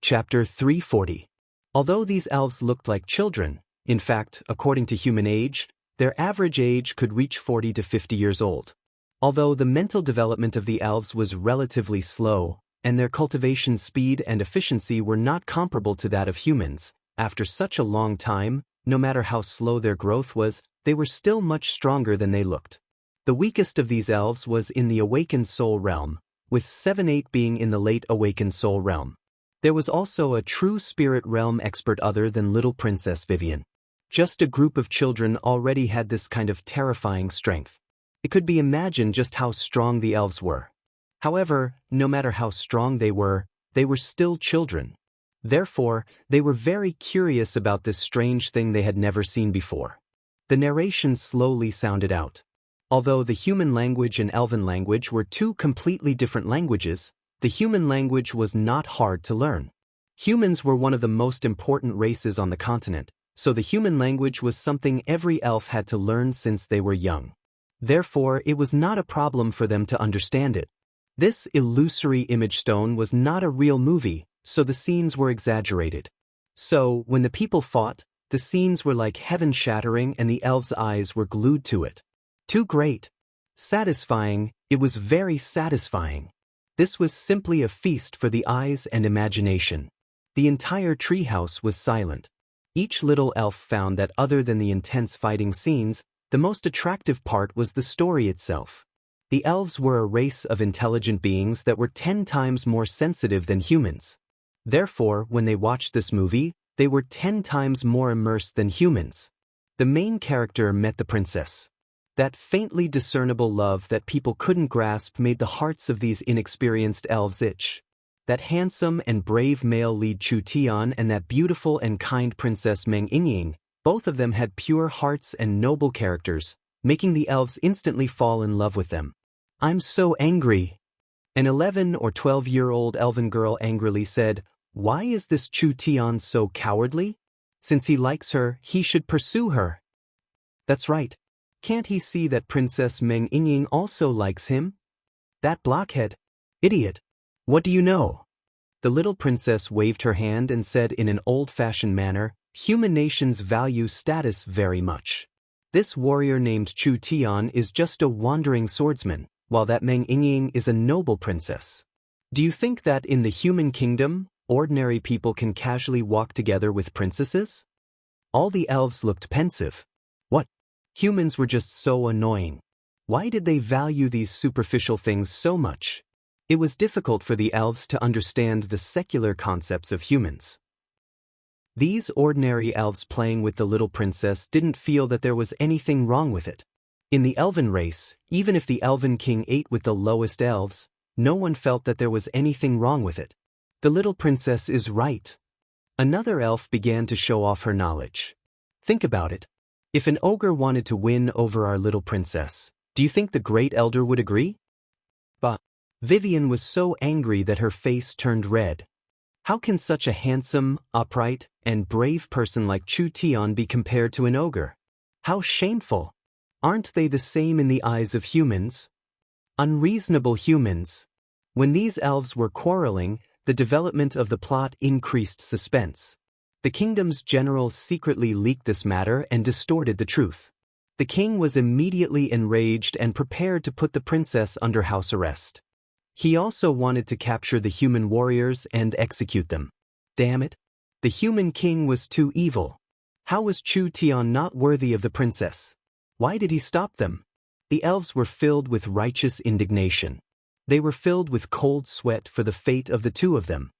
Chapter 340. Although these elves looked like children, in fact, according to human age, their average age could reach 40 to 50 years old. Although the mental development of the elves was relatively slow, and their cultivation speed and efficiency were not comparable to that of humans, after such a long time, no matter how slow their growth was, they were still much stronger than they looked. The weakest of these elves was in the awakened soul realm, with 7-8 being in the late awakened soul realm. There was also a true spirit realm expert other than little Princess Vivian. Just a group of children already had this kind of terrifying strength. It could be imagined just how strong the elves were. However, no matter how strong they were still children. Therefore, they were very curious about this strange thing they had never seen before. The narration slowly sounded out. Although the human language and elven language were two completely different languages, the human language was not hard to learn. Humans were one of the most important races on the continent, so the human language was something every elf had to learn since they were young. Therefore, it was not a problem for them to understand it. This illusory image stone was not a real movie, so the scenes were exaggerated. So, when the people fought, the scenes were like heaven-shattering and the elves' eyes were glued to it. Too great. Satisfying, it was very satisfying. This was simply a feast for the eyes and imagination. The entire treehouse was silent. Each little elf found that other than the intense fighting scenes, the most attractive part was the story itself. The elves were a race of intelligent beings that were 10 times more sensitive than humans. Therefore, when they watched this movie, they were 10 times more immersed than humans. The main character met the princess. That faintly discernible love that people couldn't grasp made the hearts of these inexperienced elves itch. That handsome and brave male lead Chu Tian and that beautiful and kind princess Meng Yingying, both of them had pure hearts and noble characters, making the elves instantly fall in love with them. "I'm so angry." An 11 or 12-year-old elven girl angrily said, "Why is this Chu Tian so cowardly? Since he likes her, he should pursue her." "That's right. Can't he see that Princess Meng Yingying also likes him? That blockhead. Idiot. What do you know?" The little princess waved her hand and said in an old-fashioned manner, "Human nations value status very much. This warrior named Chu Tian is just a wandering swordsman, while that Meng Yingying is a noble princess. Do you think that in the human kingdom, ordinary people can casually walk together with princesses?" All the elves looked pensive. What? Humans were just so annoying. Why did they value these superficial things so much? It was difficult for the elves to understand the secular concepts of humans. These ordinary elves playing with the little princess didn't feel that there was anything wrong with it. In the elven race, even if the elven king ate with the lowest elves, no one felt that there was anything wrong with it. The little princess is right. Another elf began to show off her knowledge. Think about it. If an ogre wanted to win over our little princess, do you think the great elder would agree? But Vivian was so angry that her face turned red. How can such a handsome, upright, and brave person like Chu Tian be compared to an ogre? How shameful! Aren't they the same in the eyes of humans? Unreasonable humans. When these elves were quarreling, the development of the plot increased suspense. The kingdom's generals secretly leaked this matter and distorted the truth. The king was immediately enraged and prepared to put the princess under house arrest. He also wanted to capture the human warriors and execute them. Damn it! The human king was too evil. How was Chu Tian not worthy of the princess? Why did he stop them? The elves were filled with righteous indignation. They were filled with cold sweat for the fate of the two of them.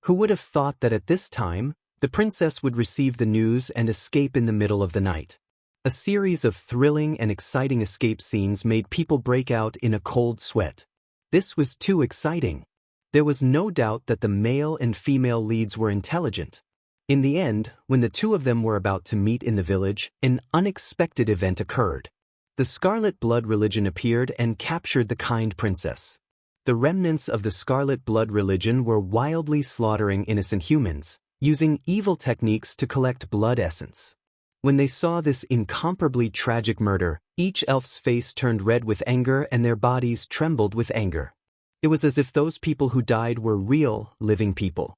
Who would have thought that at this time, the princess would receive the news and escape in the middle of the night? A series of thrilling and exciting escape scenes made people break out in a cold sweat. This was too exciting. There was no doubt that the male and female leads were intelligent. In the end, when the two of them were about to meet in the village, an unexpected event occurred. The Scarlet Blood religion appeared and captured the kind princess. The remnants of the Scarlet Blood religion were wildly slaughtering innocent humans, using evil techniques to collect blood essence. When they saw this incomparably tragic murder, each elf's face turned red with anger and their bodies trembled with anger. It was as if those people who died were real, living people.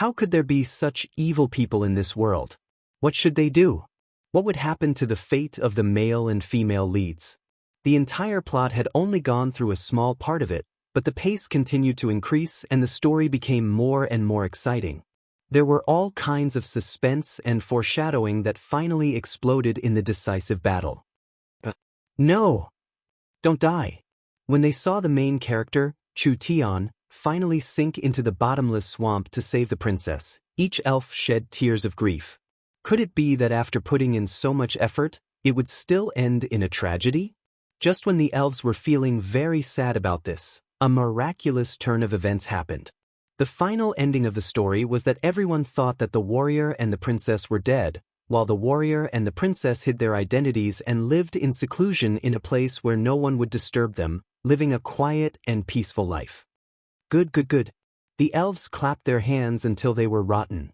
How could there be such evil people in this world? What should they do? What would happen to the fate of the male and female leads? The entire plot had only gone through a small part of it, but the pace continued to increase and the story became more and more exciting. There were all kinds of suspense and foreshadowing that finally exploded in the decisive battle. No! Don't die! When they saw the main character, Chu Tian, finally sink into the bottomless swamp to save the princess, each elf shed tears of grief. Could it be that after putting in so much effort, it would still end in a tragedy? Just when the elves were feeling very sad about this, a miraculous turn of events happened. The final ending of the story was that everyone thought that the warrior and the princess were dead, while the warrior and the princess hid their identities and lived in seclusion in a place where no one would disturb them, living a quiet and peaceful life. Good, good, good. The elves clapped their hands until they were rotten.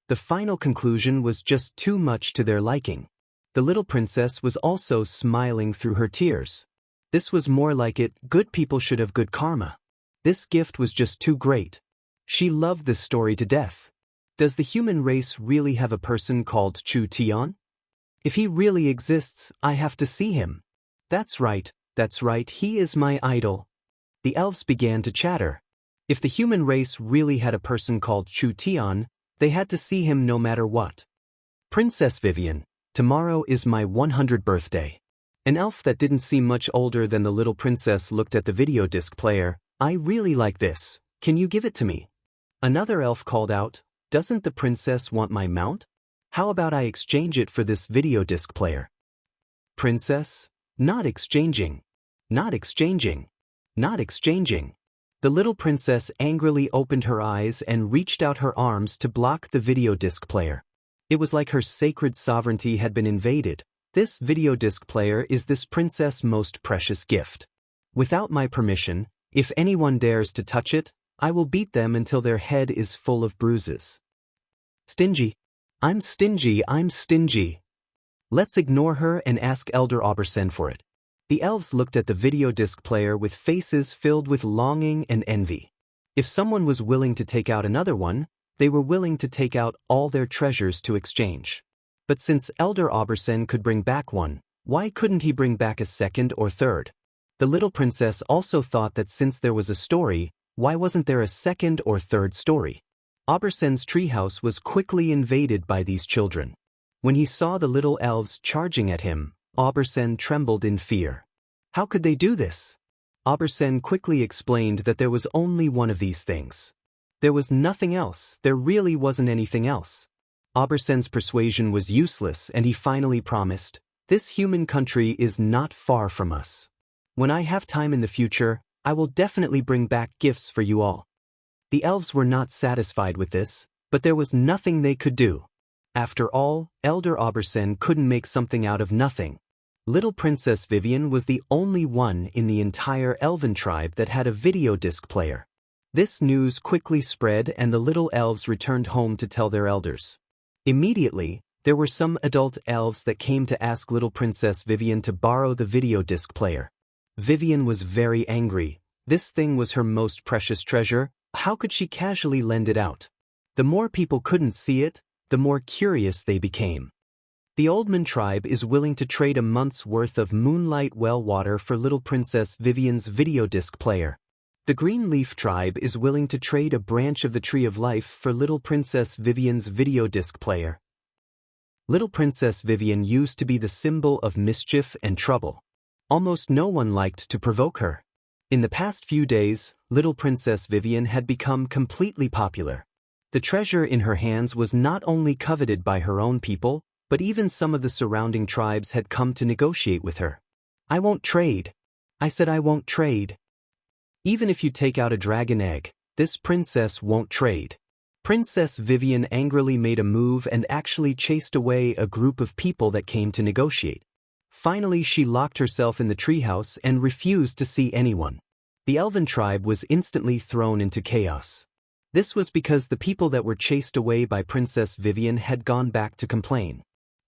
The final conclusion was just too much to their liking. The little princess was also smiling through her tears. This was more like it, good people should have good karma. This gift was just too great. She loved this story to death. Does the human race really have a person called Chu Tian? If he really exists, I have to see him. That's right, he is my idol. The elves began to chatter. If the human race really had a person called Chu Tian, they had to see him no matter what. Princess Vivian, tomorrow is my 100th birthday. An elf that didn't seem much older than the little princess looked at the video disc player. I really like this. Can you give it to me? Another elf called out, doesn't the princess want my mount? How about I exchange it for this video disc player? Princess? Not exchanging. Not exchanging. Not exchanging. The little princess angrily opened her eyes and reached out her arms to block the video disc player. It was like her sacred sovereignty had been invaded. This video disc player is this princess' most precious gift. Without my permission, if anyone dares to touch it, I will beat them until their head is full of bruises. Stingy. I'm stingy, I'm stingy. Let's ignore her and ask Elder Aubersen for it. The elves looked at the video disc player with faces filled with longing and envy. If someone was willing to take out another one, they were willing to take out all their treasures to exchange. But since Elder Aubersen could bring back one, why couldn't he bring back a second or third? The little princess also thought that since there was a story, why wasn't there a second or third story? Aubersen's treehouse was quickly invaded by these children. When he saw the little elves charging at him, Aubersen trembled in fear. How could they do this? Aubersen quickly explained that there was only one of these things. There was nothing else, there really wasn't anything else. Aubersen's persuasion was useless and he finally promised, this human country is not far from us. When I have time in the future, I will definitely bring back gifts for you all. The elves were not satisfied with this, but there was nothing they could do. After all, Elder Aubersen couldn't make something out of nothing. Little Princess Vivian was the only one in the entire elven tribe that had a video disc player. This news quickly spread and the little elves returned home to tell their elders. Immediately, there were some adult elves that came to ask little Princess Vivian to borrow the video disc player. Vivian was very angry. This thing was her most precious treasure. How could she casually lend it out? The more people couldn't see it, the more curious they became. The Oldman tribe is willing to trade a month's worth of Moonlight Well water for little Princess Vivian's video disc player. The Green Leaf tribe is willing to trade a branch of the Tree of Life for little Princess Vivian's video disc player. Little Princess Vivian used to be the symbol of mischief and trouble. Almost no one liked to provoke her. In the past few days, little Princess Vivian had become completely popular. The treasure in her hands was not only coveted by her own people, but even some of the surrounding tribes had come to negotiate with her. I won't trade. I said I won't trade. Even if you take out a dragon egg, this princess won't trade. Princess Vivian angrily made a move and actually chased away a group of people that came to negotiate. Finally, she locked herself in the treehouse and refused to see anyone. The elven tribe was instantly thrown into chaos. This was because the people that were chased away by Princess Vivian had gone back to complain.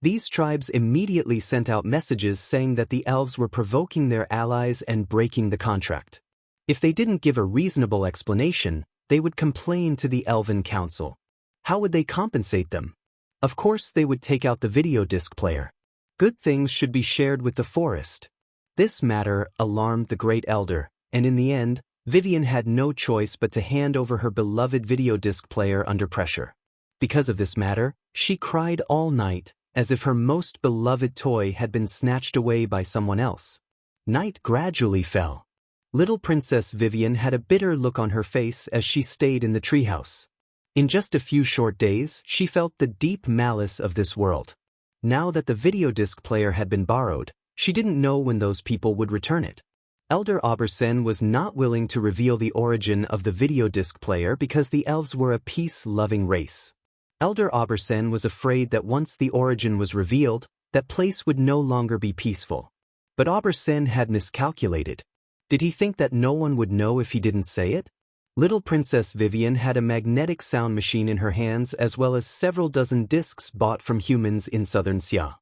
These tribes immediately sent out messages saying that the elves were provoking their allies and breaking the contract. If they didn't give a reasonable explanation, they would complain to the Elven Council. How would they compensate them? Of course they would take out the video disc player. Good things should be shared with the forest. This matter alarmed the Great Elder, and in the end, Vivian had no choice but to hand over her beloved video disc player under pressure. Because of this matter, she cried all night, as if her most beloved toy had been snatched away by someone else. Night gradually fell. Little Princess Vivian had a bitter look on her face as she stayed in the treehouse. In just a few short days, she felt the deep malice of this world. Now that the video disc player had been borrowed, she didn't know when those people would return it. Elder Obersen was not willing to reveal the origin of the video disc player because the elves were a peace-loving race. Elder Obersen was afraid that once the origin was revealed, that place would no longer be peaceful. But Obersen had miscalculated. Did he think that no one would know if he didn't say it? Little Princess Vivian had a magnetic sound machine in her hands as well as several dozen discs bought from humans in southern Xia.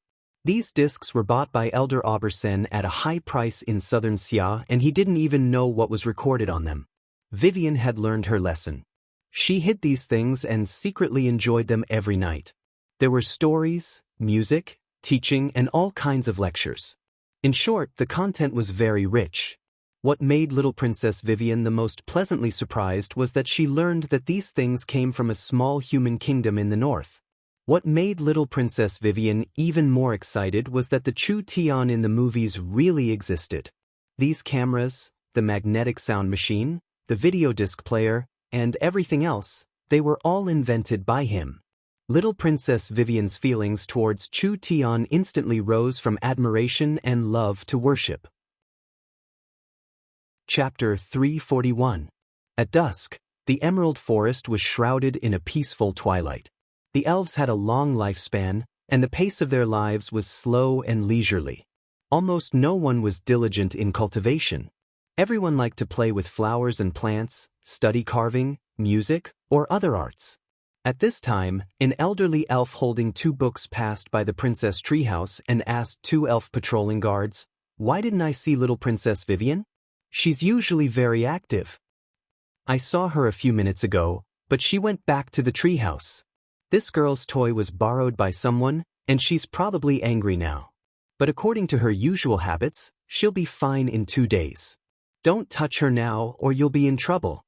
These discs were bought by Elder Obersen at a high price in southern Xia, and he didn't even know what was recorded on them. Vivian had learned her lesson. She hid these things and secretly enjoyed them every night. There were stories, music, teaching, and all kinds of lectures. In short, the content was very rich. What made little Princess Vivian the most pleasantly surprised was that she learned that these things came from a small human kingdom in the north. What made little Princess Vivian even more excited was that the Chu Tian in the movies really existed. These cameras, the magnetic sound machine, the video disc player, and everything else, they were all invented by him. Little Princess Vivian's feelings towards Chu Tian instantly rose from admiration and love to worship. Chapter 341. At dusk, the Emerald Forest was shrouded in a peaceful twilight. The elves had a long lifespan, and the pace of their lives was slow and leisurely. Almost no one was diligent in cultivation. Everyone liked to play with flowers and plants, study carving, music, or other arts. At this time, an elderly elf holding 2 books passed by the princess treehouse and asked 2 elf patrolling guards, "Why didn't I see little Princess Vivian? She's usually very active." "I saw her a few minutes ago, but she went back to the treehouse. This girl's toy was borrowed by someone, and she's probably angry now. But according to her usual habits, she'll be fine in 2 days. Don't touch her now or you'll be in trouble."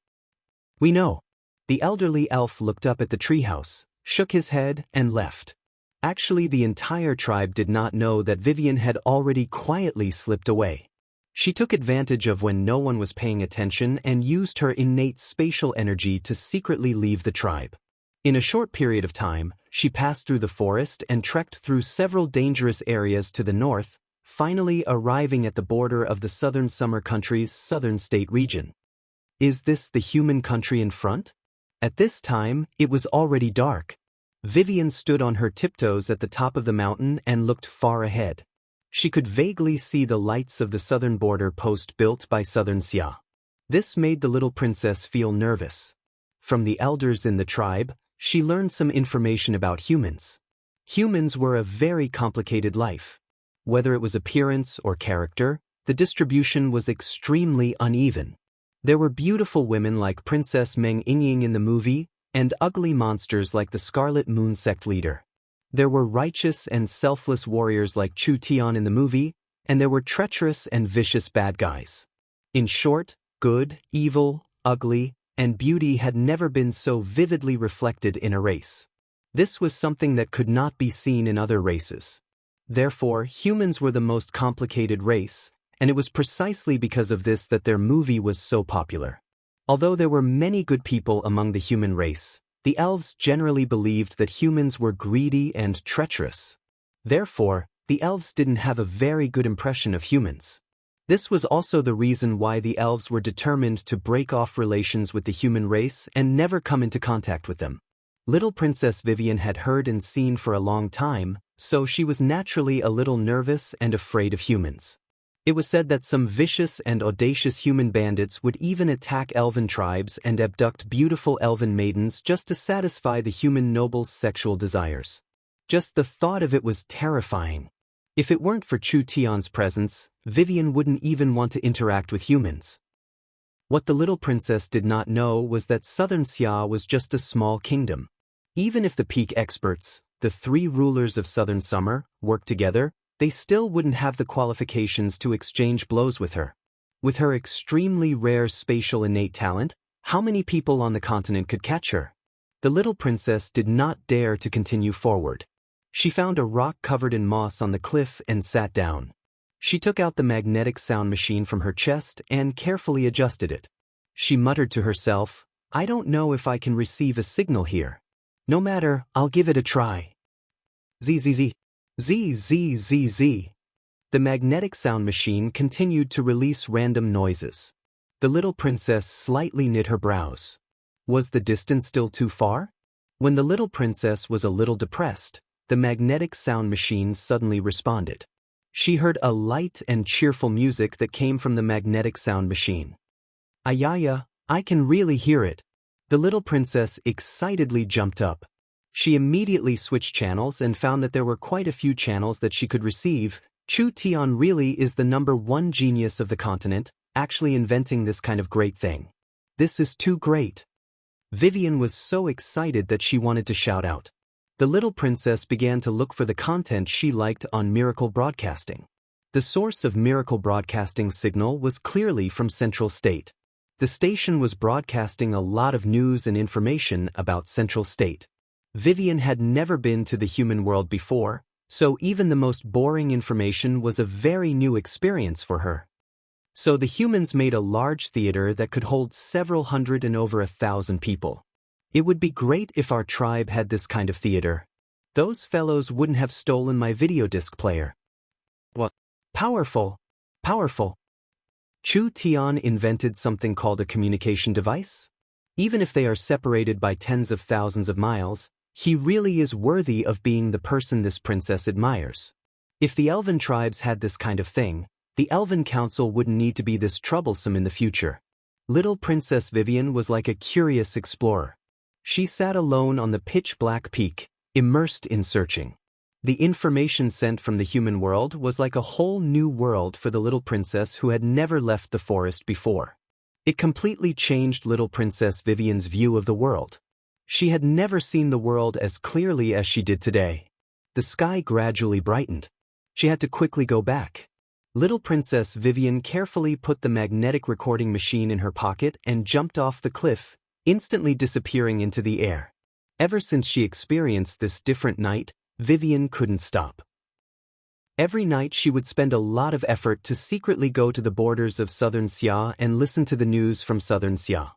"We know." The elderly elf looked up at the treehouse, shook his head, and left. Actually, the entire tribe did not know that Vivian had already quietly slipped away. She took advantage of when no one was paying attention and used her innate spatial energy to secretly leave the tribe. In a short period of time, she passed through the forest and trekked through several dangerous areas to the north, finally arriving at the border of the southern summer country's southern state region. Is this the human country in front? At this time, it was already dark. Vivian stood on her tiptoes at the top of the mountain and looked far ahead. She could vaguely see the lights of the southern border post built by southern Xia. This made the little princess feel nervous. From the elders in the tribe, she learned some information about humans. Humans were a very complicated life. Whether it was appearance or character, the distribution was extremely uneven. There were beautiful women like Princess Meng Yingying in the movie, and ugly monsters like the Scarlet Moon sect leader. There were righteous and selfless warriors like Chu Tian in the movie, and there were treacherous and vicious bad guys. In short, good, evil, ugly, and beauty had never been so vividly reflected in a race. This was something that could not be seen in other races. Therefore, humans were the most complicated race, and it was precisely because of this that their movie was so popular. Although there were many good people among the human race, the elves generally believed that humans were greedy and treacherous. Therefore, the elves didn't have a very good impression of humans. This was also the reason why the elves were determined to break off relations with the human race and never come into contact with them. Little Princess Vivian had heard and seen for a long time, so she was naturally a little nervous and afraid of humans. It was said that some vicious and audacious human bandits would even attack elven tribes and abduct beautiful elven maidens just to satisfy the human noble's sexual desires. Just the thought of it was terrifying. If it weren't for Chu Tian's presence, Vivian wouldn't even want to interact with humans. What the little princess did not know was that Southern Xia was just a small kingdom. Even if the peak experts, the three rulers of Southern Summer, worked together, they still wouldn't have the qualifications to exchange blows with her. With her extremely rare spatial innate talent, how many people on the continent could catch her? The little princess did not dare to continue forward. She found a rock covered in moss on the cliff and sat down. She took out the magnetic sound machine from her chest and carefully adjusted it. She muttered to herself, "I don't know if I can receive a signal here. No matter, I'll give it a try." Zzz. Zzz. The magnetic sound machine continued to release random noises. The little princess slightly knit her brows. Was the distance still too far? When the little princess was a little depressed, the magnetic sound machine suddenly responded. She heard a light and cheerful music that came from the magnetic sound machine. Ayaya, I can really hear it. The little princess excitedly jumped up. She immediately switched channels and found that there were quite a few channels that she could receive. Chu Tian really is the #1 genius of the continent, actually inventing this kind of great thing. This is too great. Vivian was so excited that she wanted to shout out. The little princess began to look for the content she liked on Miracle Broadcasting. The source of Miracle Broadcasting's signal was clearly from Central State. The station was broadcasting a lot of news and information about Central State. Vivian had never been to the human world before, so even the most boring information was a very new experience for her. So the humans made a large theater that could hold several hundred and over 1,000 people. It would be great if our tribe had this kind of theater. Those fellows wouldn't have stolen my video disc player. What? Powerful. Powerful. Chu Tian invented something called a communication device? Even if they are separated by tens of thousands of miles, he really is worthy of being the person this princess admires. If the elven tribes had this kind of thing, the Elven Council wouldn't need to be this troublesome in the future. Little Princess Vivian was like a curious explorer. She sat alone on the pitch-black peak, immersed in searching. The information sent from the human world was like a whole new world for the little princess who had never left the forest before. It completely changed little Princess Vivian's view of the world. She had never seen the world as clearly as she did today. The sky gradually brightened. She had to quickly go back. Little Princess Vivian carefully put the magnetic recording machine in her pocket and jumped off the cliff, instantly disappearing into the air. Ever since she experienced this different night, Vivian couldn't stop. Every night she would spend a lot of effort to secretly go to the borders of Southern Xia and listen to the news from Southern Xia.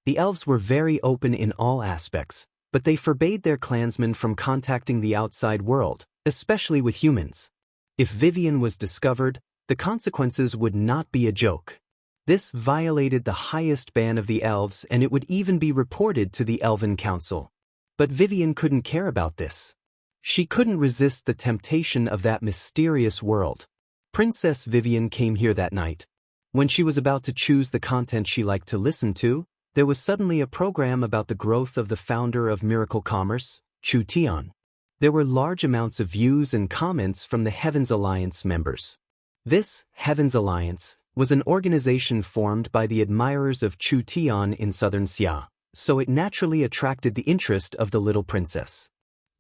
The elves were very open in all aspects, but they forbade their clansmen from contacting the outside world, especially with humans. If Vivian was discovered, the consequences would not be a joke. This violated the highest ban of the elves, and it would even be reported to the Elven Council. But Vivian couldn't care about this. She couldn't resist the temptation of that mysterious world. Princess Vivian came here that night. When she was about to choose the content she liked to listen to, there was suddenly a program about the growth of the founder of Miracle Commerce, Chu Tian. There were large amounts of views and comments from the Heavens Alliance members. This Heavens Alliance was an organization formed by the admirers of Chu Tian in Southern Xia, so it naturally attracted the interest of the little princess.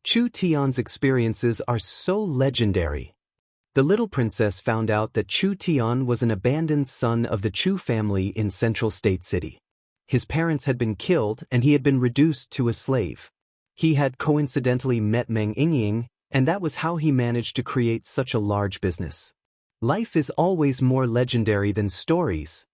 Chu Tian's experiences are so legendary. The little princess found out that Chu Tian was an abandoned son of the Chu family in Central State City. His parents had been killed and he had been reduced to a slave. He had coincidentally met Meng Yingying, and that was how he managed to create such a large business. Life is always more legendary than stories.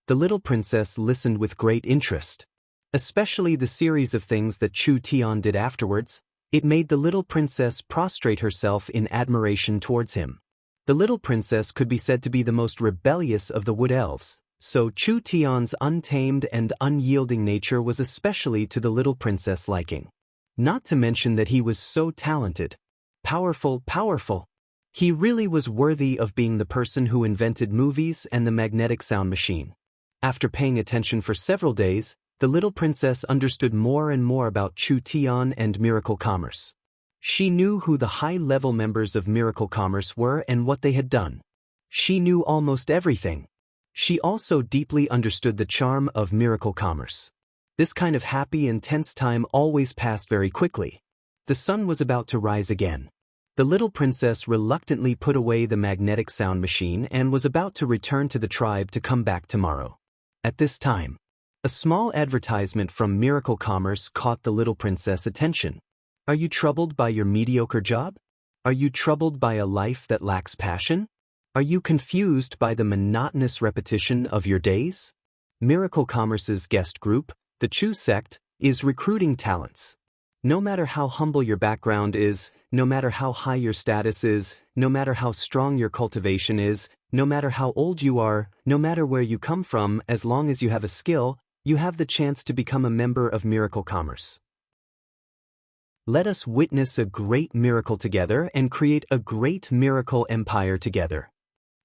The little princess listened with great interest. Especially the series of things that Chu Tian did afterwards, it made the little princess prostrate herself in admiration towards him. The little princess could be said to be the most rebellious of the wood elves, so Chu Tian's untamed and unyielding nature was especially to the little princess' liking. Not to mention that he was so talented. Powerful. He really was worthy of being the person who invented movies and the magnetic sound machine. After paying attention for several days, the little princess understood more and more about Chu Tian and Miracle Commerce. She knew who the high-level members of Miracle Commerce were and what they had done. She knew almost everything. She also deeply understood the charm of miracle commerce. This kind of happy and tense time always passed very quickly. The sun was about to rise again. The little princess reluctantly put away the magnetic sound machine and was about to return to the tribe to come back tomorrow. At this time, a small advertisement from Miracle Commerce caught the little princess' attention. Are you troubled by your mediocre job? Are you troubled by a life that lacks passion? Are you confused by the monotonous repetition of your days? Miracle Commerce's guest group, the Chu sect, is recruiting talents. No matter how humble your background is, no matter how high your status is, no matter how strong your cultivation is, no matter how old you are, no matter where you come from, as long as you have a skill, you have the chance to become a member of Miracle Commerce. Let us witness a great miracle together and create a great miracle empire together.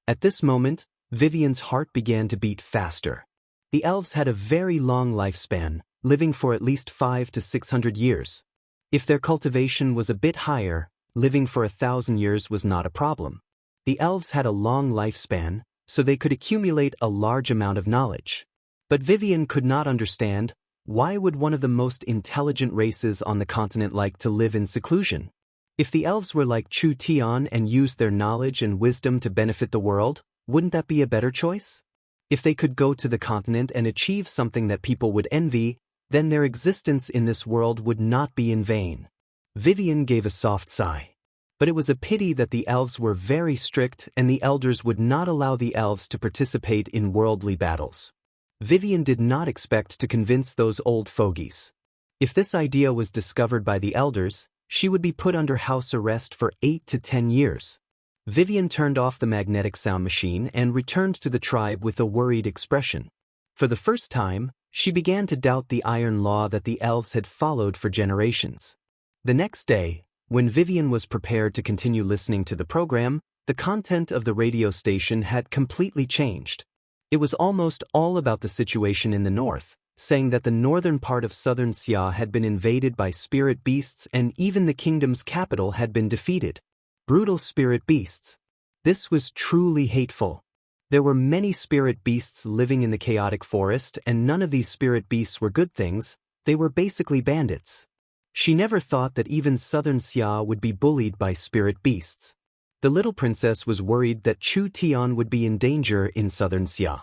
At this moment, Vivian's heart began to beat faster. The elves had a very long lifespan, living for at least 500 to 600 years. If their cultivation was a bit higher, living for 1,000 years was not a problem. The elves had a long lifespan, so they could accumulate a large amount of knowledge. But Vivian could not understand, why would one of the most intelligent races on the continent like to live in seclusion? If the elves were like Chu Tian and used their knowledge and wisdom to benefit the world, wouldn't that be a better choice? If they could go to the continent and achieve something that people would envy, then their existence in this world would not be in vain. Vivian gave a soft sigh. But it was a pity that the elves were very strict and the elders would not allow the elves to participate in worldly battles. Vivian did not expect to convince those old fogies. If this idea was discovered by the elders, she would be put under house arrest for 8 to 10 years. Vivian turned off the magnetic sound machine and returned to the tribe with a worried expression. For the first time, she began to doubt the iron law that the elves had followed for generations. The next day, when Vivian was prepared to continue listening to the program, the content of the radio station had completely changed. It was almost all about the situation in the north, saying that the northern part of southern Xia had been invaded by spirit beasts and even the kingdom's capital had been defeated. Brutal spirit beasts. This was truly hateful. There were many spirit beasts living in the chaotic forest, and none of these spirit beasts were good things. They were basically bandits. She never thought that even southern Xia would be bullied by spirit beasts. The little princess was worried that Chu Tian would be in danger in southern Xia.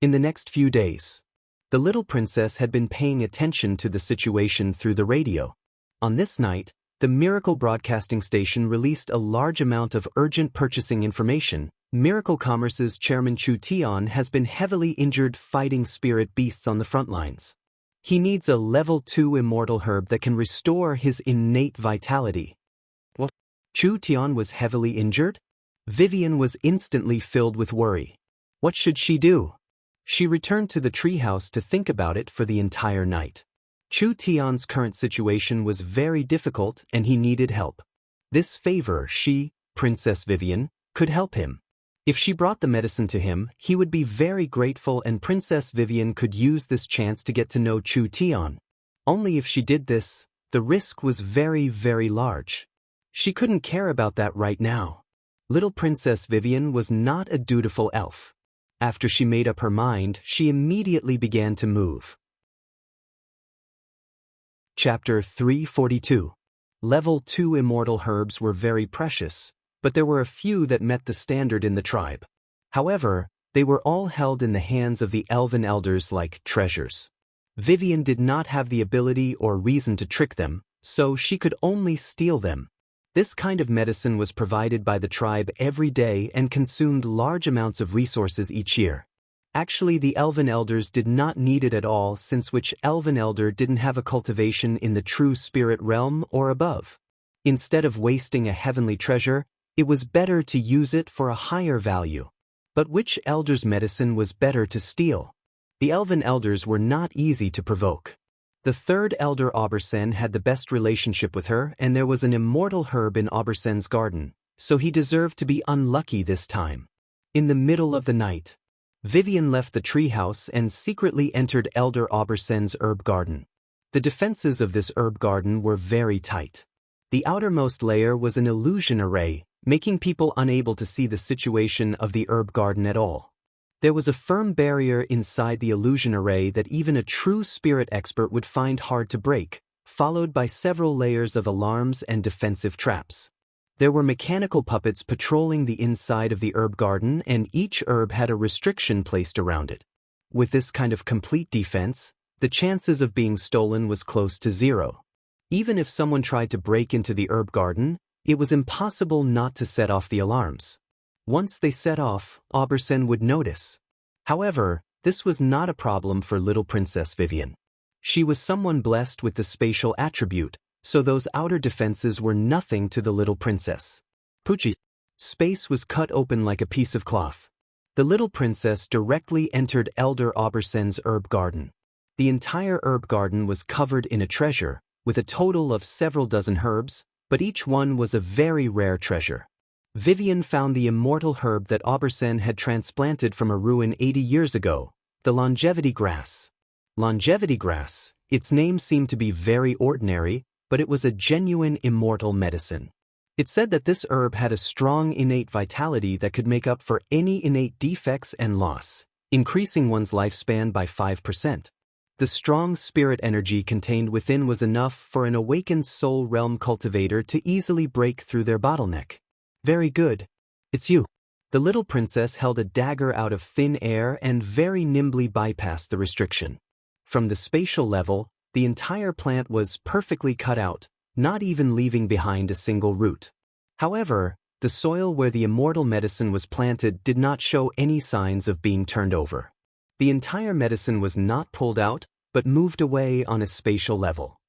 In the next few days, the little princess had been paying attention to the situation through the radio. On this night, the Miracle Broadcasting Station released a large amount of urgent purchasing information. Miracle Commerce's chairman Chu Tian has been heavily injured fighting spirit beasts on the front lines. He needs a level 2 immortal herb that can restore his innate vitality. What? Chu Tian was heavily injured? Vivian was instantly filled with worry. What should she do? She returned to the treehouse to think about it for the entire night. Chu Tian's current situation was very difficult and he needed help. This favor she, Princess Vivian, could help him. If she brought the medicine to him, he would be very grateful and Princess Vivian could use this chance to get to know Chu Tian. Only if she did this, the risk was very, very large. She couldn't care about that right now. Little Princess Vivian was not a dutiful elf. After she made up her mind, she immediately began to move. Chapter 342. Level 2 immortal herbs were very precious, but there were a few that met the standard in the tribe. However, they were all held in the hands of the elven elders like treasures. Vivian did not have the ability or reason to trick them, so she could only steal them. This kind of medicine was provided by the tribe every day and consumed large amounts of resources each year. Actually, the elven elders did not need it at all, since which elven elder didn't have a cultivation in the true spirit realm or above. Instead of wasting a heavenly treasure, it was better to use it for a higher value. But which elder's medicine was better to steal? The elven elders were not easy to provoke. The third elder Aubersen had the best relationship with her, and there was an immortal herb in Aubersen's garden, so he deserved to be unlucky this time. In the middle of the night, Vivian left the treehouse and secretly entered Elder Aubersen's herb garden. The defenses of this herb garden were very tight. The outermost layer was an illusion array, making people unable to see the situation of the herb garden at all. There was a firm barrier inside the illusion array that even a true spirit expert would find hard to break, followed by several layers of alarms and defensive traps. There were mechanical puppets patrolling the inside of the herb garden, and each herb had a restriction placed around it. With this kind of complete defense, the chances of being stolen was close to zero. Even if someone tried to break into the herb garden, it was impossible not to set off the alarms. Once they set off, Auberson would notice. However, this was not a problem for little Princess Vivian. She was someone blessed with the spatial attribute, so those outer defenses were nothing to the little princess. Poochie. Space was cut open like a piece of cloth. The little princess directly entered Elder Auberson's herb garden. The entire herb garden was covered in a treasure, with a total of several dozen herbs, but each one was a very rare treasure. Vivian found the immortal herb that Auberson had transplanted from a ruin 80 years ago, the longevity grass. Longevity grass, its name seemed to be very ordinary, but it was a genuine immortal medicine. It said that this herb had a strong innate vitality that could make up for any innate defects and loss, increasing one's lifespan by 5%. The strong spirit energy contained within was enough for an awakened soul realm cultivator to easily break through their bottleneck. Very good. It's you. The little princess held a dagger out of thin air and very nimbly bypassed the restriction. From the spatial level, the entire plant was perfectly cut out, not even leaving behind a single root. However, the soil where the immortal medicine was planted did not show any signs of being turned over. The entire medicine was not pulled out, but moved away on a spatial level.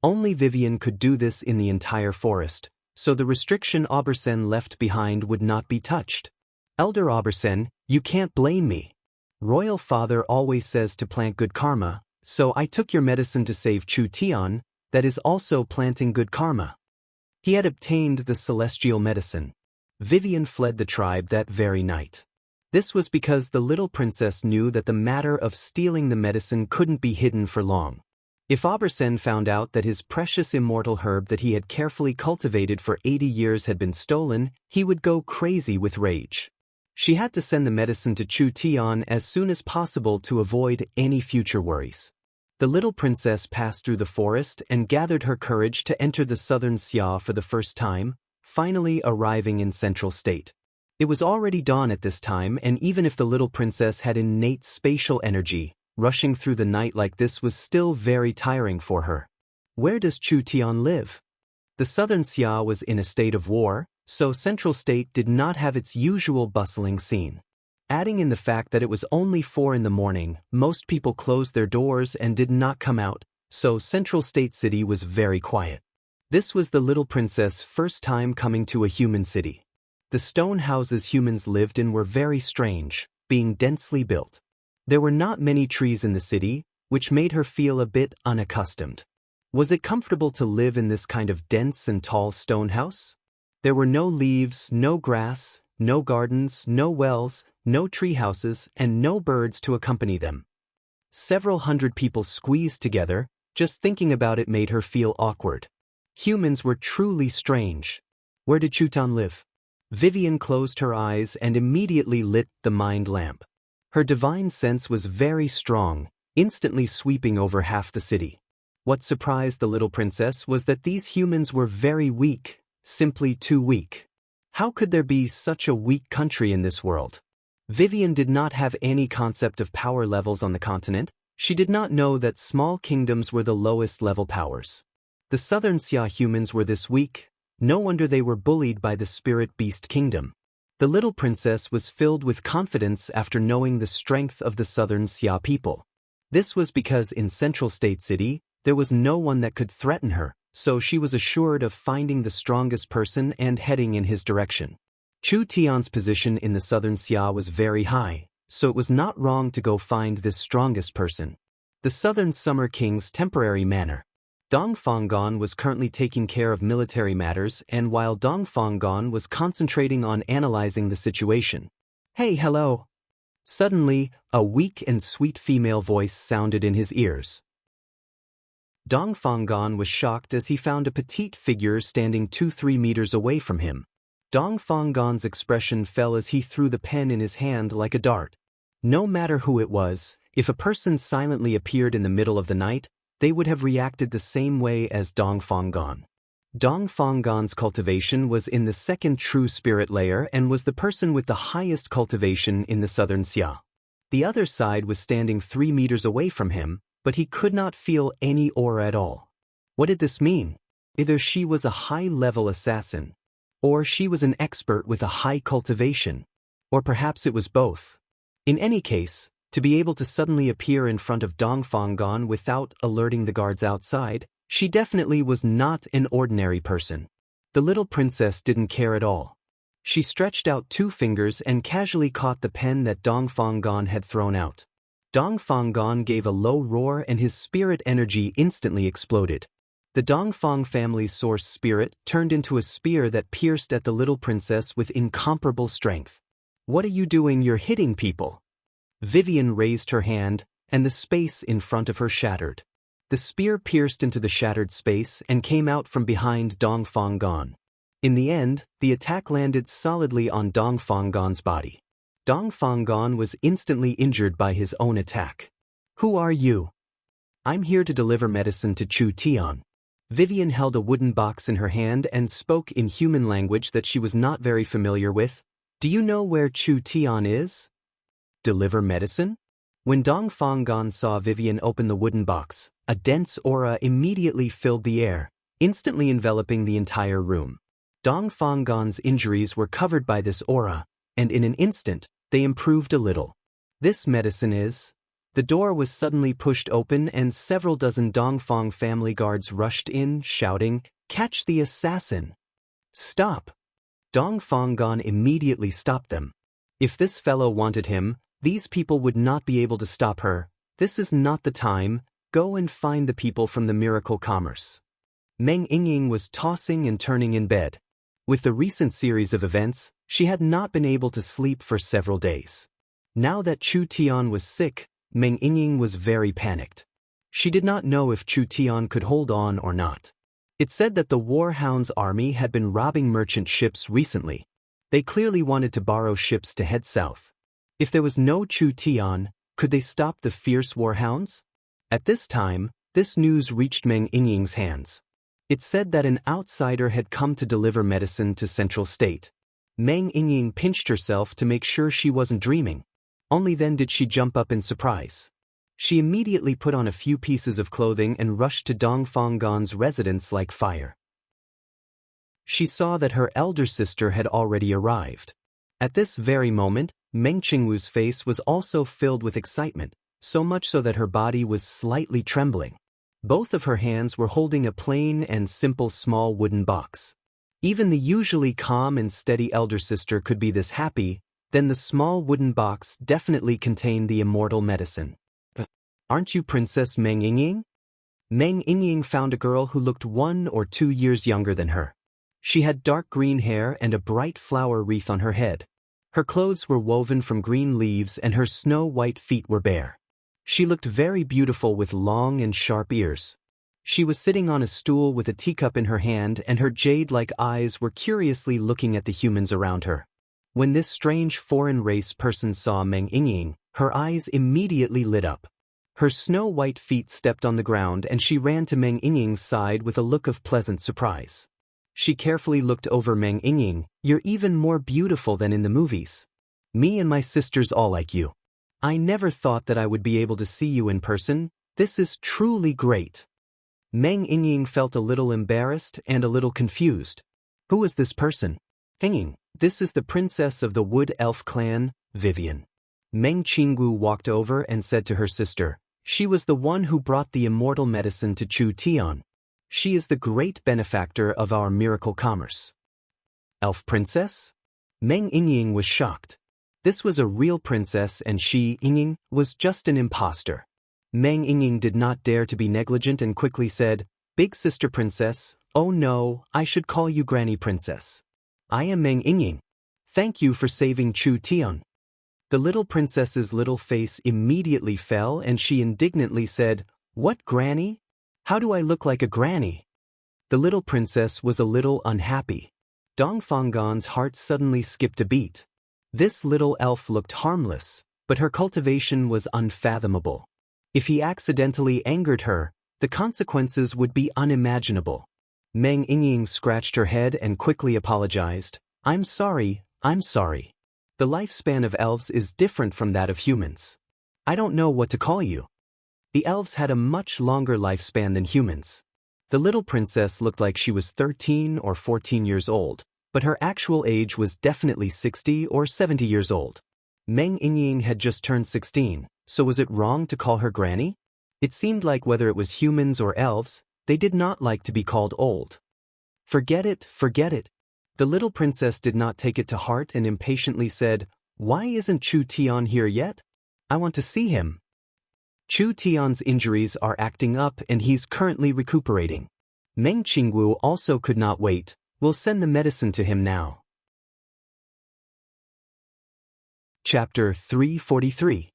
Only Vivian could do this in the entire forest, so the restriction Auberson left behind would not be touched. Elder Auberson, you can't blame me. Royal Father always says to plant good karma, so I took your medicine to save Chu Tian, that is also planting good karma. He had obtained the celestial medicine. Vivian fled the tribe that very night. This was because the little princess knew that the matter of stealing the medicine couldn't be hidden for long. If Auberson found out that his precious immortal herb that he had carefully cultivated for 80 years had been stolen, he would go crazy with rage. She had to send the medicine to Chu Tian as soon as possible to avoid any future worries. The little princess passed through the forest and gathered her courage to enter the southern Xia for the first time, finally arriving in Central State. It was already dawn at this time, and even if the little princess had innate spatial energy, rushing through the night like this was still very tiring for her. Where does Chu Tian live? The southern Xia was in a state of war, so Central State did not have its usual bustling scene. Adding in the fact that it was only 4 in the morning, most people closed their doors and did not come out, so Central State City was very quiet. This was the little princess' first time coming to a human city. The stone houses humans lived in were very strange, being densely built. There were not many trees in the city, which made her feel a bit unaccustomed. Was it comfortable to live in this kind of dense and tall stone house? There were no leaves, no grass, no gardens, no wells, no tree houses, and no birds to accompany them. Several hundred people squeezed together, just thinking about it made her feel awkward. Humans were truly strange. Where did Chu Tian live? Vivian closed her eyes and immediately lit the mind lamp. Her divine sense was very strong, instantly sweeping over half the city. What surprised the little princess was that these humans were very weak, simply too weak. How could there be such a weak country in this world? Vivian did not have any concept of power levels on the continent. She did not know that small kingdoms were the lowest level powers. The southern Xia humans were this weak. No wonder they were bullied by the spirit beast kingdom. The little princess was filled with confidence after knowing the strength of the southern Xia people. This was because in Central State City, there was no one that could threaten her, so she was assured of finding the strongest person and heading in his direction. Chu Tian's position in the southern Xia was very high, so it was not wrong to go find this strongest person. The southern Summer King's temporary manor. Dong Fanggan was currently taking care of military matters, and while Dong Fanggan was concentrating on analyzing the situation. Hey, hello. Suddenly, a weak and sweet female voice sounded in his ears. Dong Fanggan was shocked as he found a petite figure standing 2-3 meters away from him. Dong Fanggon's expression fell as he threw the pen in his hand like a dart. No matter who it was, if a person silently appeared in the middle of the night, they would have reacted the same way as Dong Fanggon. Dong Fanggon's cultivation was in the second true spirit layer and was the person with the highest cultivation in the southern Xia. The other side was standing 3 meters away from him, but he could not feel any aura at all. What did this mean? Either she was a high-level assassin, or she was an expert with a high cultivation, or perhaps it was both. In any case, to be able to suddenly appear in front of Dong Fanggon without alerting the guards outside, she definitely was not an ordinary person. The little princess didn't care at all. She stretched out 2 fingers and casually caught the pen that Dong Fanggon had thrown out. Dong Fanggon gave a low roar and his spirit energy instantly exploded. The Dongfang family's source spirit turned into a spear that pierced at the little princess with incomparable strength. "What are you doing? You're hitting people." Vivian raised her hand, and the space in front of her shattered. The spear pierced into the shattered space and came out from behind Dong Fanggon. In the end, the attack landed solidly on Dong Fanggon's body. Dong Fanggon was instantly injured by his own attack. "Who are you?" "I'm here to deliver medicine to Chu Tian." Vivian held a wooden box in her hand and spoke in human language that she was not very familiar with. "Do you know where Chu Tian is?" "Deliver medicine?" When Dong Fanggon saw Vivian open the wooden box, a dense aura immediately filled the air, instantly enveloping the entire room. Dong Fanggon's injuries were covered by this aura, and in an instant, they improved a little. "This medicine is..." The door was suddenly pushed open and several dozen Dongfang family guards rushed in, shouting, "Catch the assassin!" "Stop!" Dong Fanggon immediately stopped them. If this fellow wanted him, these people would not be able to stop her. "This is not the time. Go and find the people from the miracle commerce." Meng Yingying was tossing and turning in bed. With the recent series of events, she had not been able to sleep for several days. Now that Chu Tian was sick, Meng Yingying was very panicked. She did not know if Chu Tian could hold on or not. It said that the Warhound's army had been robbing merchant ships recently. They clearly wanted to borrow ships to head south. If there was no Chu Tian, could they stop the fierce Warhounds? At this time, this news reached Meng Yingying's hands. It said that an outsider had come to deliver medicine to Central State. Meng Yingying pinched herself to make sure she wasn't dreaming. Only then did she jump up in surprise. She immediately put on a few pieces of clothing and rushed to Dong Fanggon's residence like fire. She saw that her elder sister had already arrived. At this very moment, Meng Qingwu's face was also filled with excitement, so much so that her body was slightly trembling. Both of her hands were holding a plain and simple small wooden box. Even the usually calm and steady elder sister could be this happy. Then the small wooden box definitely contained the immortal medicine. "But aren't you Princess Meng Yingying?" Meng Yingying found a girl who looked 1 or 2 years younger than her. She had dark green hair and a bright flower wreath on her head. Her clothes were woven from green leaves and her snow-white feet were bare. She looked very beautiful with long and sharp ears. She was sitting on a stool with a teacup in her hand and her jade-like eyes were curiously looking at the humans around her. When this strange foreign race person saw Meng Yingying, her eyes immediately lit up. Her snow-white feet stepped on the ground and she ran to Meng Yingying's side with a look of pleasant surprise. She carefully looked over Meng Yingying. "You're even more beautiful than in the movies. Me and my sisters all like you. I never thought that I would be able to see you in person. This is truly great." Meng Yingying felt a little embarrassed and a little confused. Who was this person? Yingying, this is the princess of the Wood Elf clan, Vivian. Meng Qingwu walked over and said to her sister, "She was the one who brought the immortal medicine to Chu Tian. She is the great benefactor of our miracle commerce." Elf princess? Meng Yingying was shocked. This was a real princess and she, Yingying, was just an imposter. Meng Yingying did not dare to be negligent and quickly said, "Big sister princess, oh no, I should call you Granny Princess. I am Meng Yingying. Thank you for saving Chu Tian." The little princess's little face immediately fell and she indignantly said, "What granny? How do I look like a granny?" The little princess was a little unhappy. Dongfanggon's heart suddenly skipped a beat. This little elf looked harmless, but her cultivation was unfathomable. If he accidentally angered her, the consequences would be unimaginable. Meng Yingying scratched her head and quickly apologized. I'm sorry. The lifespan of elves is different from that of humans. I don't know what to call you. The elves had a much longer lifespan than humans. The little princess looked like she was 13 or 14 years old, but her actual age was definitely 60 or 70 years old. Meng Yingying had just turned 16, so was it wrong to call her granny? It seemed like whether it was humans or elves, they did not like to be called old. Forget it. The little princess did not take it to heart and impatiently said, Why isn't Chu Tian here yet? I want to see him. Chu Tian's injuries are acting up and he's currently recuperating. Meng Qingwu also could not wait. We'll send the medicine to him now. Chapter 343.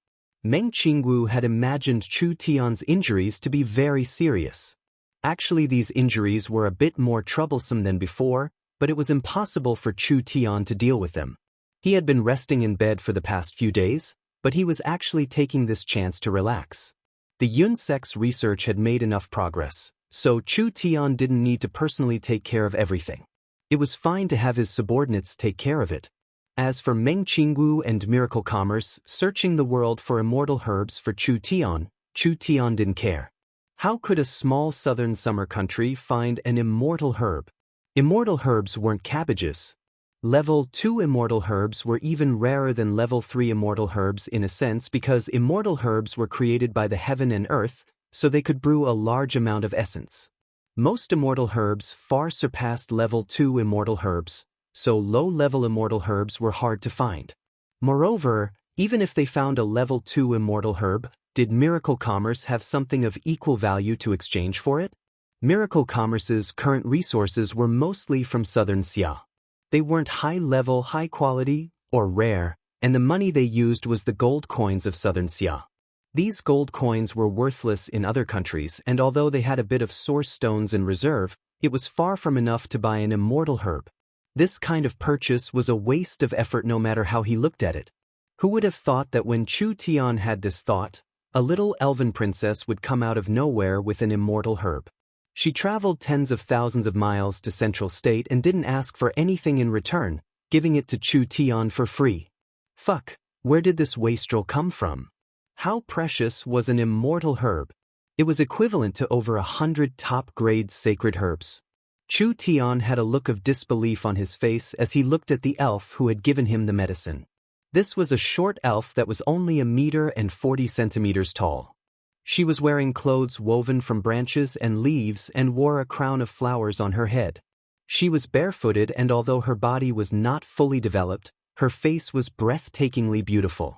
Meng Qingwu had imagined Chu Tian's injuries to be very serious. Actually, these injuries were a bit more troublesome than before, but it was impossible for Chu Tian to deal with them. He had been resting in bed for the past few days, but he was actually taking this chance to relax. The Yun sect's research had made enough progress, so Chu Tian didn't need to personally take care of everything. It was fine to have his subordinates take care of it. As for Meng Qingwu and Miracle Commerce searching the world for immortal herbs for Chu Tian didn't care. How could a small southern summer country find an immortal herb? Immortal herbs weren't cabbages. Level 2 immortal herbs were even rarer than Level 3 immortal herbs in a sense because immortal herbs were created by the heaven and earth, so they could brew a large amount of essence. Most immortal herbs far surpassed Level 2 immortal herbs, so low-level immortal herbs were hard to find. Moreover, even if they found a Level 2 immortal herb, did Miracle Commerce have something of equal value to exchange for it? Miracle Commerce's current resources were mostly from southern Xia. They weren't high-level, high-quality, or rare, and the money they used was the gold coins of southern Xia. These gold coins were worthless in other countries, and although they had a bit of source stones in reserve, it was far from enough to buy an immortal herb. This kind of purchase was a waste of effort no matter how he looked at it. Who would have thought that when Chu Tian had this thought, a little elven princess would come out of nowhere with an immortal herb? She traveled tens of thousands of miles to Central State and didn't ask for anything in return, giving it to Chu Tian for free. Fuck, where did this wastrel come from? How precious was an immortal herb? It was equivalent to over 100 top-grade sacred herbs. Chu Tian had a look of disbelief on his face as he looked at the elf who had given him the medicine. This was a short elf that was only 1 meter and 40 centimeters tall. She was wearing clothes woven from branches and leaves and wore a crown of flowers on her head. She was barefooted, and although her body was not fully developed, her face was breathtakingly beautiful.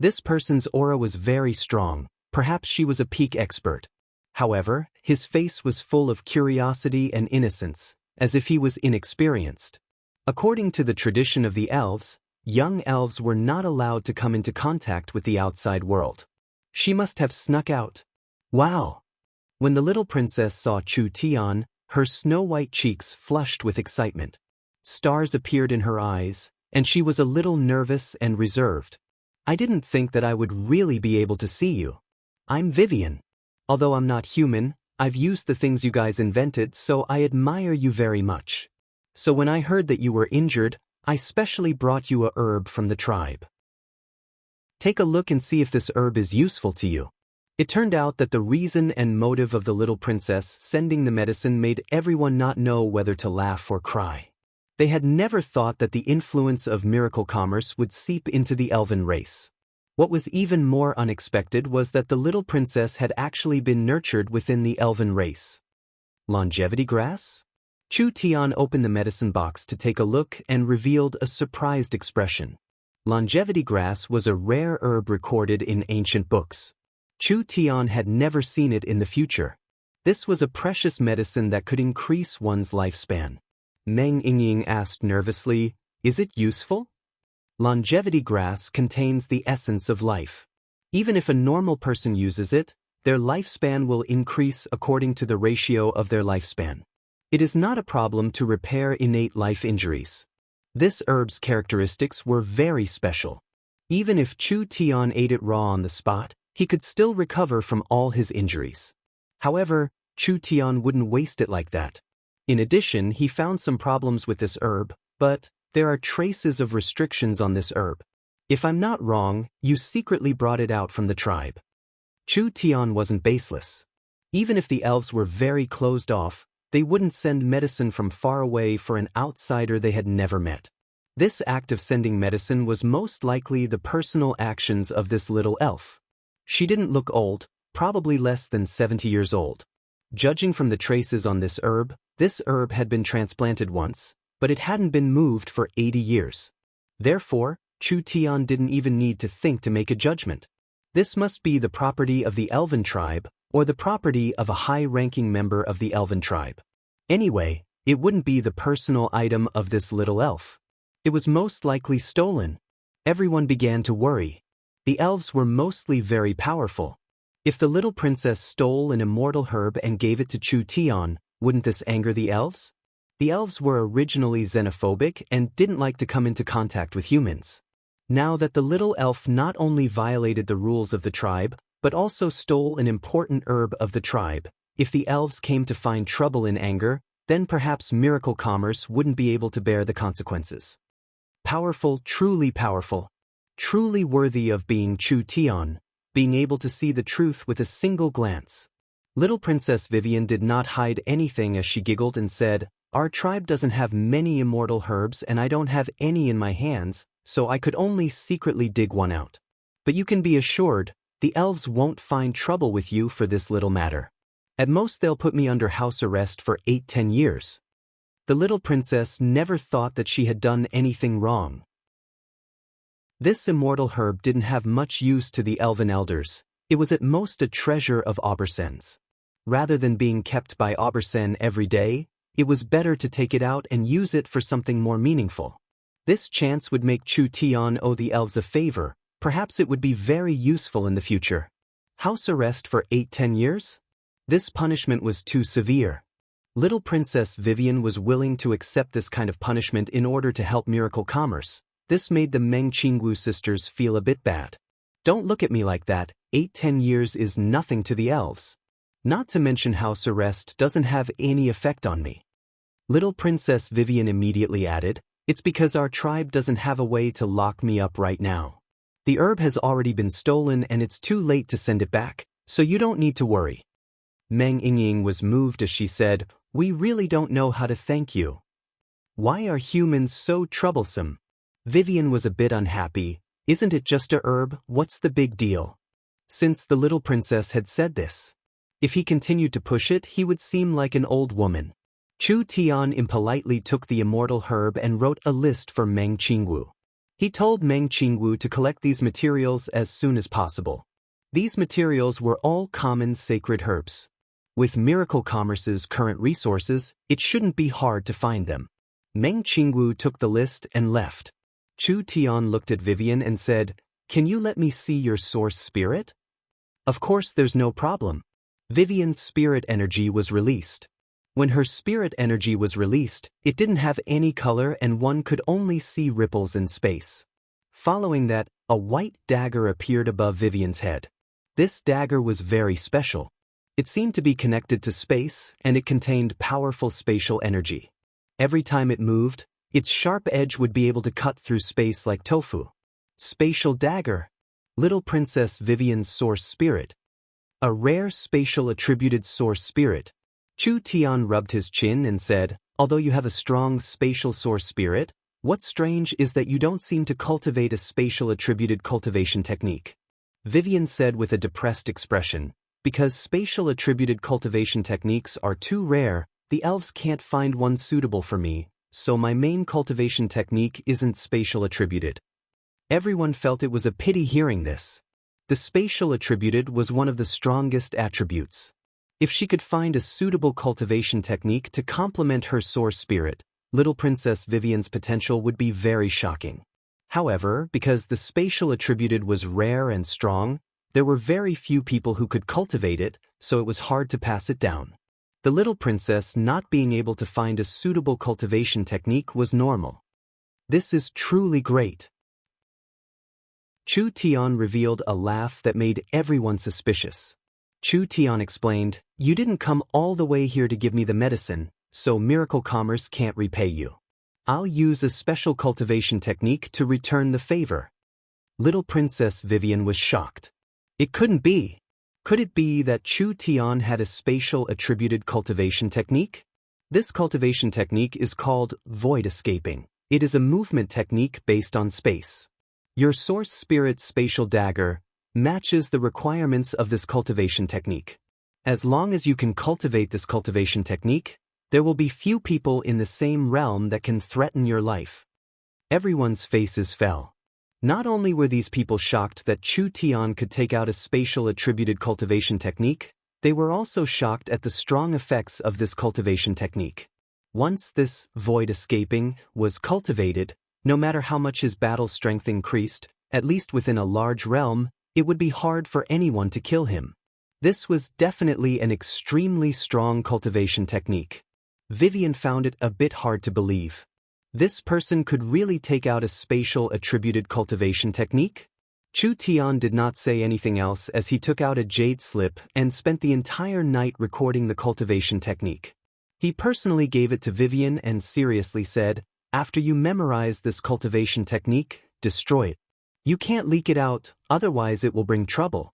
This person's aura was very strong. Perhaps she was a peak expert. However, his face was full of curiosity and innocence, as if he was inexperienced. According to the tradition of the elves, young elves were not allowed to come into contact with the outside world. She must have snuck out. Wow! When the little princess saw Chu Tian, her snow-white cheeks flushed with excitement. Stars appeared in her eyes, and she was a little nervous and reserved. I didn't think that I would really be able to see you. I'm Vivian. Although I'm not human, I've used the things you guys invented, so I admire you very much. So when I heard that you were injured, I specially brought you a herb from the tribe. Take a look and see if this herb is useful to you. It turned out that the reason and motive of the little princess sending the medicine made everyone not know whether to laugh or cry. They had never thought that the influence of miracle commerce would seep into the elven race. What was even more unexpected was that the little princess had actually been nurtured within the elven race. Longevity grass? Chu Tian opened the medicine box to take a look and revealed a surprised expression. Longevity grass was a rare herb recorded in ancient books. Chu Tian had never seen it in the future. This was a precious medicine that could increase one's lifespan. Meng Yingying asked nervously, "Is it useful?" Longevity grass contains the essence of life. Even if a normal person uses it, their lifespan will increase according to the ratio of their lifespan. It is not a problem to repair innate life injuries. This herb's characteristics were very special. Even if Chu Tian ate it raw on the spot, he could still recover from all his injuries. However, Chu Tian wouldn't waste it like that. In addition, he found some problems with this herb, but there are traces of restrictions on this herb. If I'm not wrong, you secretly brought it out from the tribe. Chu Tian wasn't baseless. Even if the elves were very closed off, they wouldn't send medicine from far away for an outsider they had never met. This act of sending medicine was most likely the personal actions of this little elf. She didn't look old, probably less than 70 years old. Judging from the traces on this herb had been transplanted once, but it hadn't been moved for 80 years. Therefore, Chu Tian didn't even need to think to make a judgment. This must be the property of the Elven tribe, or the property of a high-ranking member of the Elven tribe. Anyway, it wouldn't be the personal item of this little elf. It was most likely stolen. Everyone began to worry. The elves were mostly very powerful. If the little princess stole an immortal herb and gave it to Chu Tian, wouldn't this anger the elves? The elves were originally xenophobic and didn't like to come into contact with humans. Now that the little elf not only violated the rules of the tribe, but also stole an important herb of the tribe, if the elves came to find trouble in anger, then perhaps miracle commerce wouldn't be able to bear the consequences. Powerful, truly worthy of being Chu Tian, being able to see the truth with a single glance. Little Princess Vivian did not hide anything as she giggled and said, "Our tribe doesn't have many immortal herbs and I don't have any in my hands, so I could only secretly dig one out. But you can be assured, the elves won't find trouble with you for this little matter. At most they'll put me under house arrest for 8-10 years. The little princess never thought that she had done anything wrong. This immortal herb didn't have much use to the elven elders. It was at most a treasure of Aubersen's. Rather than being kept by Aubersen every day, it was better to take it out and use it for something more meaningful. This chance would make Chu Tian owe the elves a favor. Perhaps it would be very useful in the future. House arrest for 8-10 years? This punishment was too severe. Little Princess Vivian was willing to accept this kind of punishment in order to help miracle commerce. This made the Meng Qingwu sisters feel a bit bad. Don't look at me like that, 8-10 years is nothing to the elves. Not to mention house arrest doesn't have any effect on me. Little Princess Vivian immediately added, "It's because our tribe doesn't have a way to lock me up right now. The herb has already been stolen and it's too late to send it back, so you don't need to worry." Meng Yingying was moved as she said, "We really don't know how to thank you. Why are humans so troublesome?" Vivian was a bit unhappy. "Isn't it just a herb? What's the big deal?" Since the little princess had said this, if he continued to push it, he would seem like an old woman. Chu Tian impolitely took the immortal herb and wrote a list for Meng Qingwu. He told Meng Qingwu to collect these materials as soon as possible. These materials were all common sacred herbs. With Miracle Commerce's current resources, it shouldn't be hard to find them. Meng Qingwu took the list and left. Chu Tian looked at Vivian and said, "Can you let me see your source spirit?" Of course, there's no problem. Vivian's spirit energy was released. When her spirit energy was released, it didn't have any color and one could only see ripples in space. Following that, a white dagger appeared above Vivian's head. This dagger was very special. It seemed to be connected to space, and it contained powerful spatial energy. Every time it moved, its sharp edge would be able to cut through space like tofu. Spatial dagger. Little Princess Vivian's source spirit. A rare spatial attributed source spirit. Chu Tian rubbed his chin and said, "Although you have a strong spatial source spirit, what's strange is that you don't seem to cultivate a spatial attributed cultivation technique." Vivian said with a depressed expression, "Because spatial attributed cultivation techniques are too rare, the elves can't find one suitable for me, so my main cultivation technique isn't spatial attributed." Everyone felt it was a pity hearing this. The spatial attributed was one of the strongest attributes. If she could find a suitable cultivation technique to complement her source spirit, Little Princess Vivian's potential would be very shocking. However, because the spatial attributed was rare and strong, there were very few people who could cultivate it, so it was hard to pass it down. The little princess not being able to find a suitable cultivation technique was normal. This is truly great. Chu Tian revealed a laugh that made everyone suspicious. Chu Tian explained, "You didn't come all the way here to give me the medicine, so Miracle Commerce can't repay you. I'll use a special cultivation technique to return the favor." Little Princess Vivian was shocked. It couldn't be. Could it be that Chu Tian had a spatial attributed cultivation technique? This cultivation technique is called void escaping. It is a movement technique based on space. Your source spirit spatial dagger matches the requirements of this cultivation technique. As long as you can cultivate this cultivation technique, there will be few people in the same realm that can threaten your life. Everyone's faces fell. Not only were these people shocked that Chu Tian could take out a spatial attributed cultivation technique, they were also shocked at the strong effects of this cultivation technique. Once this void escaping was cultivated, no matter how much his battle strength increased, at least within a large realm, it would be hard for anyone to kill him. This was definitely an extremely strong cultivation technique. Vivian found it a bit hard to believe. This person could really take out a spatial attributed cultivation technique? Chu Tian did not say anything else as he took out a jade slip and spent the entire night recording the cultivation technique. He personally gave it to Vivian and seriously said, "After you memorize this cultivation technique, destroy it. You can't leak it out, otherwise it will bring trouble."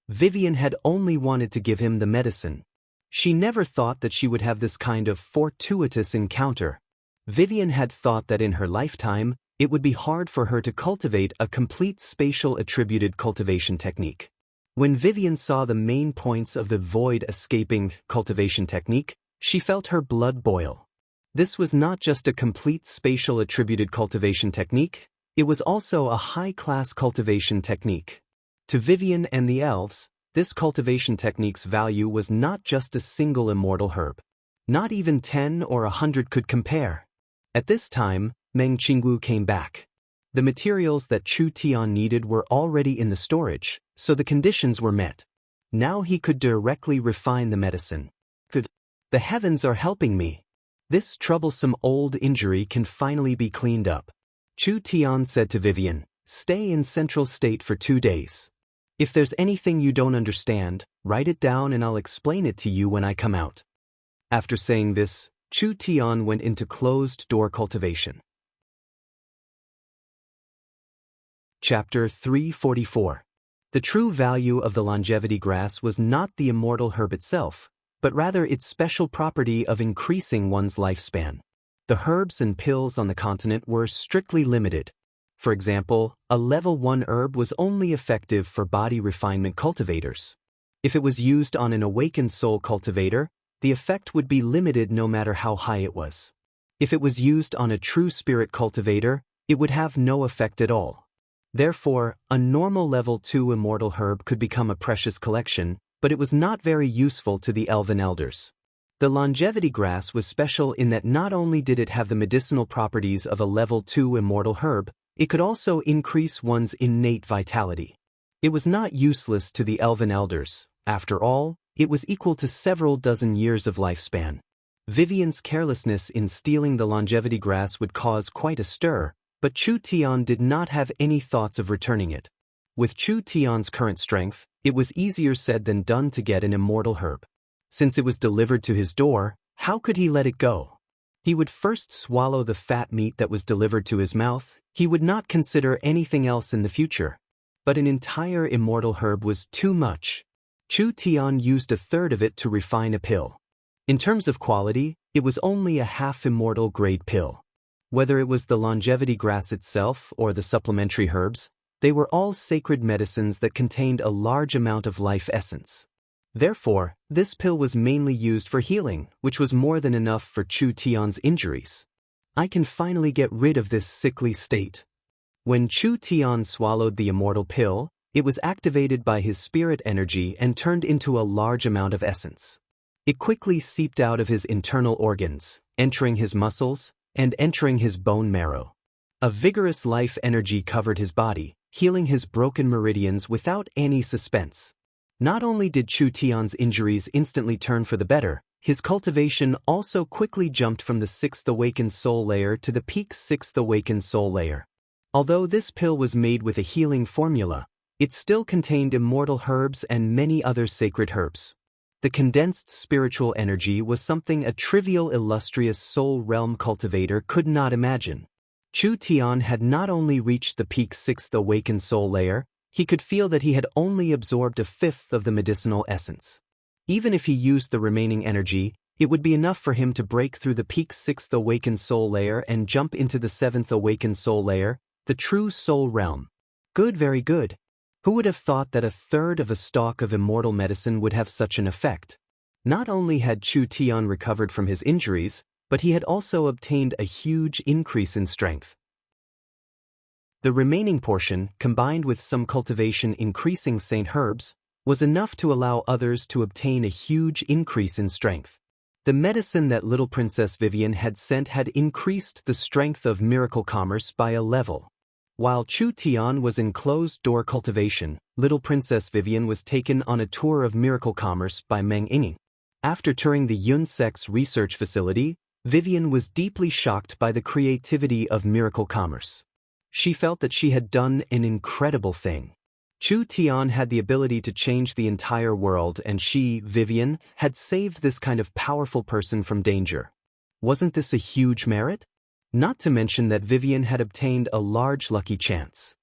Vivian had only wanted to give him the medicine. She never thought that she would have this kind of fortuitous encounter. Vivian had thought that in her lifetime, it would be hard for her to cultivate a complete spatial attributed cultivation technique. When Vivian saw the main points of the void escaping cultivation technique, she felt her blood boil. This was not just a complete spatial attributed cultivation technique, it was also a high-class cultivation technique. To Vivian and the elves, this cultivation technique's value was not just a single immortal herb. Not even 10 or 100 could compare. At this time, Meng Qingwu came back. The materials that Chu Tian needed were already in the storage, so the conditions were met. Now he could directly refine the medicine. The heavens are helping me. This troublesome old injury can finally be cleaned up. Chu Tian said to Vivian, "Stay in Central State for 2 days. If there's anything you don't understand, write it down and I'll explain it to you when I come out." After saying this, Chu Tian went into closed-door cultivation. Chapter 344. The true value of the longevity grass was not the immortal herb itself, but rather its special property of increasing one's lifespan. The herbs and pills on the continent were strictly limited. For example, a level 1 herb was only effective for body refinement cultivators. If it was used on an awakened soul cultivator, the effect would be limited no matter how high it was. If it was used on a true spirit cultivator, it would have no effect at all. Therefore, a normal level 2 immortal herb could become a precious collection, but it was not very useful to the elven elders. The longevity grass was special in that not only did it have the medicinal properties of a level 2 immortal herb, it could also increase one's innate vitality. It was not useless to the elven elders. After all, it was equal to several dozen years of lifespan. Vivian's carelessness in stealing the longevity grass would cause quite a stir, but Chu Tian did not have any thoughts of returning it. With Chu Tian's current strength, it was easier said than done to get an immortal herb. Since it was delivered to his door, how could he let it go? He would first swallow the fat meat that was delivered to his mouth. He would not consider anything else in the future. But an entire immortal herb was too much. Chu Tian used 1/3 of it to refine a pill. In terms of quality, it was only a half-immortal grade pill. Whether it was the longevity grass itself or the supplementary herbs, they were all sacred medicines that contained a large amount of life essence. Therefore, this pill was mainly used for healing, which was more than enough for Chu Tian's injuries. I can finally get rid of this sickly state. When Chu Tian swallowed the immortal pill, it was activated by his spirit energy and turned into a large amount of essence. It quickly seeped out of his internal organs, entering his muscles, and entering his bone marrow. A vigorous life energy covered his body, healing his broken meridians without any suspense. Not only did Chu Tian's injuries instantly turn for the better, His cultivation also quickly jumped from the 6th awakened soul layer to the peak 6th awakened soul layer. Although this pill was made with a healing formula, it still contained immortal herbs and many other sacred herbs. The condensed spiritual energy was something a trivial illustrious soul realm cultivator could not imagine. Chu Tian had not only reached the peak 6th awakened soul layer, he could feel that he had only absorbed a fifth of the medicinal essence. Even if he used the remaining energy, it would be enough for him to break through the peak 6th awakened soul layer and jump into the 7th awakened soul layer, the true soul realm. Good, very good. Who would have thought that a third of a stalk of immortal medicine would have such an effect? Not only had Chu Tian recovered from his injuries, but he had also obtained a huge increase in strength. The remaining portion, combined with some cultivation increasing saint herbs, was enough to allow others to obtain a huge increase in strength. The medicine that little Princess Vivian had sent had increased the strength of miracle commerce by a level. While Chu Tian was in closed-door cultivation, little Princess Vivian was taken on a tour of miracle commerce by Meng Yingying. After touring the Yunsek's research facility, Vivian was deeply shocked by the creativity of miracle commerce. She felt that she had done an incredible thing. Chu Tian had the ability to change the entire world, and she, Vivian, had saved this kind of powerful person from danger. Wasn't this a huge merit? Not to mention that Vivian had obtained a large lucky chance.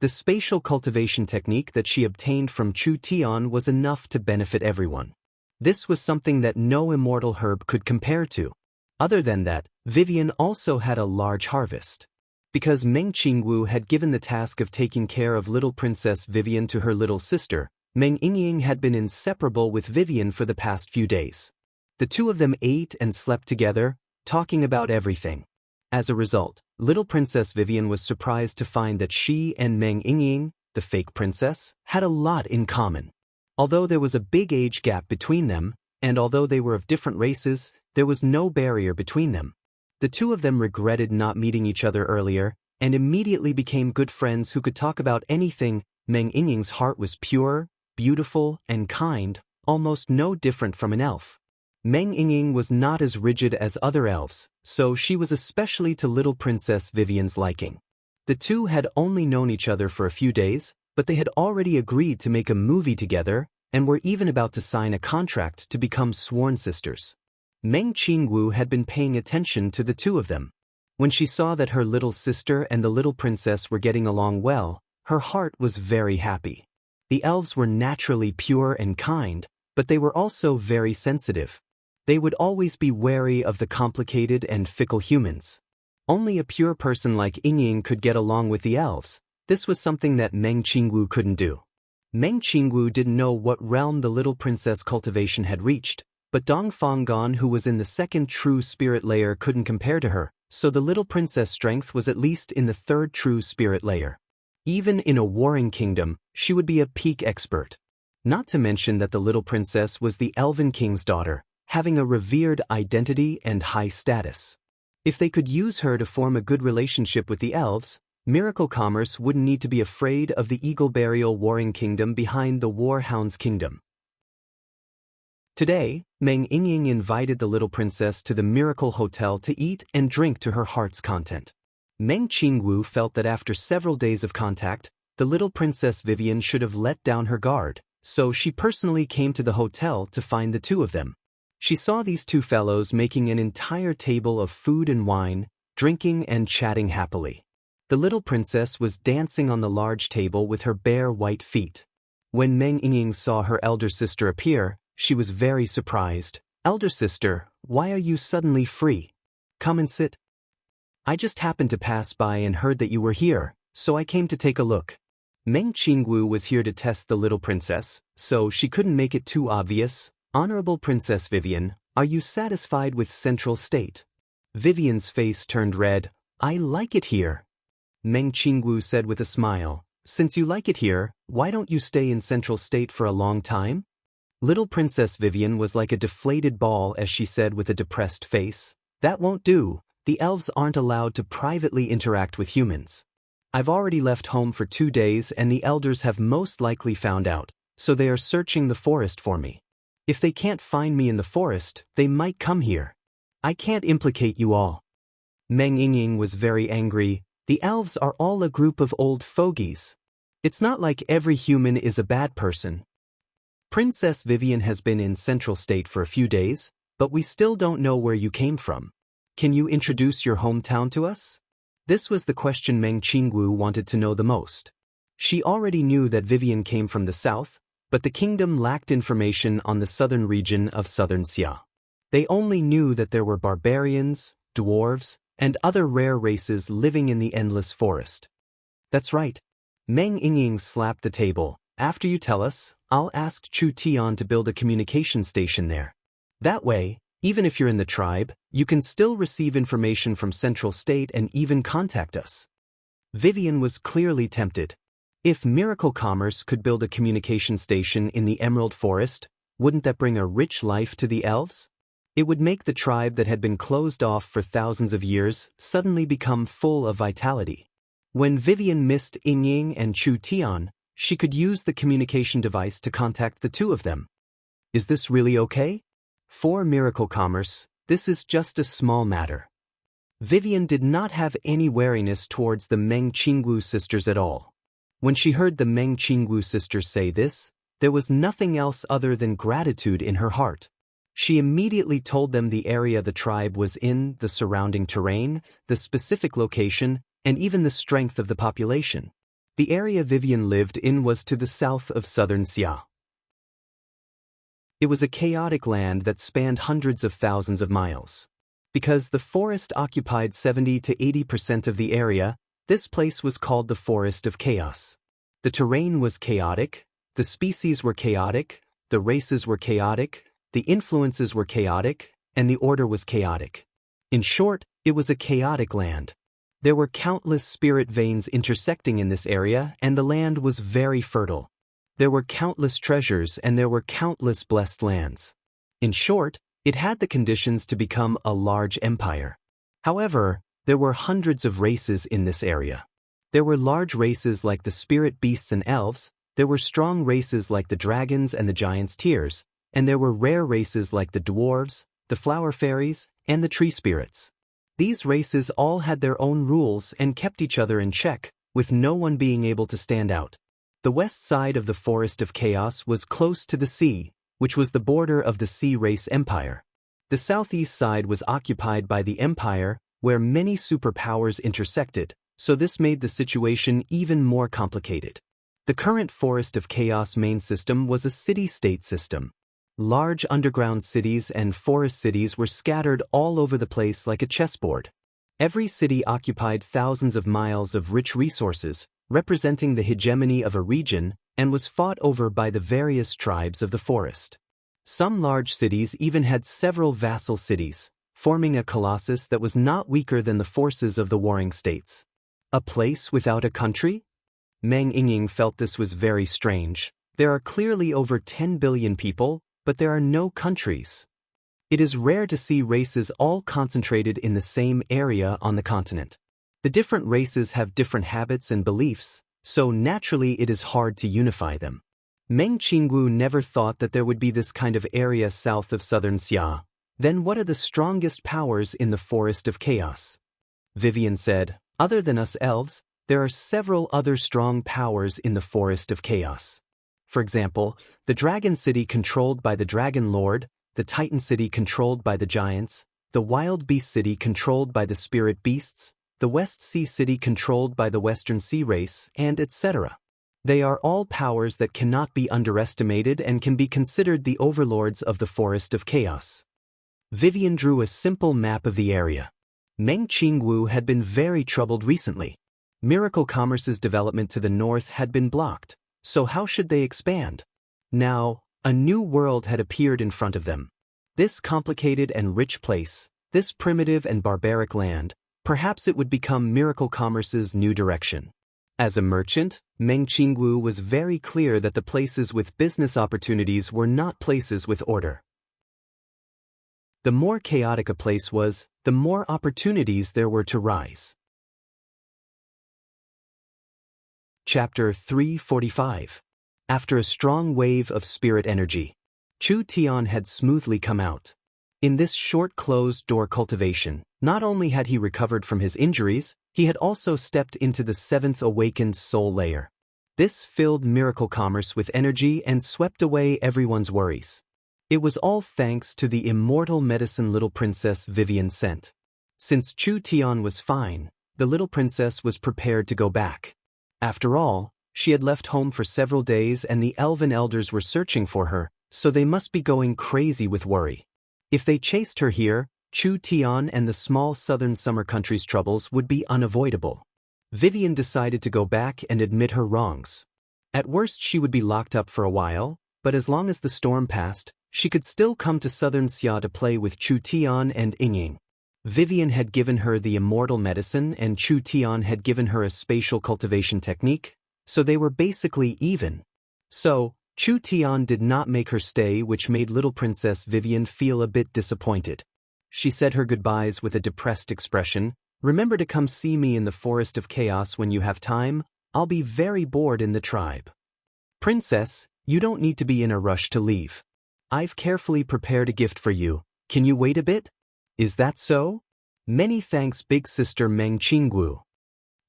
The spatial cultivation technique that she obtained from Chu Tian was enough to benefit everyone. This was something that no immortal herb could compare to. Other than that, Vivian also had a large harvest. Because Meng Qingwu had given the task of taking care of little Princess Vivian to her little sister, Meng Yingying had been inseparable with Vivian for the past few days. The two of them ate and slept together, talking about everything. As a result, little Princess Vivian was surprised to find that she and Meng Yingying, the fake princess, had a lot in common. Although there was a big age gap between them, and although they were of different races, there was no barrier between them. The two of them regretted not meeting each other earlier, and immediately became good friends who could talk about anything. Meng Yingying's heart was pure, beautiful, and kind, almost no different from an elf. Meng Yingying was not as rigid as other elves, so she was especially to little Princess Vivian's liking. The two had only known each other for a few days, but they had already agreed to make a movie together, and were even about to sign a contract to become sworn sisters. Meng Qingwu had been paying attention to the two of them. When she saw that her little sister and the little princess were getting along well, her heart was very happy. The elves were naturally pure and kind, but they were also very sensitive. They would always be wary of the complicated and fickle humans. Only a pure person like Yingying could get along with the elves. This was something that Meng Qingwu couldn't do. Meng Qingwu didn't know what realm the little princess cultivation had reached, but Dongfanggan, who was in the second true spirit layer, couldn't compare to her, so the little princess' strength was at least in the third true spirit layer. Even in a warring kingdom, she would be a peak expert. Not to mention that the little princess was the Elven King's daughter, having a revered identity and high status. If they could use her to form a good relationship with the elves, miracle commerce wouldn't need to be afraid of the Eagle Burial Warring Kingdom behind the Warhound's kingdom. Today, Meng Yingying invited the little princess to the Miracle Hotel to eat and drink to her heart's content. Meng Qingwu felt that after several days of contact, the little Princess Vivian should have let down her guard, so she personally came to the hotel to find the two of them. She saw these two fellows making an entire table of food and wine, drinking and chatting happily. The little princess was dancing on the large table with her bare white feet. When Meng Yingying saw her elder sister appear, she was very surprised. "Elder sister, why are you suddenly free? Come and sit." "I just happened to pass by and heard that you were here, so I came to take a look." Meng Qingwu was here to test the little princess, so she couldn't make it too obvious. "Honorable Princess Vivian, are you satisfied with Central State?" Vivian's face turned red. "I like it here," Meng Qingwu said with a smile. "Since you like it here, why don't you stay in Central State for a long time?" Little Princess Vivian was like a deflated ball as she said with a depressed face. "That won't do. The elves aren't allowed to privately interact with humans. I've already left home for 2 days and the elders have most likely found out, so they are searching the forest for me. If they can't find me in the forest, they might come here. I can't implicate you all. Meng Yingying was very angry. The elves are all a group of old fogies. It's not like every human is a bad person. Princess Vivian has been in Central State for a few days, but we still don't know where you came from. Can you introduce your hometown to us? This was the question Meng Qingwu wanted to know the most. She already knew that Vivian came from the south, but the kingdom lacked information on the southern region of southern Xia. They only knew that there were barbarians, dwarves, and other rare races living in the endless forest. That's right. Meng Yingying slapped the table. After you tell us, I'll ask Chu Tian to build a communication station there. That way, even if you're in the tribe, you can still receive information from Central State and even contact us. Vivian was clearly tempted. If Miracle Commerce could build a communication station in the Emerald Forest, wouldn't that bring a rich life to the elves? It would make the tribe that had been closed off for thousands of years suddenly become full of vitality. When Vivian missed Yingying and Chu Tian, she could use the communication device to contact the two of them. Is this really okay? For Miracle Commerce, this is just a small matter. Vivian did not have any wariness towards the Meng Qingwu sisters at all. When she heard the Meng Qingwu sisters say this, there was nothing else other than gratitude in her heart. She immediately told them the area the tribe was in, the surrounding terrain, the specific location, and even the strength of the population. The area Vivian lived in was to the south of southern Xia. It was a chaotic land that spanned hundreds of thousands of miles. Because the forest occupied 70 to 80% of the area, this place was called the Forest of Chaos. The terrain was chaotic, the species were chaotic, the races were chaotic, the influences were chaotic, and the order was chaotic. In short, it was a chaotic land. There were countless spirit veins intersecting in this area, and the land was very fertile. There were countless treasures and there were countless blessed lands. In short, it had the conditions to become a large empire. However, there were hundreds of races in this area. There were large races like the spirit beasts and elves, there were strong races like the dragons and the giants' tears, and there were rare races like the dwarves, the flower fairies, and the tree spirits. These races all had their own rules and kept each other in check, with no one being able to stand out. The west side of the Forest of Chaos was close to the sea, which was the border of the Sea Race Empire. The southeast side was occupied by the Empire, where many superpowers intersected, so this made the situation even more complicated. The current Forest of Chaos main system was a city-state system. Large underground cities and forest cities were scattered all over the place like a chessboard. Every city occupied thousands of miles of rich resources, representing the hegemony of a region, and was fought over by the various tribes of the forest. Some large cities even had several vassal cities, forming a colossus that was not weaker than the forces of the warring states. A place without a country? Meng Yingying felt this was very strange. There are clearly over 10 billion people, but there are no countries. It is rare to see races all concentrated in the same area on the continent. The different races have different habits and beliefs, so naturally it is hard to unify them. Meng Qingwu never thought that there would be this kind of area south of southern Xia. Then what are the strongest powers in the Forest of Chaos? Vivian said, other than us elves, there are several other strong powers in the Forest of Chaos. For example, the Dragon City controlled by the Dragon Lord, the Titan City controlled by the Giants, the Wild Beast City controlled by the Spirit Beasts, the West Sea City controlled by the Western Sea Race, and etc. They are all powers that cannot be underestimated and can be considered the overlords of the Forest of Chaos. Vivian drew a simple map of the area. Meng Qingwu had been very troubled recently. Miracle Commerce's development to the north had been blocked. So how should they expand? Now, a new world had appeared in front of them. This complicated and rich place, this primitive and barbaric land, perhaps it would become Miracle Commerce's new direction. As a merchant, Meng Qingwu was very clear that the places with business opportunities were not places with order. The more chaotic a place was, the more opportunities there were to rise. Chapter 345. After a strong wave of spirit energy. Chu Tian had smoothly come out. In this short closed-door cultivation, not only had he recovered from his injuries, he had also stepped into the seventh awakened soul layer. This filled Miracle Commerce with energy and swept away everyone's worries. It was all thanks to the immortal medicine little princess Vivian sent. Since Chu Tian was fine, the little princess was prepared to go back. After all, she had left home for several days and the elven elders were searching for her, so they must be going crazy with worry. If they chased her here, Chu Tian and the small southern summer country's troubles would be unavoidable. Vivian decided to go back and admit her wrongs. At worst she would be locked up for a while, but as long as the storm passed, she could still come to southern Xia to play with Chu Tian and Yingying. Vivian had given her the immortal medicine and Chu Tian had given her a spatial cultivation technique, so they were basically even. So, Chu Tian did not make her stay, which made little Princess Vivian feel a bit disappointed. She said her goodbyes with a depressed expression. "Remember to come see me in the Forest of Chaos when you have time. I'll be very bored in the tribe." "Princess, you don't need to be in a rush to leave. I've carefully prepared a gift for you. Can you wait a bit?" "Is that so?" "Many thanks, big sister Meng Qinggu."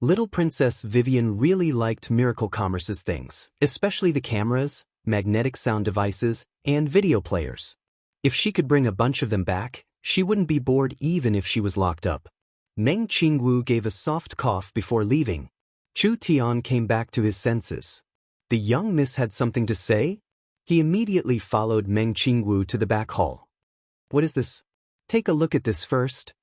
Little Princess Vivian really liked Miracle Commerce's things, especially the cameras, magnetic sound devices, and video players. If she could bring a bunch of them back, she wouldn't be bored even if she was locked up. Meng Qingwu gave a soft cough before leaving. Chu Tian came back to his senses. The young miss had something to say? He immediately followed Meng Qingwu to the back hall. "What is this? Take a look at this first."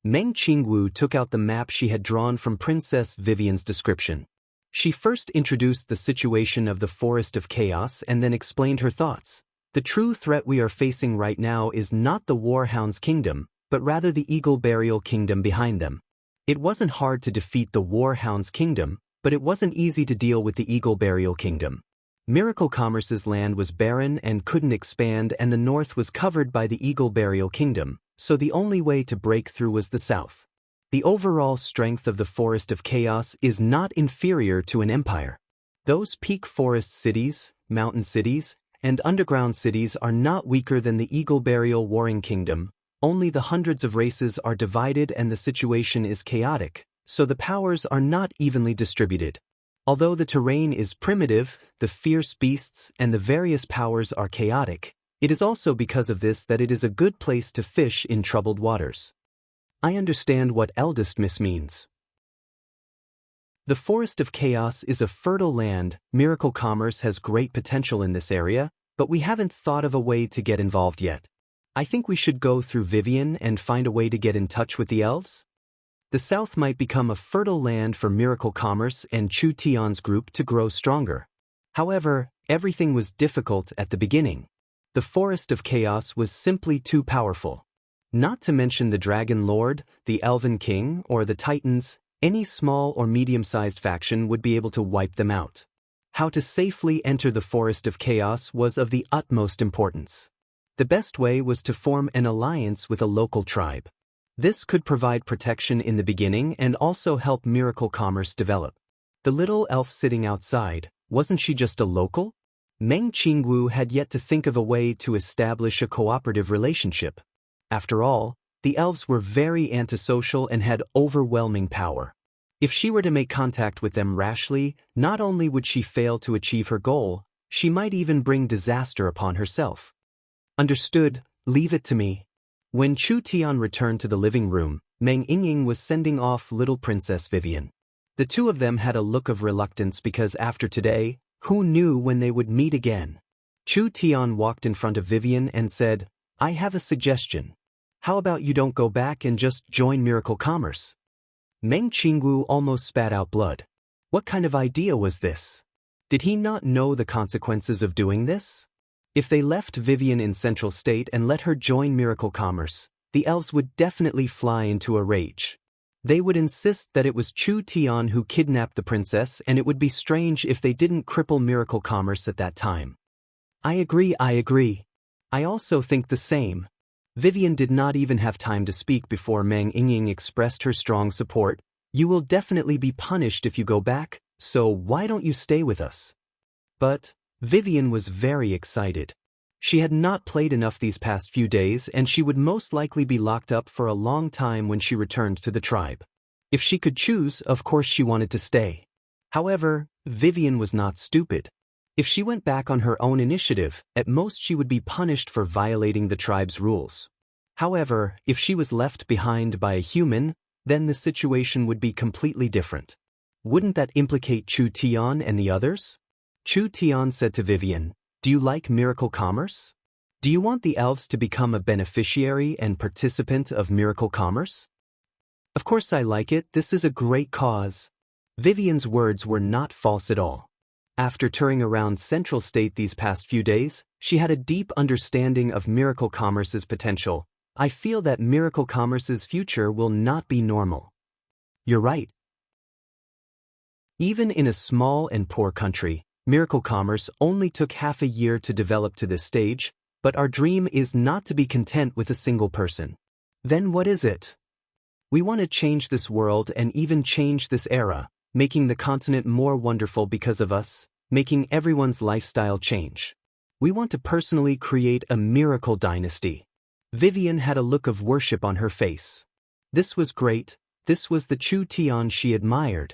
Meng Qingwu took out the map she had drawn from Princess Vivian's description. She first introduced the situation of the Forest of Chaos and then explained her thoughts. "The true threat we are facing right now is not the Warhound's kingdom, but rather the Eagle Burial Kingdom behind them. It wasn't hard to defeat the Warhound's kingdom, but it wasn't easy to deal with the Eagle Burial Kingdom. Miracle Commerce's land was barren and couldn't expand, and the north was covered by the Eagle Burial Kingdom, so the only way to break through was the south. The overall strength of the Forest of Chaos is not inferior to an empire. Those peak forest cities, mountain cities, and underground cities are not weaker than the Eagle Burial Warring Kingdom. Only the hundreds of races are divided and the situation is chaotic, so the powers are not evenly distributed. Although the terrain is primitive, the fierce beasts and the various powers are chaotic, it is also because of this that it is a good place to fish in troubled waters. I understand what eldest miss means. The Forest of Chaos is a fertile land. Miracle Commerce has great potential in this area, but we haven't thought of a way to get involved yet. I think we should go through Vivian and find a way to get in touch with the elves. The south might become a fertile land for Miracle Commerce and Chu Tian's group to grow stronger. However, everything was difficult at the beginning. The Forest of Chaos was simply too powerful. Not to mention the Dragon Lord, the Elven King, or the Titans. Any small or medium-sized faction would be able to wipe them out. How to safely enter the Forest of Chaos was of the utmost importance. The best way was to form an alliance with a local tribe. This could provide protection in the beginning and also help Miracle Commerce develop. The little elf sitting outside, wasn't she just a local? Meng Qingwu had yet to think of a way to establish a cooperative relationship. After all, the elves were very antisocial and had overwhelming power. If she were to make contact with them rashly, not only would she fail to achieve her goal, she might even bring disaster upon herself. Understood, leave it to me. When Chu Tian returned to the living room, Meng Yingying was sending off little Princess Vivian. The two of them had a look of reluctance because after today, who knew when they would meet again? Chu Tian walked in front of Vivian and said, "I have a suggestion. How about you don't go back and just join Miracle Commerce?" Meng Qingwu almost spat out blood. What kind of idea was this? Did he not know the consequences of doing this? If they left Vivian in Central State and let her join Miracle Commerce, the elves would definitely fly into a rage. They would insist that it was Chu Tian who kidnapped the princess, and it would be strange if they didn't cripple Miracle Commerce at that time. I agree. I also think the same. Vivian did not even have time to speak before Meng Yingying expressed her strong support. You will definitely be punished if you go back, so why don't you stay with us? But Vivian was very excited. She had not played enough these past few days and she would most likely be locked up for a long time when she returned to the tribe. If she could choose, of course she wanted to stay. However, Vivian was not stupid. If she went back on her own initiative, at most she would be punished for violating the tribe's rules. However, if she was left behind by a human, then the situation would be completely different. Wouldn't that implicate Chu Tian and the others? Chu Tian said to Vivian, "Do you like miracle commerce? Do you want the elves to become a beneficiary and participant of miracle commerce?" "Of course I like it, this is a great cause." Vivian's words were not false at all. After touring around Central State these past few days, she had a deep understanding of miracle commerce's potential. "I feel that miracle commerce's future will not be normal." "You're right." Even in a small and poor country, miracle commerce only took half a year to develop to this stage, but our dream is not to be content with a single person. Then what is it? We want to change this world and even change this era, making the continent more wonderful because of us, making everyone's lifestyle change. We want to personally create a miracle dynasty. Vivian had a look of worship on her face. This was great, this was the Chu Tian she admired.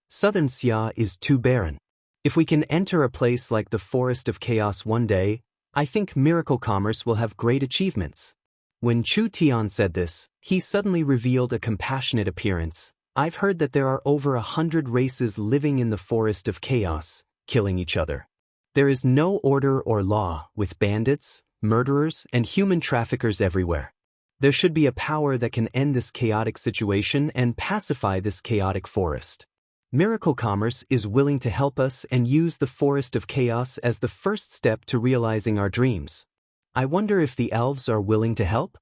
Southern Xia is too barren. If we can enter a place like the Forest of Chaos one day, I think miracle commerce will have great achievements. When Chu Tian said this, he suddenly revealed a compassionate appearance. "I've heard that there are over 100 races living in the Forest of Chaos, killing each other. There is no order or law, with bandits, murderers, and human traffickers everywhere. There should be a power that can end this chaotic situation and pacify this chaotic forest. Miracle Commerce is willing to help us and use the Forest of Chaos as the first step to realizing our dreams. I wonder if the elves are willing to help?"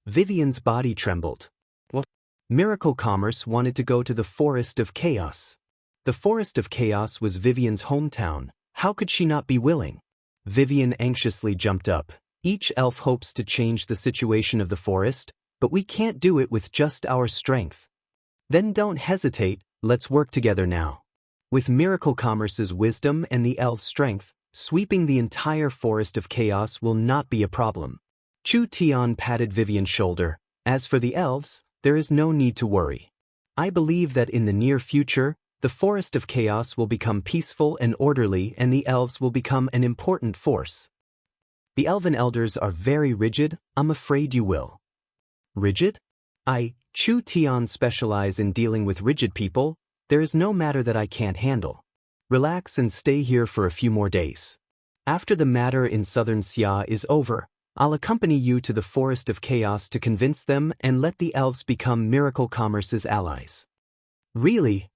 Vivian's body trembled. What? Miracle Commerce wanted to go to the Forest of Chaos. The Forest of Chaos was Vivian's hometown. How could she not be willing? Vivian anxiously jumped up. "Each elf hopes to change the situation of the forest, but we can't do it with just our strength." "Then don't hesitate, let's work together now. With Miracle Commerce's wisdom and the elf's strength, sweeping the entire Forest of Chaos will not be a problem." Chu Tian patted Vivian's shoulder. "As for the elves, there is no need to worry. I believe that in the near future, the Forest of Chaos will become peaceful and orderly and the elves will become an important force." "The elven elders are very rigid, I'm afraid you will." "Rigid? Chu Tian specialize in dealing with rigid people. There is no matter that I can't handle. Relax and stay here for a few more days. After the matter in Southern Xia is over, I'll accompany you to the Forest of Chaos to convince them and let the elves become Miracle Commerce's allies." "Really?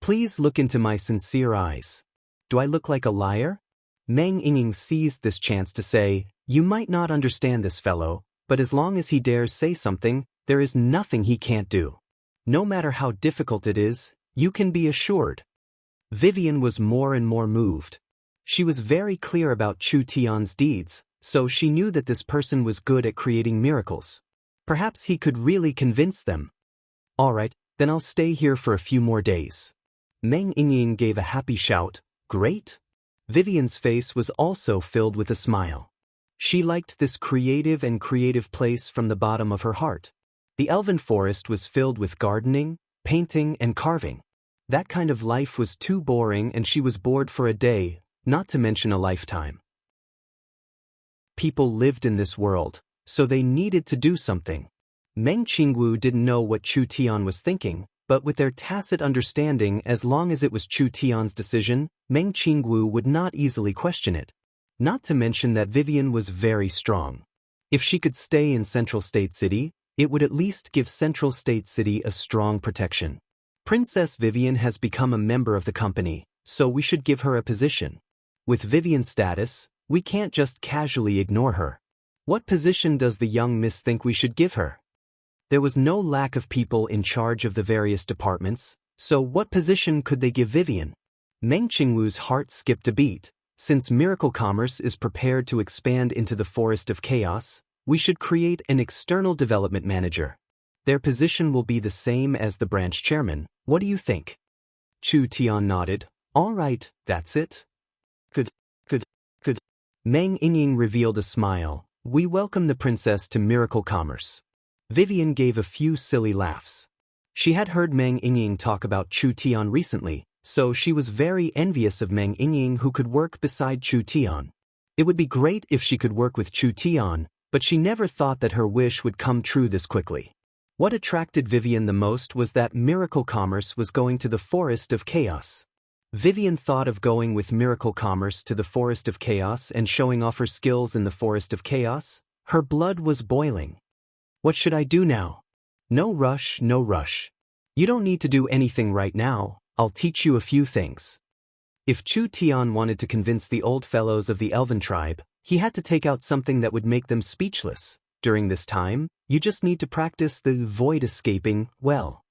Please look into my sincere eyes. Do I look like a liar?" Meng Yingying seized this chance to say, "You might not understand this fellow, but as long as he dares say something, there is nothing he can't do. No matter how difficult it is, you can be assured." Vivian was more and more moved. She was very clear about Chu Tian's deeds, so she knew that this person was good at creating miracles. Perhaps he could really convince them. "All right, then I'll stay here for a few more days." Meng Yingying gave a happy shout. "Great!" Vivian's face was also filled with a smile. She liked this creative place from the bottom of her heart. The elven forest was filled with gardening, painting, and carving. That kind of life was too boring and she was bored for a day, not to mention a lifetime. People lived in this world, so they needed to do something. Meng Qingwu didn't know what Chu Tian was thinking, but with their tacit understanding, as long as it was Chu Tian's decision, Meng Qingwu would not easily question it. Not to mention that Vivian was very strong. If she could stay in Central State City, it would at least give Central State City a strong protection. Princess Vivian has become a member of the company, so we should give her a position. With Vivian's status, we can't just casually ignore her. What position does the young miss think we should give her? There was no lack of people in charge of the various departments, so what position could they give Vivian? Meng Qingwu's heart skipped a beat. Since Miracle Commerce is prepared to expand into the Forest of Chaos, we should create an external development manager. Their position will be the same as the branch chairman. What do you think? Chu Tian nodded. All right, that's it. Good. Meng Yingying revealed a smile. "We welcome the princess to Miracle Commerce." Vivian gave a few silly laughs. She had heard Meng Yingying talk about Chu Tian recently, so she was very envious of Meng Yingying, who could work beside Chu Tian. It would be great if she could work with Chu Tian, but she never thought that her wish would come true this quickly. What attracted Vivian the most was that Miracle Commerce was going to the Forest of Chaos. Vivian thought of going with Miracle Commerce to the Forest of Chaos and showing off her skills in the Forest of Chaos. Her blood was boiling. What should I do now? No rush, no rush. You don't need to do anything right now. I'll teach you a few things. If Chu Tian wanted to convince the old fellows of the Elven tribe, he had to take out something that would make them speechless. During this time, you just need to practice the void escaping well.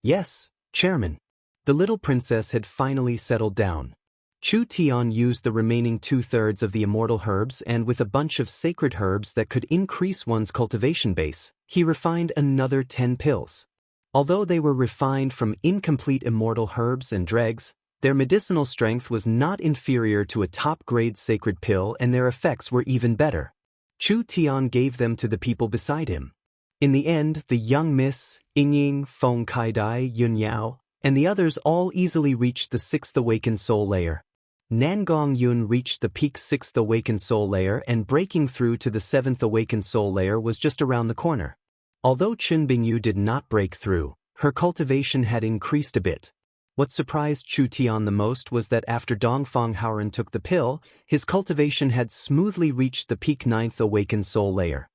Yes, Chairman. The little princess had finally settled down. Chu Tian used the remaining 2/3 of the immortal herbs, and with a bunch of sacred herbs that could increase one's cultivation base, he refined another 10 pills. Although they were refined from incomplete immortal herbs and dregs, their medicinal strength was not inferior to a top-grade sacred pill, and their effects were even better. Chu Tian gave them to the people beside him. In the end, the young Miss, Yingying, Feng Kaidai, Yun Yao, and the others all easily reached the 6th awakened soul layer. Nangong Yun reached the peak 6th awakened soul layer, and breaking through to the 7th awakened soul layer was just around the corner. Although Chen Bingyu did not break through, her cultivation had increased a bit. What surprised Chu Tian the most was that after Dongfang Haoren took the pill, his cultivation had smoothly reached the peak 9th awakened soul layer.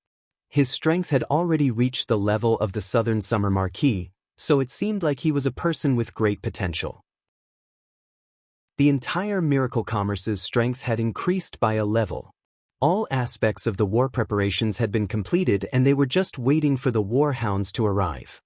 His strength had already reached the level of the Southern Summer Marquis, so it seemed like he was a person with great potential. The entire Miracle Commerce's strength had increased by a level. All aspects of the war preparations had been completed, and they were just waiting for the war hounds to arrive.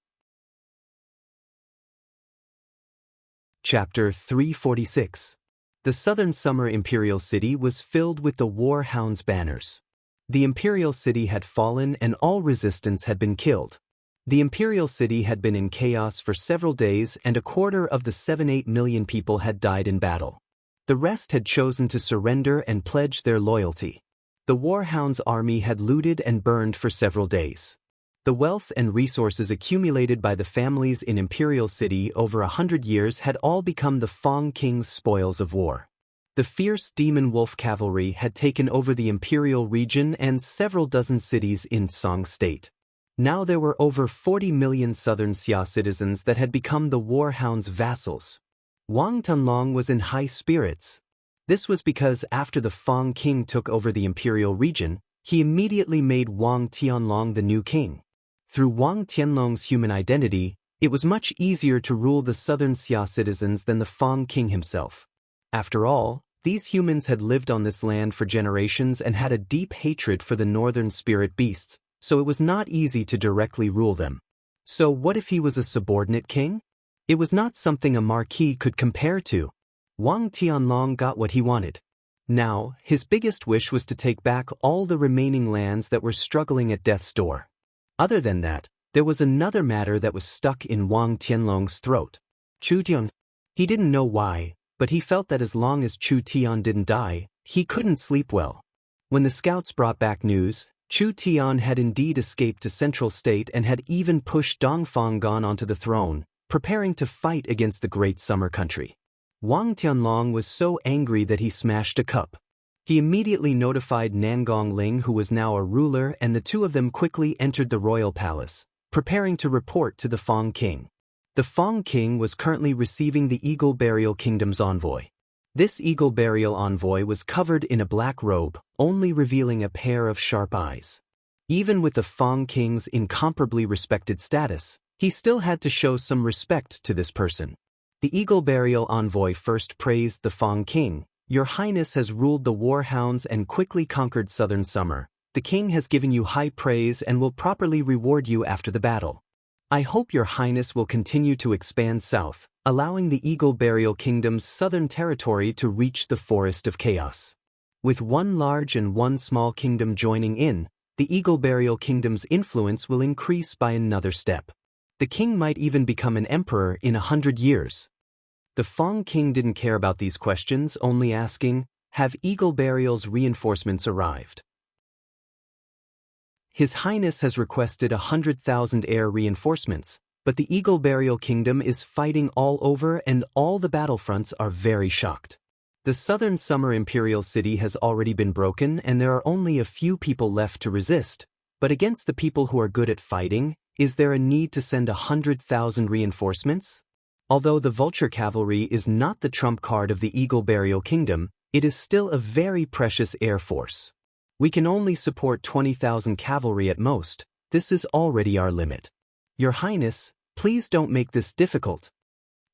Chapter 346. The Southern Summer Imperial City was filled with the war hounds' banners. The Imperial City had fallen and all resistance had been killed. The Imperial City had been in chaos for several days, and a quarter of the 7-8 million people had died in battle. The rest had chosen to surrender and pledge their loyalty. The Warhound's army had looted and burned for several days. The wealth and resources accumulated by the families in Imperial City over 100 years had all become the Fong King's spoils of war. The fierce demon wolf cavalry had taken over the Imperial region and several dozen cities in Song State. Now there were over 40 million Southern Xia citizens that had become the Warhound's vassals. Wang Tunlong was in high spirits. This was because after the Fong King took over the Imperial region, he immediately made Wang Tianlong the new king. Through Wang Tianlong's human identity, it was much easier to rule the Southern Xia citizens than the Fong King himself. After all, these humans had lived on this land for generations and had a deep hatred for the northern spirit beasts, so it was not easy to directly rule them. So what if he was a subordinate king? It was not something a marquis could compare to. Wang Tianlong got what he wanted. Now, his biggest wish was to take back all the remaining lands that were struggling at death's door. Other than that, there was another matter that was stuck in Wang Tianlong's throat. Chu Tian. He didn't know why, but he felt that as long as Chu Tian didn't die, he couldn't sleep well. When the scouts brought back news, Chu Tian had indeed escaped to Central State and had even pushed Dongfang Gan onto the throne, preparing to fight against the Great Summer Country. Wang Tianlong was so angry that he smashed a cup. He immediately notified Nangong Ling, who was now a ruler, and the two of them quickly entered the royal palace, preparing to report to the Fong King. The Fong King was currently receiving the Eagle Burial Kingdom's envoy. This Eagle Burial envoy was covered in a black robe, only revealing a pair of sharp eyes. Even with the Fong King's incomparably respected status, he still had to show some respect to this person. The Eagle Burial envoy first praised the Fong King. "Your Highness has ruled the Warhounds and quickly conquered Southern Summer. The king has given you high praise and will properly reward you after the battle. I hope your Highness will continue to expand south, allowing the Eagle Burial Kingdom's southern territory to reach the Forest of Chaos. With one large and one small kingdom joining in, the Eagle Burial Kingdom's influence will increase by another step. The king might even become an emperor in 100 years. The Fong King didn't care about these questions, only asking, have Eagle Burial's reinforcements arrived? His Highness has requested 100,000 air reinforcements, but the Eagle Burial Kingdom is fighting all over and all the battlefronts are very shocked. The southern summer imperial city has already been broken and there are only a few people left to resist, but against the people who are good at fighting, is there a need to send 100,000 reinforcements? Although the Vulture Cavalry is not the trump card of the Eagle Burial Kingdom, it is still a very precious air force. We can only support 20,000 cavalry at most. This is already our limit. Your Highness, please don't make this difficult.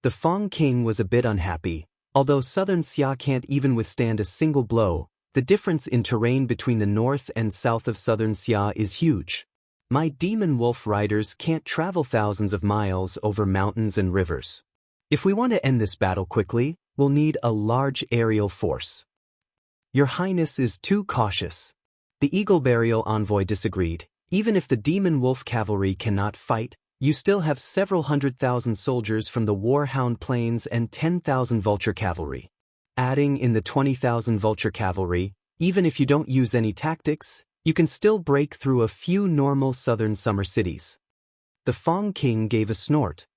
The Fong King was a bit unhappy. Although southern Xia can't even withstand a single blow, the difference in terrain between the north and south of southern Xia is huge. My demon wolf riders can't travel thousands of miles over mountains and rivers. If we want to end this battle quickly, we'll need a large aerial force. Your Highness is too cautious. The Eagle Burial envoy disagreed. Even if the demon wolf cavalry cannot fight, you still have several 100,000 soldiers from the Warhound Plains and 10,000 Vulture Cavalry. Adding in the 20,000 Vulture Cavalry, even if you don't use any tactics, you can still break through a few normal southern summer cities. The Fong King gave a snort.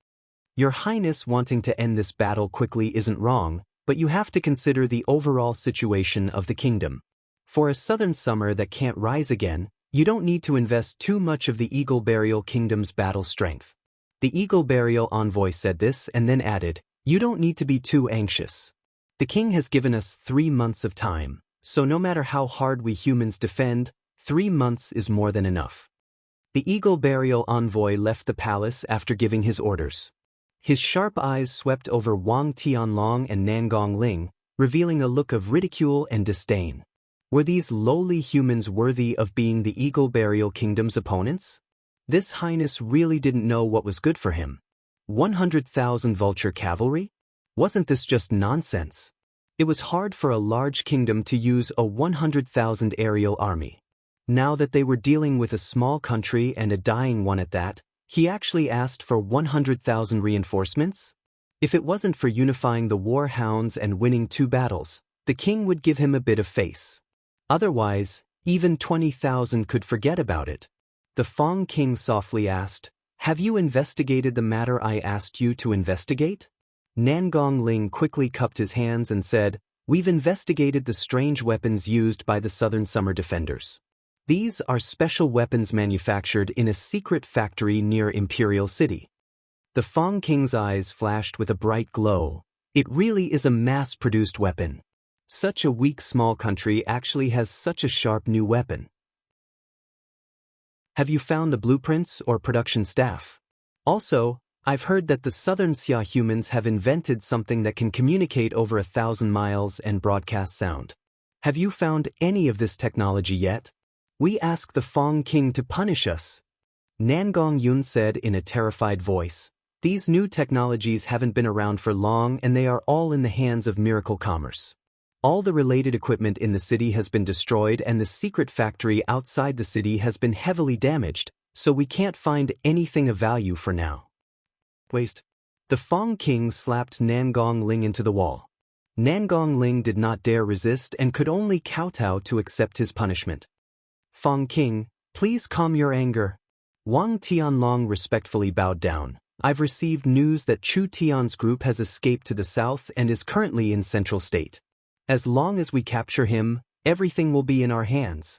Your Highness wanting to end this battle quickly isn't wrong, but you have to consider the overall situation of the kingdom. For a southern summer that can't rise again, you don't need to invest too much of the Eagle Burial Kingdom's battle strength. The Eagle Burial envoy said this and then added, you don't need to be too anxious. The king has given us 3 months of time, so no matter how hard we humans defend, 3 months is more than enough. The Eagle Burial envoy left the palace after giving his orders. His sharp eyes swept over Wang Tianlong and Nangong Ling, revealing a look of ridicule and disdain. Were these lowly humans worthy of being the Eagle Burial Kingdom's opponents? This Highness really didn't know what was good for him. 100,000 Vulture Cavalry? Wasn't this just nonsense? It was hard for a large kingdom to use a 100,000 aerial army. Now that they were dealing with a small country and a dying one at that, he actually asked for 100,000 reinforcements? If it wasn't for unifying the Warhounds and winning 2 battles, the king would give him a bit of face. Otherwise, even 20,000 could forget about it. The Fong King softly asked, have you investigated the matter I asked you to investigate? Nangong Ling quickly cupped his hands and said, we've investigated the strange weapons used by the Southern Summer Defenders. These are special weapons manufactured in a secret factory near Imperial City. The Fong King's eyes flashed with a bright glow. It really is a mass-produced weapon. Such a weak small country actually has such a sharp new weapon. Have you found the blueprints or production staff? Also, I've heard that the Southern Xia humans have invented something that can communicate over 1,000 miles and broadcast sound. Have you found any of this technology yet? We ask the Fong King to punish us. Nangong Yun said in a terrified voice, these new technologies haven't been around for long and they are all in the hands of Miracle Commerce. All the related equipment in the city has been destroyed and the secret factory outside the city has been heavily damaged, so we can't find anything of value for now. Waste. The Fong King slapped Nangong Ling into the wall. Nangong Ling did not dare resist and could only kowtow to accept his punishment. Fong King, please calm your anger. Wang Tianlong respectfully bowed down. I've received news that Chu Tian's group has escaped to the south and is currently in Central State. As long as we capture him, everything will be in our hands.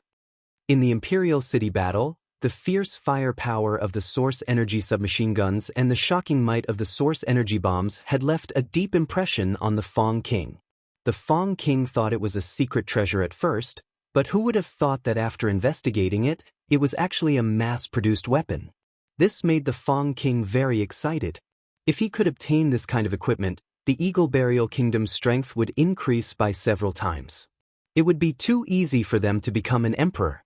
In the Imperial City battle, the fierce firepower of the Source Energy submachine guns and the shocking might of the Source Energy bombs had left a deep impression on the Fong King. The Fong King thought it was a secret treasure at first, but who would have thought that after investigating it, it was actually a mass-produced weapon? This made the Fong King very excited. If he could obtain this kind of equipment, the Eagle Burial Kingdom's strength would increase by several times. It would be too easy for them to become an emperor.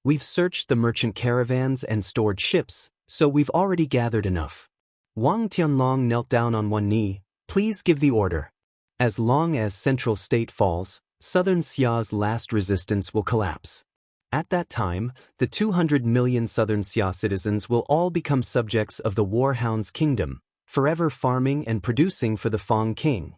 We've searched the merchant caravans and stored ships, so we've already gathered enough. Wang Tianlong knelt down on one knee. Please give the order. As long as Central State falls, Southern Xia's last resistance will collapse. At that time, the 200 million Southern Xia citizens will all become subjects of the Warhound's kingdom, forever farming and producing for the Fong King.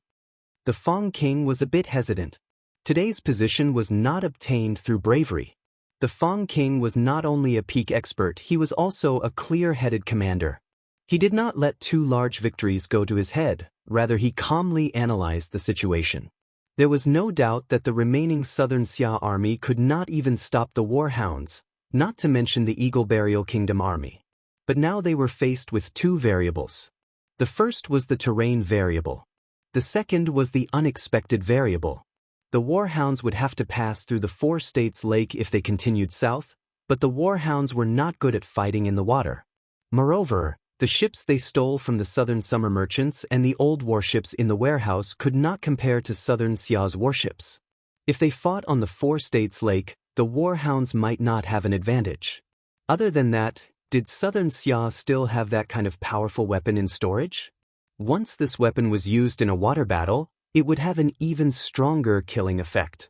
The Fong King was a bit hesitant. Today's position was not obtained through bravery. The Fang king was not only a peak expert, he was also a clear-headed commander. He did not let two large victories go to his head, rather he calmly analyzed the situation. There was no doubt that the remaining southern Xia army could not even stop the warhounds, not to mention the Eagle Burial Kingdom army. But now they were faced with two variables. The first was the terrain variable. The second was the unexpected variable. The warhounds would have to pass through the Four States Lake if they continued south, but the warhounds were not good at fighting in the water. Moreover, the ships they stole from the southern summer merchants and the old warships in the warehouse could not compare to southern Xia's warships. If they fought on the Four States Lake, the warhounds might not have an advantage. Other than that, did southern Xia still have that kind of powerful weapon in storage? Once this weapon was used in a water battle, it would have an even stronger killing effect.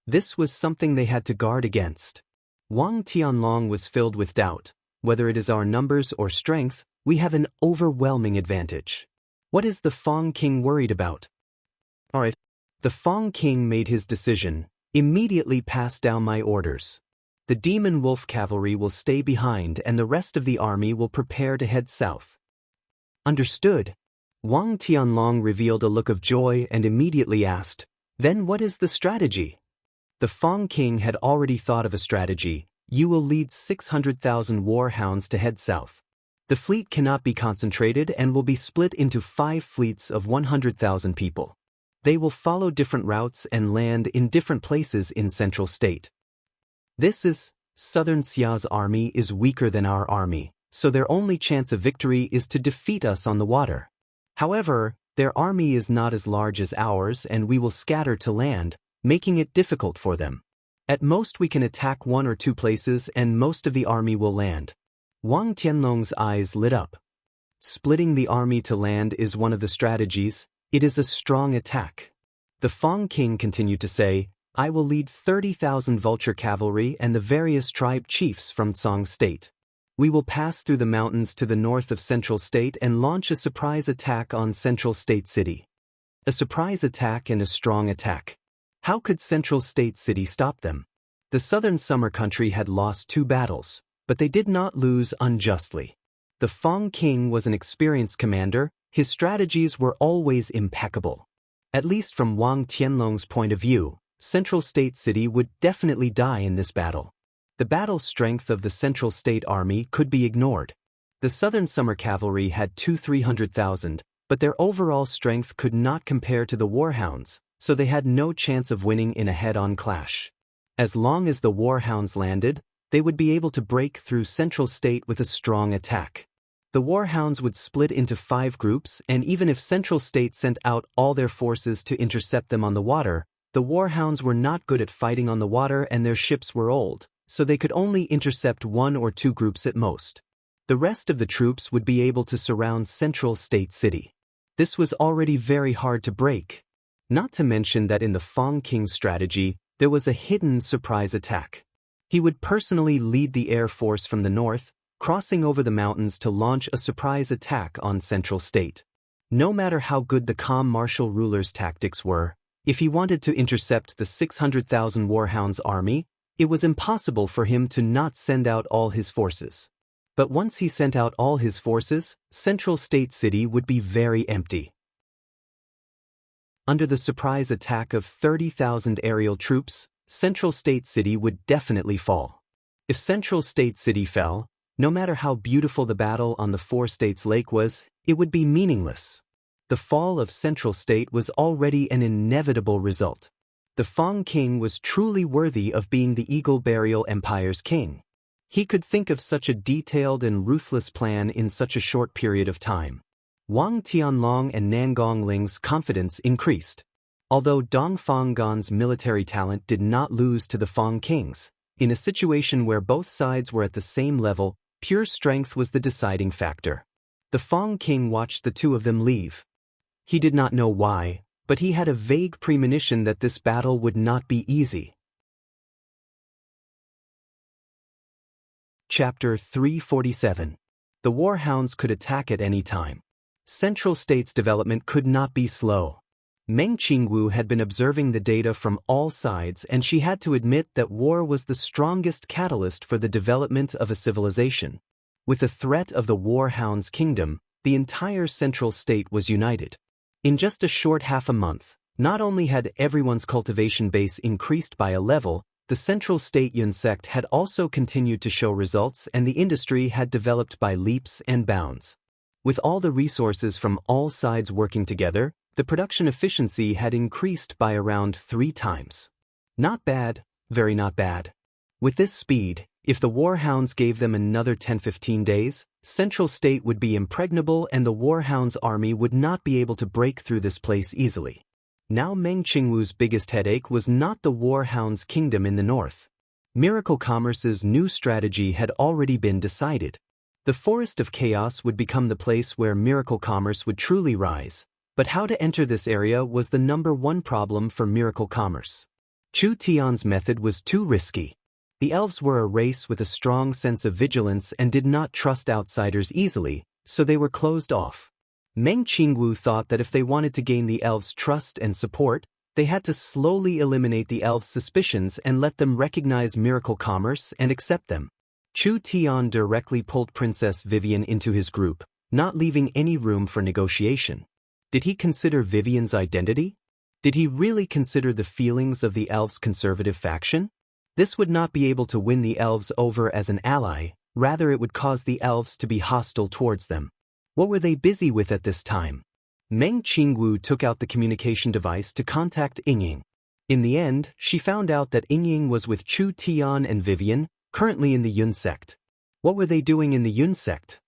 This was something they had to guard against. Wang Tianlong was filled with doubt. Whether it is our numbers or strength, we have an overwhelming advantage. What is the Fang king worried about? Alright. The Fang king made his decision. Immediately pass down my orders. The demon wolf cavalry will stay behind and the rest of the army will prepare to head south. Understood. Wang Tianlong revealed a look of joy and immediately asked, "Then what is the strategy?" The Fang king had already thought of a strategy. You will lead 600,000 warhounds to head south. The fleet cannot be concentrated and will be split into 5 fleets of 100,000 people. They will follow different routes and land in different places in Central State. Southern Xia's army is weaker than our army, so their only chance of victory is to defeat us on the water. However, their army is not as large as ours and we will scatter to land, making it difficult for them. At most we can attack 1 or 2 places and most of the army will land. Wang Tianlong's eyes lit up. Splitting the army to land is one of the strategies. It is a strong attack. The Fang king continued to say, I will lead 30,000 vulture cavalry and the various tribe chiefs from Tsang State. We will pass through the mountains to the north of Central State and launch a surprise attack on Central State City. A surprise attack and a strong attack. How could Central State City stop them? The southern summer country had lost 2 battles, but they did not lose unjustly. The Fang king was an experienced commander. His strategies were always impeccable. At least from Wang Tianlong's point of view, Central State City would definitely die in this battle. The battle strength of the Central State Army could be ignored. The Southern Summer Cavalry had 300,000, but their overall strength could not compare to the Warhounds, so they had no chance of winning in a head-on clash. As long as the Warhounds landed, they would be able to break through Central State with a strong attack. The Warhounds would split into 5 groups, and even if Central State sent out all their forces to intercept them on the water, the Warhounds were not good at fighting on the water and their ships were old, so they could only intercept 1 or 2 groups at most. The rest of the troops would be able to surround Central State City. This was already very hard to break. Not to mention that in the Fang King's strategy, there was a hidden surprise attack. He would personally lead the air force from the north, crossing over the mountains to launch a surprise attack on Central State. No matter how good the calm martial ruler's tactics were, if he wanted to intercept the 600,000 Warhounds army, it was impossible for him to not send out all his forces. But once he sent out all his forces, Central State City would be very empty. Under the surprise attack of 30,000 aerial troops, Central State City would definitely fall. If Central State City fell, no matter how beautiful the battle on the Four States Lake was, it would be meaningless. The fall of Central State was already an inevitable result. The Fang King was truly worthy of being the Eagle Burial Empire's king. He could think of such a detailed and ruthless plan in such a short period of time. Wang Tianlong and Nangong Ling's confidence increased. Although Dongfang Gan's military talent did not lose to the Fang King's, in a situation where both sides were at the same level, pure strength was the deciding factor. The Fang King watched the 2 of them leave. He did not know why, but he had a vague premonition that this battle would not be easy. Chapter 347. The Warhounds could attack at any time. Central State's development could not be slow. Meng Qingwu had been observing the data from all sides, and she had to admit that war was the strongest catalyst for the development of a civilization. With the threat of the War Hound's kingdom, the entire central state was united. In just a short half a month, not only had everyone's cultivation base increased by a level, the central state Yun sect had also continued to show results, and the industry had developed by leaps and bounds. With all the resources from all sides working together, the production efficiency had increased by around 3 times. Not bad, very not bad. With this speed, if the Warhounds gave them another 10-15 days, Central State would be impregnable and the Warhounds' army would not be able to break through this place easily. Now Meng Qingwu's biggest headache was not the Warhounds' kingdom in the north. Miracle Commerce's new strategy had already been decided. The Forest of Chaos would become the place where Miracle Commerce would truly rise. But how to enter this area was the #1 problem for Miracle Commerce. Chu Tian's method was too risky. The elves were a race with a strong sense of vigilance and did not trust outsiders easily, so they were closed off. Meng Qingwu thought that if they wanted to gain the elves' trust and support, they had to slowly eliminate the elves' suspicions and let them recognize Miracle Commerce and accept them. Chu Tian directly pulled Princess Vivian into his group, not leaving any room for negotiation. Did he consider Vivian's identity? Did he really consider the feelings of the elves' conservative faction? This would not be able to win the elves over as an ally, rather it would cause the elves to be hostile towards them. What were they busy with at this time? Meng Qingwu took out the communication device to contact Yingying. In the end, she found out that Yingying was with Chu Tian and Vivian, currently in the Yun sect. What were they doing in the Yun sect?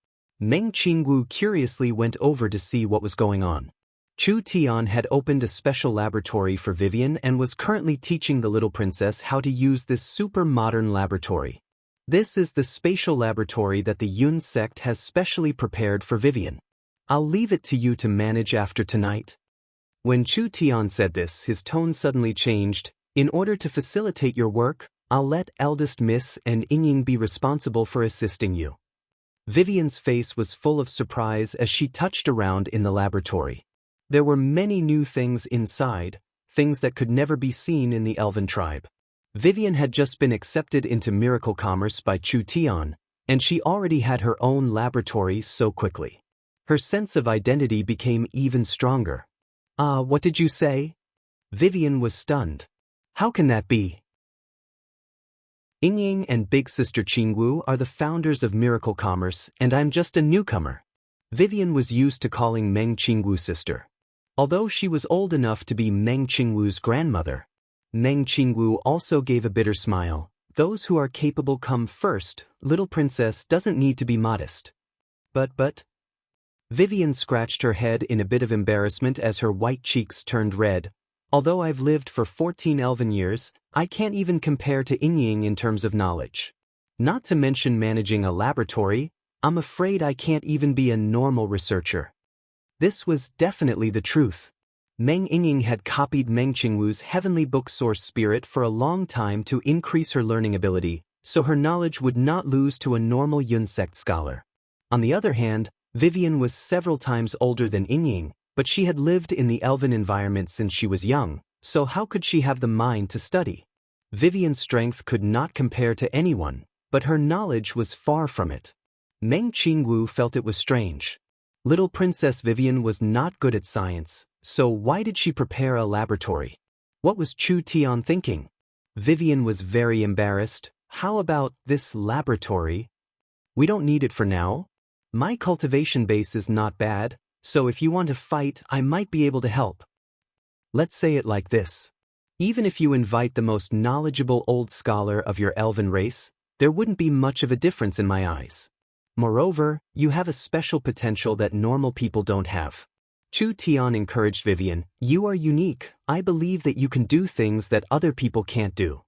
Meng Qingwu curiously went over to see what was going on. Chu Tian had opened a special laboratory for Vivian and was currently teaching the little princess how to use this super modern laboratory. This is the spatial laboratory that the Yun sect has specially prepared for Vivian. I'll leave it to you to manage after tonight. When Chu Tian said this, his tone suddenly changed. In order to facilitate your work, I'll let eldest Miss and Yingying be responsible for assisting you. Vivian's face was full of surprise as she touched around in the laboratory. There were many new things inside, things that could never be seen in the elven tribe. Vivian had just been accepted into Miracle Commerce by Chu Tian, and she already had her own laboratory so quickly. Her sense of identity became even stronger. What did you say? Vivian was stunned. How can that be? Yingying and Big Sister Qingwu are the founders of Miracle Commerce, and I'm just a newcomer. Vivian was used to calling Meng Qingwu sister. Although she was old enough to be Meng Qingwu's grandmother, Meng Qingwu also gave a bitter smile. Those who are capable come first. Little princess doesn't need to be modest. But... Vivian scratched her head in a bit of embarrassment as her white cheeks turned red. Although I've lived for 14 elven years, I can't even compare to Yingying in terms of knowledge. Not to mention managing a laboratory, I'm afraid I can't even be a normal researcher. This was definitely the truth. Meng Yingying had copied Meng Qingwu's heavenly book source spirit for a long time to increase her learning ability, so her knowledge would not lose to a normal Yun sect scholar. On the other hand, Vivian was several times older than Yingying, but she had lived in the elven environment since she was young, so how could she have the mind to study? Vivian's strength could not compare to anyone, but her knowledge was far from it. Meng Qingwu felt it was strange. Little Princess Vivian was not good at science, so why did she prepare a laboratory? What was Chu Tian thinking? Vivian was very embarrassed. How about this laboratory? We don't need it for now. My cultivation base is not bad, so if you want to fight, I might be able to help. Let's say it like this. Even if you invite the most knowledgeable old scholar of your elven race, there wouldn't be much of a difference in my eyes. Moreover, you have a special potential that normal people don't have. Chu Tian encouraged Vivian. You are unique. I believe that you can do things that other people can't do.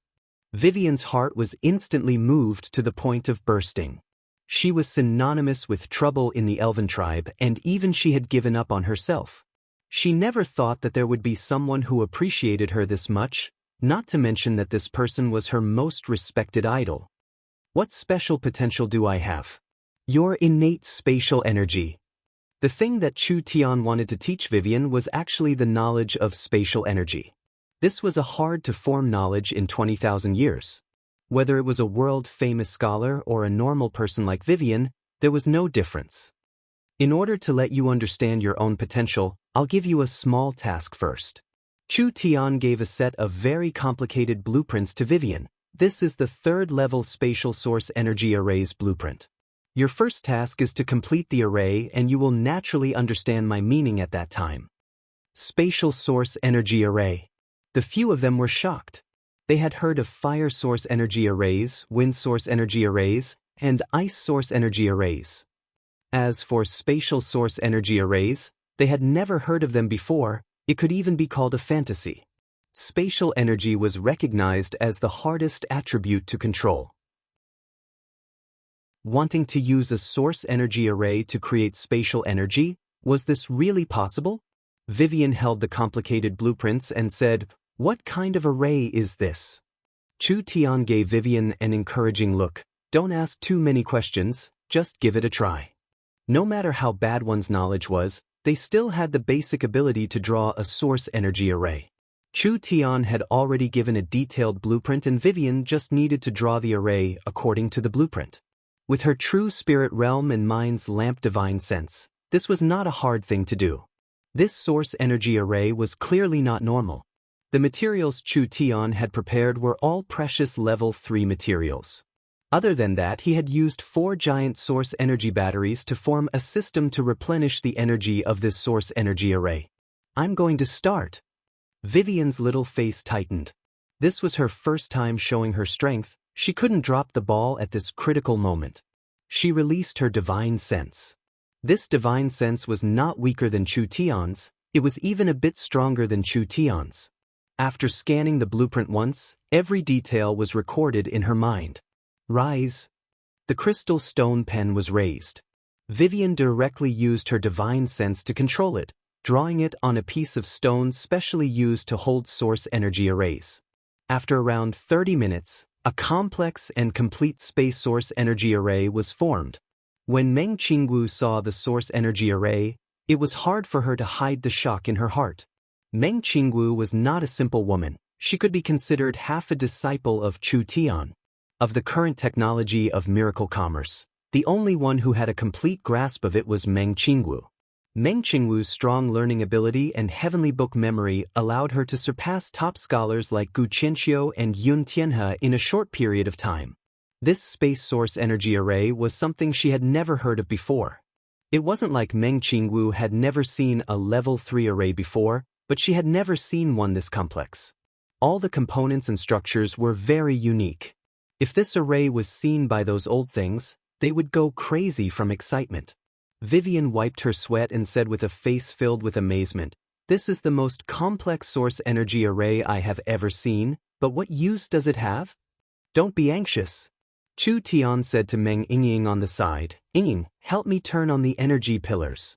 Vivian's heart was instantly moved to the point of bursting. She was synonymous with trouble in the elven tribe, and even she had given up on herself. She never thought that there would be someone who appreciated her this much, not to mention that this person was her most respected idol. What special potential do I have? Your innate spatial energy. The thing that Chu Tian wanted to teach Vivian was actually the knowledge of spatial energy. This was a hard-to-form knowledge in 20,000 years. Whether it was a world-famous scholar or a normal person like Vivian, there was no difference. In order to let you understand your own potential, I'll give you a small task first. Chu Tian gave a set of very complicated blueprints to Vivian. This is the third-level spatial source energy array's blueprint. Your first task is to complete the array and you will naturally understand my meaning at that time. Spatial source energy array. The few of them were shocked. They had heard of fire source energy arrays, wind source energy arrays, and ice source energy arrays. As for spatial source energy arrays, they had never heard of them before. It could even be called a fantasy. Spatial energy was recognized as the hardest attribute to control. Wanting to use a source energy array to create spatial energy, was this really possible? Vivian held the complicated blueprints and said, "What kind of array is this?" Chu Tian gave Vivian an encouraging look. "Don't ask too many questions, just give it a try." No matter how bad one's knowledge was, they still had the basic ability to draw a source energy array. Chu Tian had already given a detailed blueprint and Vivian just needed to draw the array according to the blueprint. With her true spirit realm and mind's lamp divine sense, this was not a hard thing to do. This source energy array was clearly not normal. The materials Chu Tian had prepared were all precious level 3 materials. Other than that, he had used 4 giant source energy batteries to form a system to replenish the energy of this source energy array. "I'm going to start." Vivian's little face tightened. This was her first time showing her strength. She couldn't drop the ball at this critical moment. She released her divine sense. This divine sense was not weaker than Chu Tian's, it was even a bit stronger than Chu Tian's. After scanning the blueprint once, every detail was recorded in her mind. Rise. The crystal stone pen was raised. Vivian directly used her divine sense to control it, drawing it on a piece of stone specially used to hold source energy arrays. After around 30 minutes, a complex and complete space source energy array was formed. When Meng Qingwu saw the source energy array, it was hard for her to hide the shock in her heart. Meng Qingwu was not a simple woman. She could be considered half a disciple of Chu Tian. Of the current technology of miracle commerce, the only one who had a complete grasp of it was Meng Qingwu. Meng Qingwu's strong learning ability and heavenly book memory allowed her to surpass top scholars like Gu Qianxiu and Yun Tianhe in a short period of time. This space source energy array was something she had never heard of before. It wasn't like Meng Qingwu had never seen a level 3 array before, but she had never seen one this complex. All the components and structures were very unique. If this array was seen by those old things, they would go crazy from excitement. Vivian wiped her sweat and said with a face filled with amazement, "This is the most complex source energy array I have ever seen, but what use does it have?" "Don't be anxious." Chu Tian said to Meng Yingying on the side, "Yingying, help me turn on the energy pillars."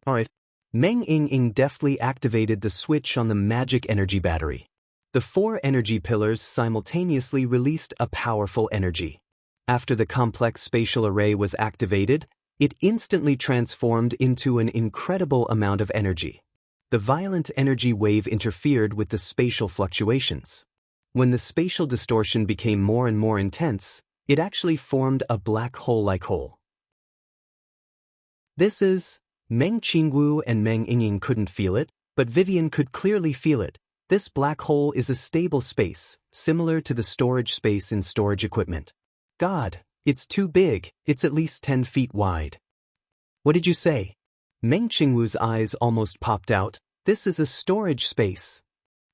"Alright." Meng Yingying deftly activated the switch on the magic energy battery. The 4 energy pillars simultaneously released a powerful energy. After the complex spatial array was activated, it instantly transformed into an incredible amount of energy. The violent energy wave interfered with the spatial fluctuations. When the spatial distortion became more and more intense, it actually formed a black hole-like hole. Meng Qingwu and Meng Yingying couldn't feel it, but Vivian could clearly feel it. This black hole is a stable space, similar to the storage space in storage equipment. God, it's too big, it's at least 10 feet wide. What did you say? Meng Qingwu's eyes almost popped out. This is a storage space.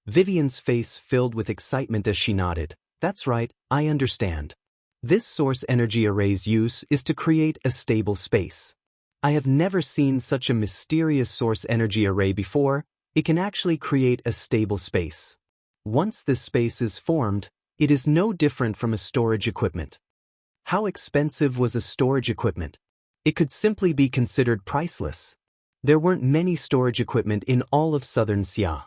Vivian's face filled with excitement as she nodded. That's right, I understand. This source energy array's use is to create a stable space. I have never seen such a mysterious source energy array before. It can actually create a stable space. Once this space is formed, it is no different from a storage equipment. How expensive was a storage equipment? It could simply be considered priceless. There weren't many storage equipment in all of southern Xia.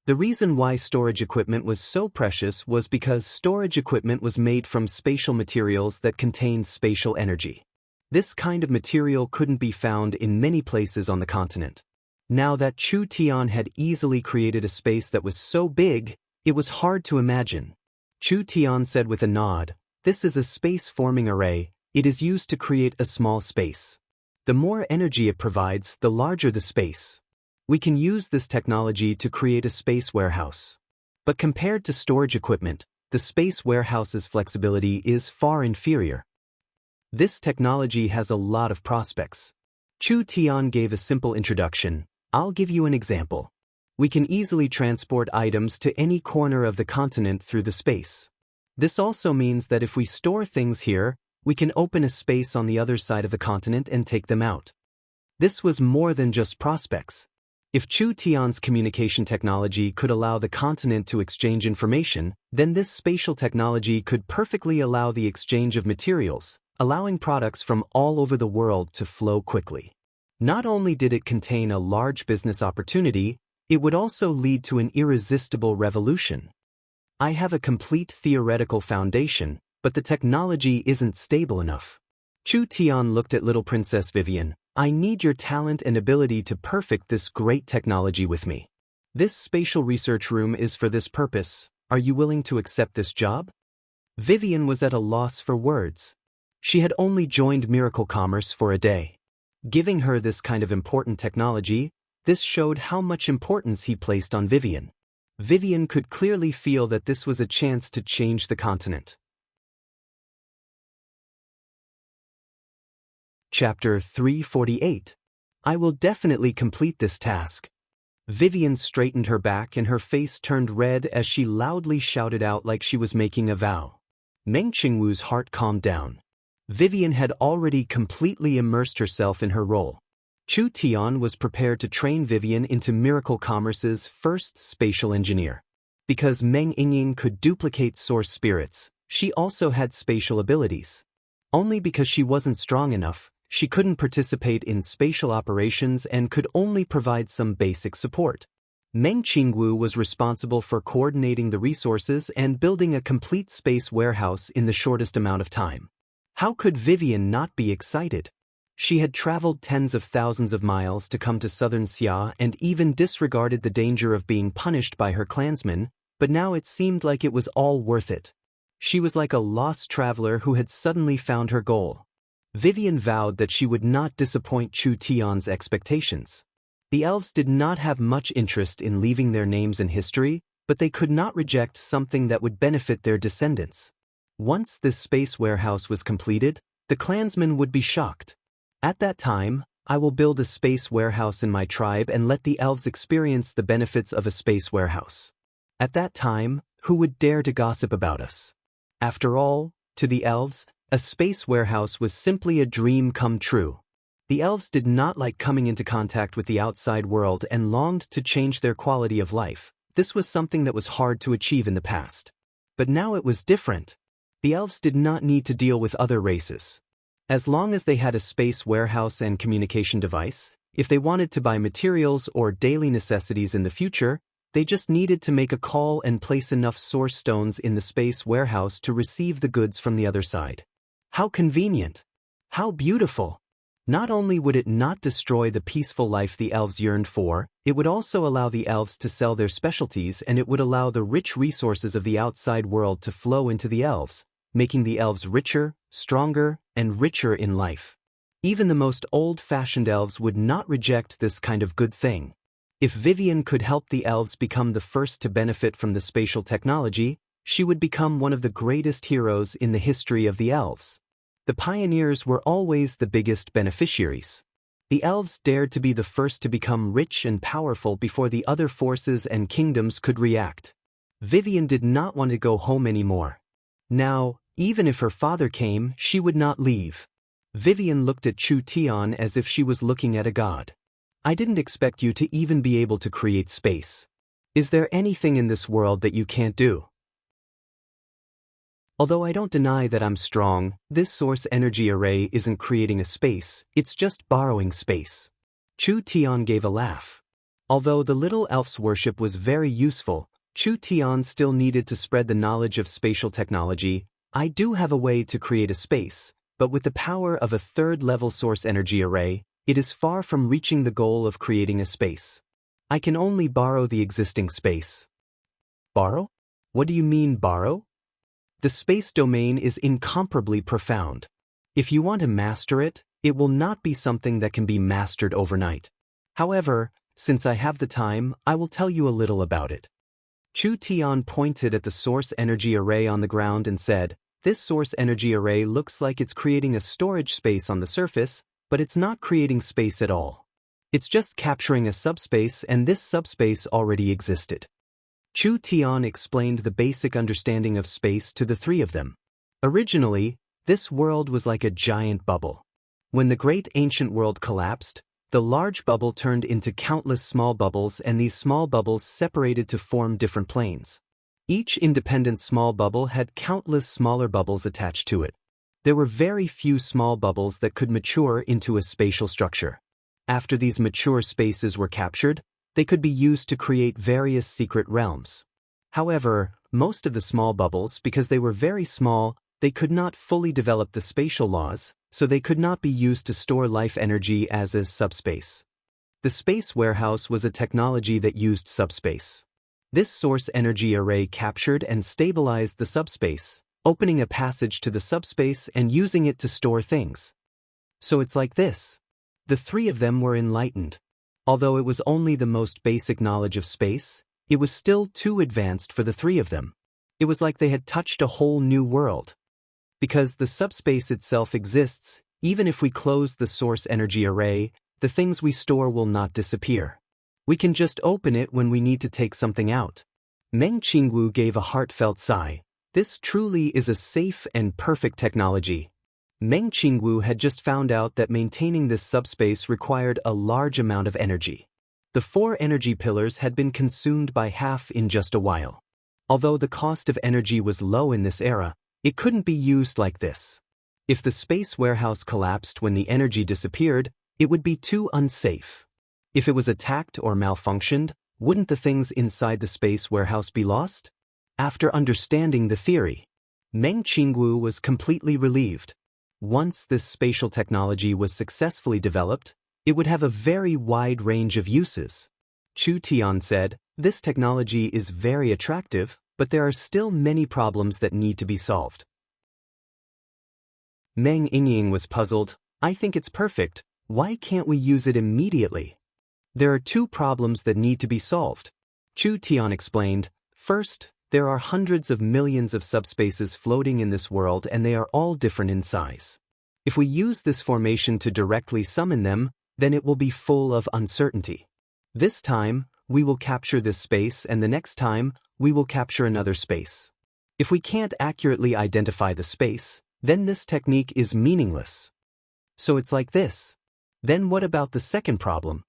The reason why storage equipment was so precious was because storage equipment was made from spatial materials that contained spatial energy. This kind of material couldn't be found in many places on the continent. Now that Chu Tian had easily created a space that was so big, it was hard to imagine. Chu Tian said with a nod, "This is a space-forming array. It is used to create a small space. The more energy it provides, the larger the space. We can use this technology to create a space warehouse. But compared to storage equipment, the space warehouse's flexibility is far inferior. This technology has a lot of prospects." Chu Tian gave a simple introduction. "I'll give you an example. We can easily transport items to any corner of the continent through the space. This also means that if we store things here, we can open a space on the other side of the continent and take them out." This was more than just prospects. If Chu Tian's communication technology could allow the continent to exchange information, then this spatial technology could perfectly allow the exchange of materials, allowing products from all over the world to flow quickly. Not only did it contain a large business opportunity, it would also lead to an irresistible revolution. "I have a complete theoretical foundation, but the technology isn't stable enough." Chu Tian looked at little Princess Vivian. "I need your talent and ability to perfect this great technology with me. This spatial research room is for this purpose. Are you willing to accept this job?" Vivian was at a loss for words. She had only joined Miracle Commerce for a day. Giving her this kind of important technology, this showed how much importance he placed on Vivian. Vivian could clearly feel that this was a chance to change the continent. Chapter 348. I will definitely complete this task. Vivian straightened her back and her face turned red as she loudly shouted out like she was making a vow. Meng Qingwu's heart calmed down. Vivian had already completely immersed herself in her role. Chu Tian was prepared to train Vivian into Miracle Commerce's first spatial engineer. Because Meng Yingying could duplicate source spirits, she also had spatial abilities. Only because she wasn't strong enough, she couldn't participate in spatial operations and could only provide some basic support. Meng Qingwu was responsible for coordinating the resources and building a complete space warehouse in the shortest amount of time. How could Vivian not be excited? She had traveled tens of thousands of miles to come to southern Xia and even disregarded the danger of being punished by her clansmen, but now it seemed like it was all worth it. She was like a lost traveler who had suddenly found her goal. Vivian vowed that she would not disappoint Chu Tian's expectations. The elves did not have much interest in leaving their names in history, but they could not reject something that would benefit their descendants. Once this space warehouse was completed, the clansmen would be shocked. At that time, I will build a space warehouse in my tribe and let the elves experience the benefits of a space warehouse. At that time, who would dare to gossip about us? After all, to the elves, a space warehouse was simply a dream come true. The elves did not like coming into contact with the outside world and longed to change their quality of life. This was something that was hard to achieve in the past. But now it was different. The elves did not need to deal with other races. As long as they had a space warehouse and communication device, if they wanted to buy materials or daily necessities in the future, they just needed to make a call and place enough source stones in the space warehouse to receive the goods from the other side. How convenient! How beautiful! Not only would it not destroy the peaceful life the elves yearned for, it would also allow the elves to sell their specialties, and it would allow the rich resources of the outside world to flow into the elves, making the elves richer, stronger, and richer in life. Even the most old-fashioned elves would not reject this kind of good thing. If Vivian could help the elves become the first to benefit from the spatial technology, she would become one of the greatest heroes in the history of the elves. The pioneers were always the biggest beneficiaries. The elves dared to be the first to become rich and powerful before the other forces and kingdoms could react. Vivian did not want to go home anymore. Now, even if her father came, she would not leave. Vivian looked at Chu Tian as if she was looking at a god. I didn't expect you to even be able to create space. Is there anything in this world that you can't do? Although I don't deny that I'm strong, this source energy array isn't creating a space, it's just borrowing space. Chu Tian gave a laugh. Although the little elf's worship was very useful, Chu Tian still needed to spread the knowledge of spatial technology. I do have a way to create a space, but with the power of a third-level source energy array, it is far from reaching the goal of creating a space. I can only borrow the existing space. Borrow? What do you mean, borrow? The space domain is incomparably profound. If you want to master it, it will not be something that can be mastered overnight. However, since I have the time, I will tell you a little about it. Chu Tian pointed at the source energy array on the ground and said, "This source energy array looks like it's creating a storage space on the surface, but it's not creating space at all. It's just capturing a subspace, and this subspace already existed." Chu Tian explained the basic understanding of space to the three of them. Originally, this world was like a giant bubble. When the great ancient world collapsed, the large bubble turned into countless small bubbles, and these small bubbles separated to form different planes. Each independent small bubble had countless smaller bubbles attached to it. There were very few small bubbles that could mature into a spatial structure. After these mature spaces were captured, they could be used to create various secret realms. However, most of the small bubbles, because they were very small, they could not fully develop the spatial laws, so they could not be used to store life energy as a subspace. The space warehouse was a technology that used subspace. This source energy array captured and stabilized the subspace, opening a passage to the subspace and using it to store things. So it's like this. The three of them were enlightened. Although it was only the most basic knowledge of space, it was still too advanced for the three of them. It was like they had touched a whole new world. Because the subspace itself exists, even if we close the source energy array, the things we store will not disappear. We can just open it when we need to take something out. Meng Qingwu gave a heartfelt sigh. This truly is a safe and perfect technology. Meng Qingwu had just found out that maintaining this subspace required a large amount of energy. The 4 energy pillars had been consumed by half in just a while. Although the cost of energy was low in this era, it couldn't be used like this. If the space warehouse collapsed when the energy disappeared, it would be too unsafe. If it was attacked or malfunctioned, wouldn't the things inside the space warehouse be lost? After understanding the theory, Meng Qingwu was completely relieved. Once this spatial technology was successfully developed, it would have a very wide range of uses. Chu Tian said, "This technology is very attractive, but there are still many problems that need to be solved." Meng Yingying was puzzled. "I think it's perfect. Why can't we use it immediately?" "There are 2 problems that need to be solved," Chu Tian explained. "First, there are hundreds of millions of subspaces floating in this world, and they are all different in size. If we use this formation to directly summon them, then it will be full of uncertainty. This time, we will capture this space, and the next time, we will capture another space. If we can't accurately identify the space, then this technique is meaningless. So it's like this. Then what about the second problem?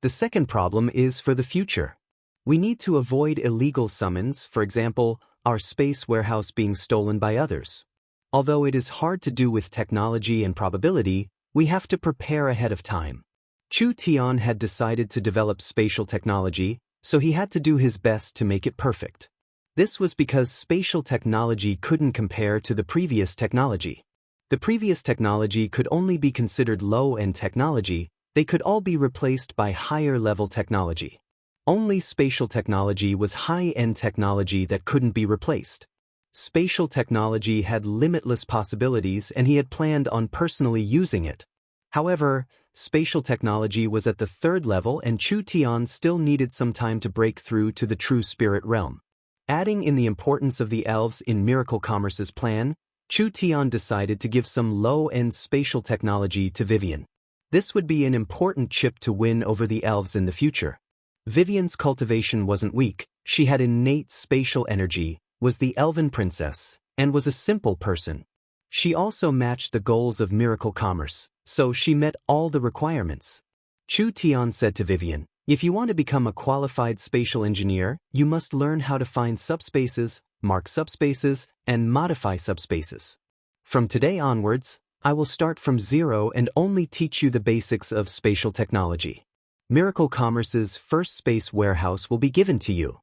The second problem is for the future. We need to avoid illegal summons, for example, our space warehouse being stolen by others. Although it is hard to do with technology and probability, we have to prepare ahead of time." Chu Tian had decided to develop spatial technology, so he had to do his best to make it perfect. This was because spatial technology couldn't compare to the previous technology. The previous technology could only be considered low-end technology. They could all be replaced by higher-level technology. Only spatial technology was high-end technology that couldn't be replaced. Spatial technology had limitless possibilities, and he had planned on personally using it. However, spatial technology was at the 3rd level, and Chu Tian still needed some time to break through to the true spirit realm. Adding in the importance of the elves in Miracle Commerce's plan, Chu Tian decided to give some low-end spatial technology to Vivian. This would be an important chip to win over the elves in the future. Vivian's cultivation wasn't weak, she had innate spatial energy, was the elven princess, and was a simple person. She also matched the goals of Miracle Commerce, so she met all the requirements. Chu Tian said to Vivian, "If you want to become a qualified spatial engineer, you must learn how to find subspaces, mark subspaces, and modify subspaces. From today onwards, I will start from zero and only teach you the basics of spatial technology. Miracle Commerce's first space warehouse will be given to you."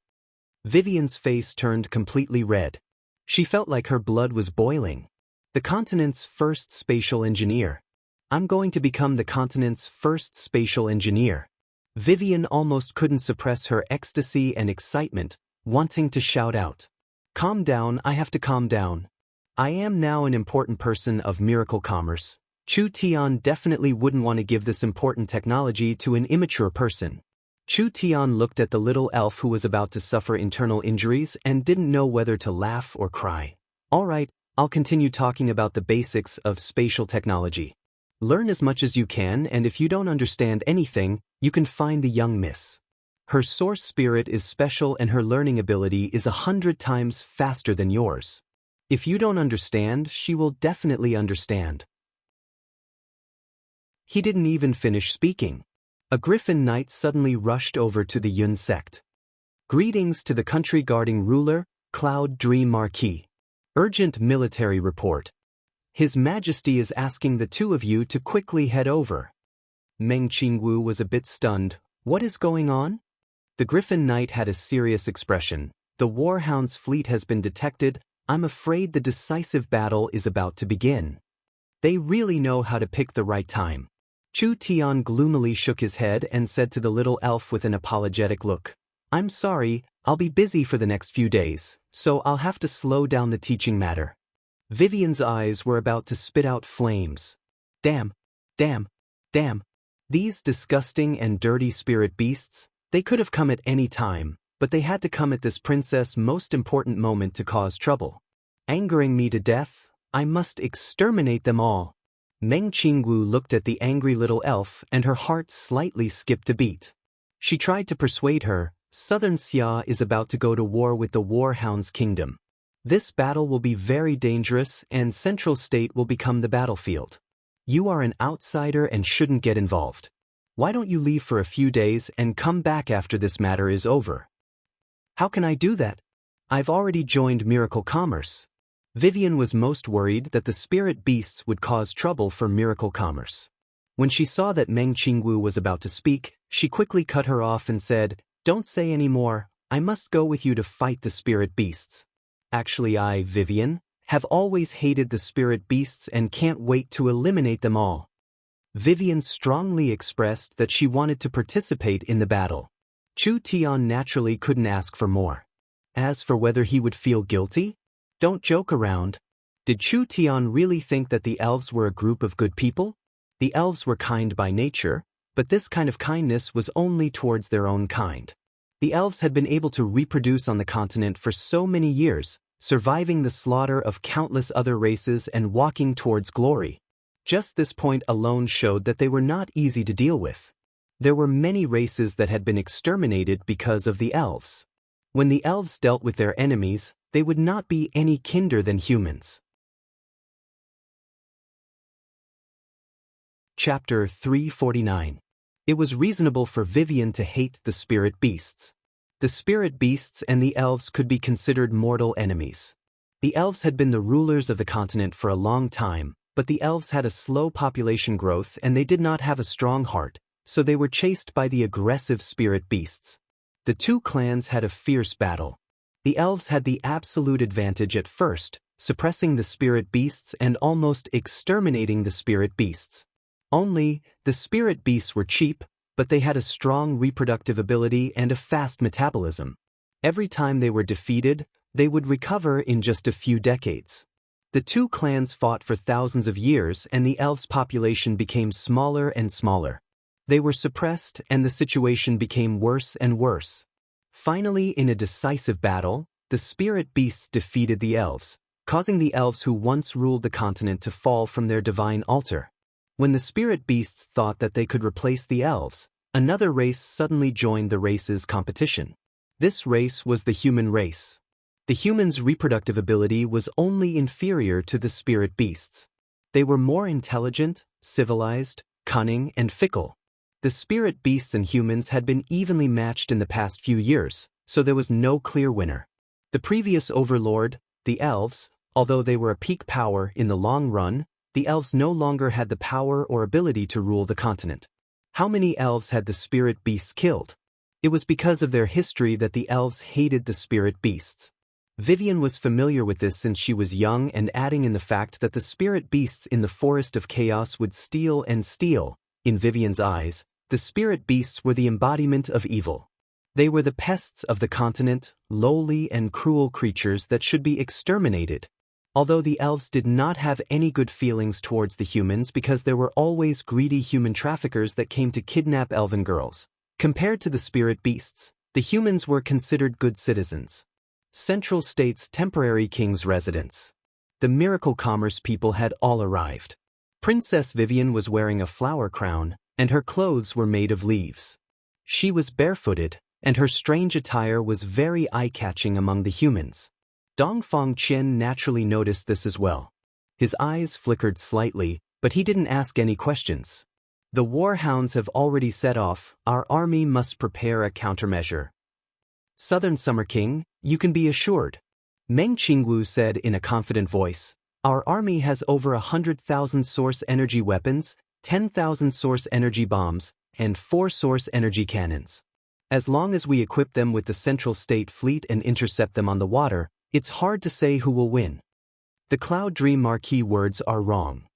Vivian's face turned completely red. She felt like her blood was boiling. The continent's first spatial engineer. I'm going to become the continent's first spatial engineer. Vivian almost couldn't suppress her ecstasy and excitement, wanting to shout out. Calm down, I have to calm down. I am now an important person of miracle commerce. Chu Tian definitely wouldn't want to give this important technology to an immature person. Chu Tian looked at the little elf who was about to suffer internal injuries and didn't know whether to laugh or cry. All right, I'll continue talking about the basics of spatial technology. Learn as much as you can, and if you don't understand anything, you can find the young miss. Her source spirit is special and her learning ability is 100 times faster than yours. If you don't understand, she will definitely understand. He didn't even finish speaking. A griffin knight suddenly rushed over to the Yun sect. Greetings to the country guarding ruler, Cloud Dream Marquis. Urgent military report. His Majesty is asking the two of you to quickly head over. Meng Qingwu was a bit stunned. What is going on? The Griffin Knight had a serious expression. The Warhound's fleet has been detected. I'm afraid the decisive battle is about to begin. They really know how to pick the right time. Chu Tian gloomily shook his head and said to the little elf with an apologetic look, I'm sorry, I'll be busy for the next few days, so I'll have to slow down the teaching matter. Vivian's eyes were about to spit out flames. Damn, damn, damn. These disgusting and dirty spirit beasts, they could have come at any time, but they had to come at this princess' most important moment to cause trouble. Angering me to death, I must exterminate them all. Meng Qingwu looked at the angry little elf and her heart slightly skipped a beat. She tried to persuade her, Southern Xia is about to go to war with the Warhound's kingdom. This battle will be very dangerous and Central State will become the battlefield. You are an outsider and shouldn't get involved. Why don't you leave for a few days and come back after this matter is over? How can I do that? I've already joined Miracle Commerce. Vivian was most worried that the spirit beasts would cause trouble for Miracle Commerce. When she saw that Meng Qingwu was about to speak, she quickly cut her off and said, Don't say any more, I must go with you to fight the spirit beasts. Actually I, Vivian, have always hated the spirit beasts and can't wait to eliminate them all. Vivian strongly expressed that she wanted to participate in the battle. Chu Tian naturally couldn't ask for more. As for whether he would feel guilty, don't joke around. Did Chu Tian really think that the elves were a group of good people? The elves were kind by nature, but this kind of kindness was only towards their own kind. The elves had been able to reproduce on the continent for so many years, surviving the slaughter of countless other races and walking towards glory. Just this point alone showed that they were not easy to deal with. There were many races that had been exterminated because of the elves. When the elves dealt with their enemies, they would not be any kinder than humans. Chapter 349. It was reasonable for Vivian to hate the spirit beasts. The spirit beasts and the elves could be considered mortal enemies. The elves had been the rulers of the continent for a long time, but the elves had a slow population growth and they did not have a strong heart, so they were chased by the aggressive spirit beasts. The two clans had a fierce battle. The elves had the absolute advantage at first, suppressing the spirit beasts and almost exterminating the spirit beasts. Only, the spirit beasts were cheap, but they had a strong reproductive ability and a fast metabolism. Every time they were defeated, they would recover in just a few decades. The two clans fought for thousands of years and the elves' population became smaller and smaller. They were suppressed and the situation became worse and worse. Finally, in a decisive battle, the spirit beasts defeated the elves, causing the elves who once ruled the continent to fall from their divine altar. When the spirit beasts thought that they could replace the elves, another race suddenly joined the race's competition. This race was the human race. The humans' reproductive ability was only inferior to the spirit beasts. They were more intelligent, civilized, cunning, and fickle. The spirit beasts and humans had been evenly matched in the past few years, so there was no clear winner. The previous overlord, the elves, although they were a peak power in the long run, the elves no longer had the power or ability to rule the continent. How many elves had the spirit beasts killed? It was because of their history that the elves hated the spirit beasts. Vivian was familiar with this since she was young, and adding in the fact that the spirit beasts in the Forest of Chaos would steal and steal. In Vivian's eyes, the spirit beasts were the embodiment of evil. They were the pests of the continent, lowly and cruel creatures that should be exterminated. Although the elves did not have any good feelings towards the humans because there were always greedy human traffickers that came to kidnap elven girls. Compared to the spirit beasts, the humans were considered good citizens. Central State's temporary king's residence. The miracle commerce people had all arrived. Princess Vivian was wearing a flower crown, and her clothes were made of leaves. She was barefooted, and her strange attire was very eye-catching among the humans. Dongfang Qian naturally noticed this as well. His eyes flickered slightly, but he didn't ask any questions. The warhounds have already set off. Our army must prepare a countermeasure. Southern Summer King, you can be assured. Meng Qingwu said in a confident voice. Our army has over 100,000 source energy weapons, 10,000 source energy bombs, and 4 source energy cannons. As long as we equip them with the Central State Fleet and intercept them on the water, it's hard to say who will win. The Cloud Dream Marquis words are wrong.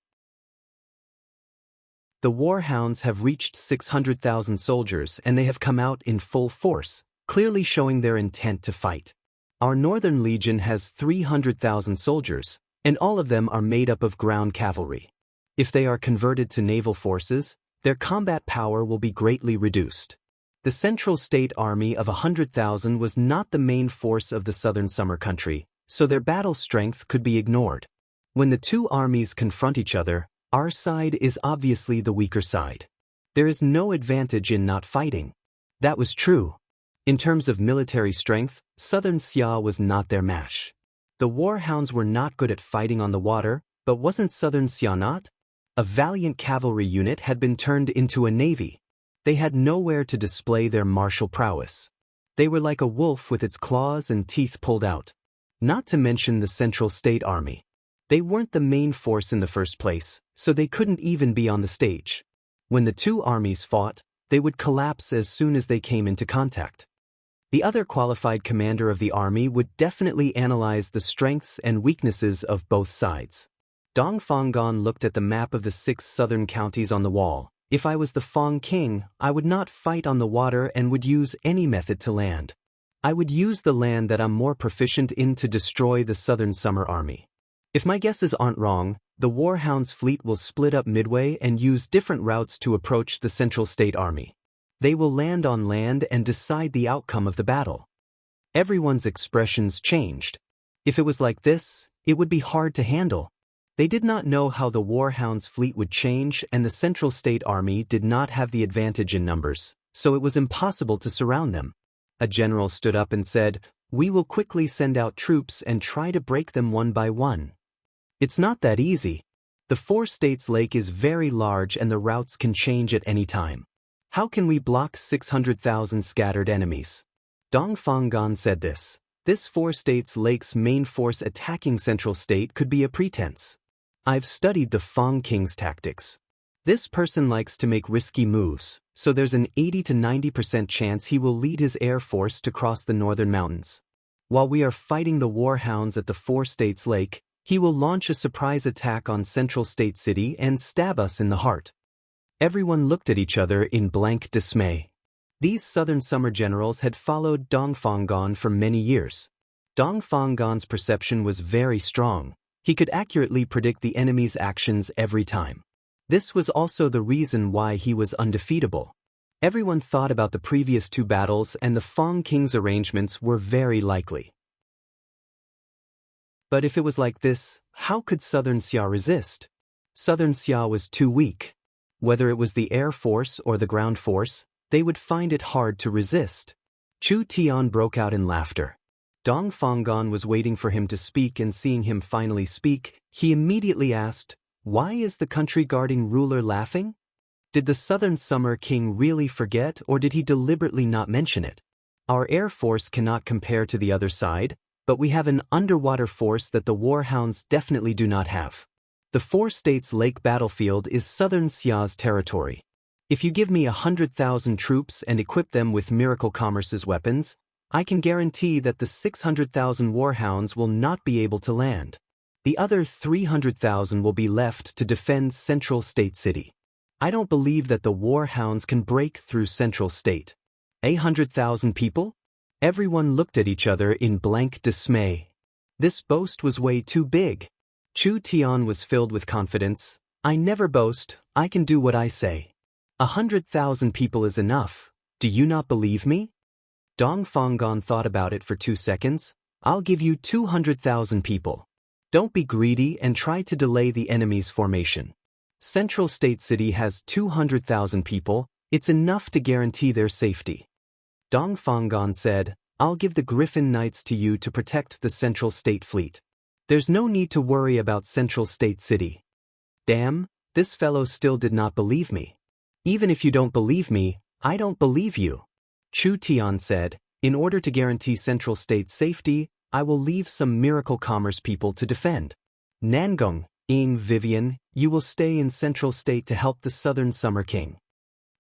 The warhounds have reached 600,000 soldiers and they have come out in full force, clearly showing their intent to fight. Our Northern Legion has 300,000 soldiers, and all of them are made up of ground cavalry. If they are converted to naval forces, their combat power will be greatly reduced. The Central State Army of 100,000 was not the main force of the Southern Summer Country, so their battle strength could be ignored. When the two armies confront each other, our side is obviously the weaker side. There is no advantage in not fighting. That was true. In terms of military strength, Southern Xia was not their match. The warhounds were not good at fighting on the water, but wasn't Southern Xia not? A valiant cavalry unit had been turned into a navy. They had nowhere to display their martial prowess. They were like a wolf with its claws and teeth pulled out. Not to mention the Central State Army. They weren't the main force in the first place, so they couldn't even be on the stage. When the two armies fought, they would collapse as soon as they came into contact. The other qualified commander of the army would definitely analyze the strengths and weaknesses of both sides. Dong Fanggan looked at the map of the 6 southern counties on the wall. If I was the Fang King, I would not fight on the water and would use any method to land. I would use the land that I'm more proficient in to destroy the Southern Summer Army. If my guesses aren't wrong, the Warhounds fleet will split up midway and use different routes to approach the Central State Army. They will land on land and decide the outcome of the battle. Everyone's expressions changed. If it was like this, it would be hard to handle. They did not know how the Warhounds fleet would change, and the Central State Army did not have the advantage in numbers, so it was impossible to surround them. A general stood up and said, "We will quickly send out troops and try to break them one by one." It's not that easy. The 4 states lake is very large and the routes can change at any time. How can we block 600,000 scattered enemies? Dong Fanggan said this. This 4 states lake's main force attacking Central State could be a pretense. I've studied the Fang King's tactics. This person likes to make risky moves, so there's an 80 to 90% chance he will lead his air force to cross the northern mountains. While we are fighting the warhounds at the 4 states lake, he will launch a surprise attack on Central State City and stab us in the heart. Everyone looked at each other in blank dismay. These Southern Summer generals had followed Dong Fanggan for many years. Dong Fanggan's perception was very strong. He could accurately predict the enemy's actions every time. This was also the reason why he was undefeatable. Everyone thought about the previous 2 battles and the Fang King's arrangements were very likely. But if it was like this, how could Southern Xia resist? Southern Xia was too weak. Whether it was the air force or the ground force, they would find it hard to resist. Chu Tian broke out in laughter. Dong Fanggan was waiting for him to speak, and seeing him finally speak, he immediately asked, "Why is the country guarding ruler laughing? Did the Southern Summer King really forget, or did he deliberately not mention it? Our air force cannot compare to the other side, but we have an underwater force that the warhounds definitely do not have. The 4 states lake battlefield is Southern Xia's territory. If you give me 100,000 troops and equip them with Miracle Commerce's weapons, I can guarantee that the 600,000 warhounds will not be able to land. The other 300,000 will be left to defend Central State City. I don't believe that the warhounds can break through Central State. 100,000 people? Everyone looked at each other in blank dismay. This boast was way too big. Chu Tian was filled with confidence. I never boast, I can do what I say. 100,000 people is enough. Do you not believe me? Dong Fanggan thought about it for 2 seconds. I'll give you 200,000 people. Don't be greedy and try to delay the enemy's formation. Central State City has 200,000 people, it's enough to guarantee their safety. Dong Fanggan said, I'll give the Griffin Knights to you to protect the Central State Fleet. There's no need to worry about Central State City. Damn, this fellow still did not believe me. Even if you don't believe me, I don't believe you. Chu Tian said, in order to guarantee Central State's safety, I will leave some miracle commerce people to defend. Nangong, Vivian, you will stay in Central State to help the Southern Summer King.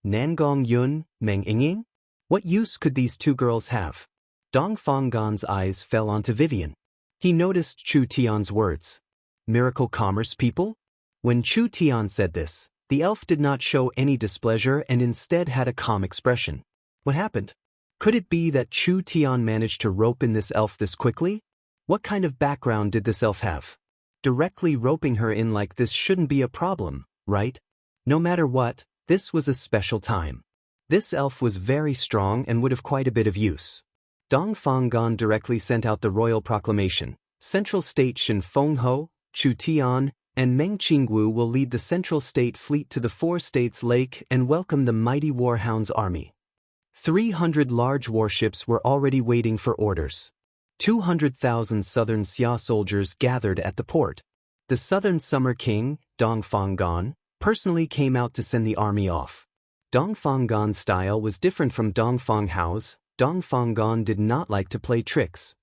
Nangong Yun, Meng Ying? What use could these two girls have? Dong Fanggan's eyes fell onto Vivian. He noticed Chu Tian's words. Miracle commerce people? When Chu Tian said this, the elf did not show any displeasure and instead had a calm expression. What happened? Could it be that Chu Tian managed to rope in this elf this quickly? What kind of background did this elf have? Directly roping her in like this shouldn't be a problem, right? No matter what, this was a special time. This elf was very strong and would have quite a bit of use. Dong Fanggan directly sent out the royal proclamation. Central State Shin Fengho, Chu Tian, and Meng Qingwu will lead the Central State Fleet to the Four States Lake and welcome the mighty Warhounds army. 300 large warships were already waiting for orders. 200,000 Southern Xia soldiers gathered at the port. The Southern Summer King, Dong Fanggan, personally came out to send the army off. Dong Fanggan's style was different from Dong Fanghao's. Dong Fanggan did not like to play tricks.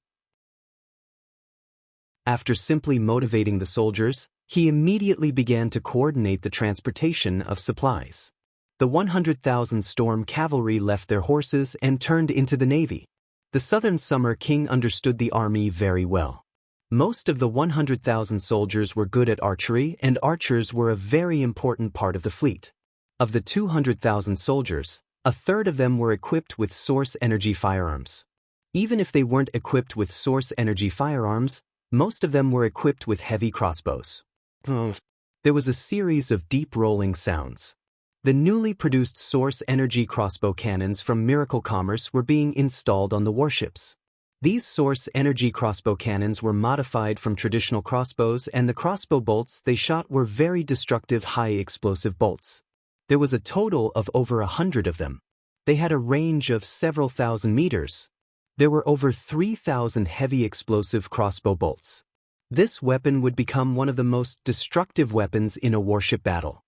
After simply motivating the soldiers, he immediately began to coordinate the transportation of supplies. The 100,000 storm cavalry left their horses and turned into the navy. The Southern Summer King understood the army very well. Most of the 100,000 soldiers were good at archery, and archers were a very important part of the fleet. Of the 200,000 soldiers, a third of them were equipped with source energy firearms. Even if they weren't equipped with source energy firearms, most of them were equipped with heavy crossbows. There was a series of deep rolling sounds. The newly produced source energy crossbow cannons from Miracle Commerce were being installed on the warships. These source energy crossbow cannons were modified from traditional crossbows, and the crossbow bolts they shot were very destructive high-explosive bolts. There was a total of over 100 of them. They had a range of several thousand meters. There were over 3,000 heavy explosive crossbow bolts. This weapon would become one of the most destructive weapons in a warship battle.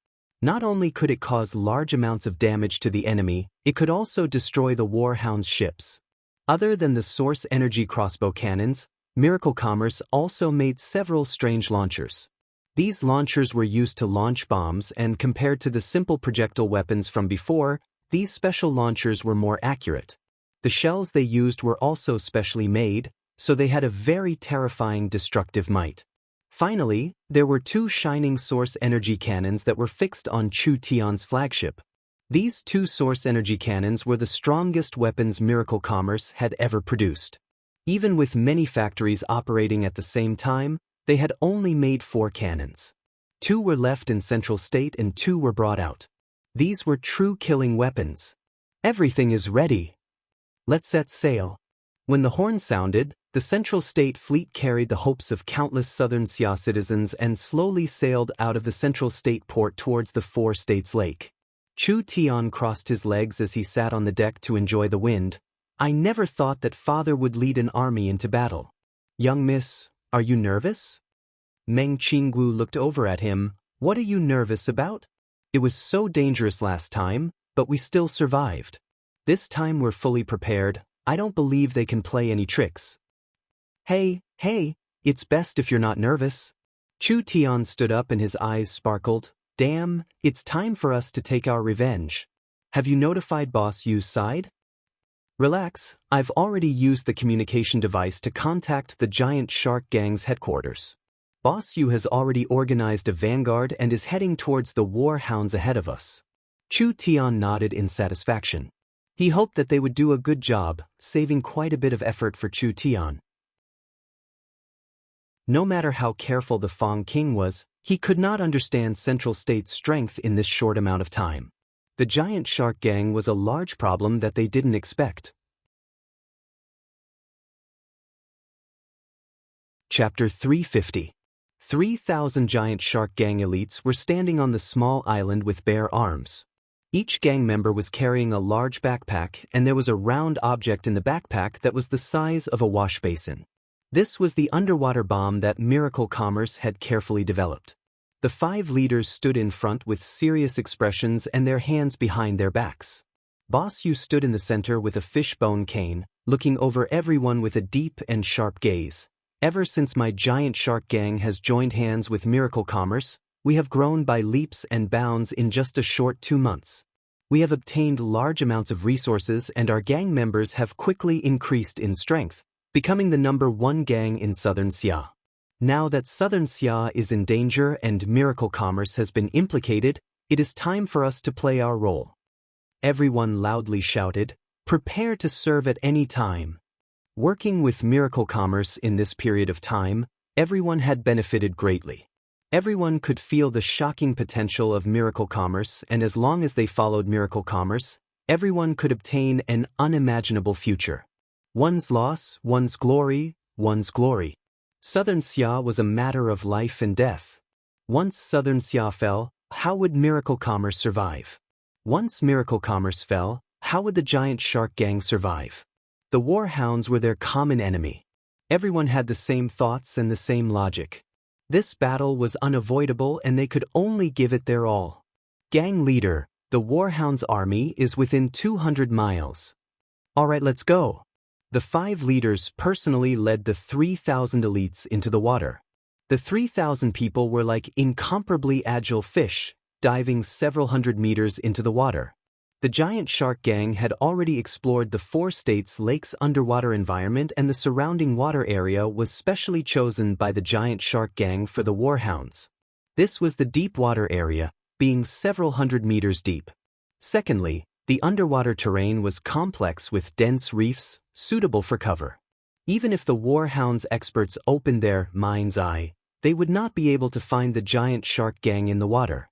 Not only could it cause large amounts of damage to the enemy, it could also destroy the Warhound's ships. Other than the source energy crossbow cannons, Miracle Commerce also made several strange launchers. These launchers were used to launch bombs, and compared to the simple projectile weapons from before, these special launchers were more accurate. The shells they used were also specially made, so they had a very terrifying destructive might. Finally, there were 2 shining source energy cannons that were fixed on Chu Tian's flagship. These 2 source energy cannons were the strongest weapons Miracle Commerce had ever produced. Even with many factories operating at the same time, they had only made 4 cannons. 2 were left in Central State and 2 were brought out. These were true killing weapons. Everything is ready. Let's set sail. When the horn sounded, the Central State Fleet carried the hopes of countless Southern Xia citizens and slowly sailed out of the Central State port towards the Four States Lake. Chu Tian crossed his legs as he sat on the deck to enjoy the wind. I never thought that father would lead an army into battle. Young miss, are you nervous? Meng Qingwu looked over at him. What are you nervous about? It was so dangerous last time, but we still survived. This time we're fully prepared. I don't believe they can play any tricks. Hey, it's best if you're not nervous. Chu Tian stood up and his eyes sparkled. Damn, it's time for us to take our revenge. Have you notified Boss Yu's side? Relax, I've already used the communication device to contact the giant shark gang's headquarters. Boss Yu has already organized a vanguard and is heading towards the war hounds ahead of us. Chu Tian nodded in satisfaction. He hoped that they would do a good job, saving quite a bit of effort for Chu Tian. No matter how careful the Fang King was, he could not understand Central State's strength in this short amount of time. The giant shark gang was a large problem that they didn't expect. Chapter 350. 3,000 giant shark gang elites were standing on the small island with bare arms. Each gang member was carrying a large backpack, and there was a round object in the backpack that was the size of a wash basin. This was the underwater bomb that Miracle Commerce had carefully developed. The 5 leaders stood in front with serious expressions and their hands behind their backs. Boss Yu stood in the center with a fishbone cane, looking over everyone with a deep and sharp gaze. Ever since my giant shark gang has joined hands with Miracle Commerce, we have grown by leaps and bounds in just a short 2 months. We have obtained large amounts of resources and our gang members have quickly increased in strength, becoming the #1 gang in Southern Xia. Now that Southern Xia is in danger and Miracle Commerce has been implicated, it is time for us to play our role. Everyone loudly shouted, "Prepare to serve at any time." Working with Miracle Commerce in this period of time, everyone had benefited greatly. Everyone could feel the shocking potential of Miracle Commerce, and as long as they followed Miracle Commerce, everyone could obtain an unimaginable future. One's loss, one's glory, one's glory. Southern Xia was a matter of life and death. Once Southern Xia fell, how would Miracle Commerce survive? Once Miracle Commerce fell, how would the giant shark gang survive? The war hounds were their common enemy. Everyone had the same thoughts and the same logic. This battle was unavoidable and they could only give it their all. Gang leader, the war hounds' army is within 200 miles. Alright, let's go. The 5 leaders personally led the 3,000 elites into the water. The 3,000 people were like incomparably agile fish, diving several hundred meters into the water. The giant shark gang had already explored the 4 states' lake's underwater environment, and the surrounding water area was specially chosen by the giant shark gang for the warhounds. This was the deep water area, being several hundred meters deep. Secondly, the underwater terrain was complex with dense reefs, suitable for cover. Even if the warhounds experts opened their mind's eye, they would not be able to find the giant shark gang in the water.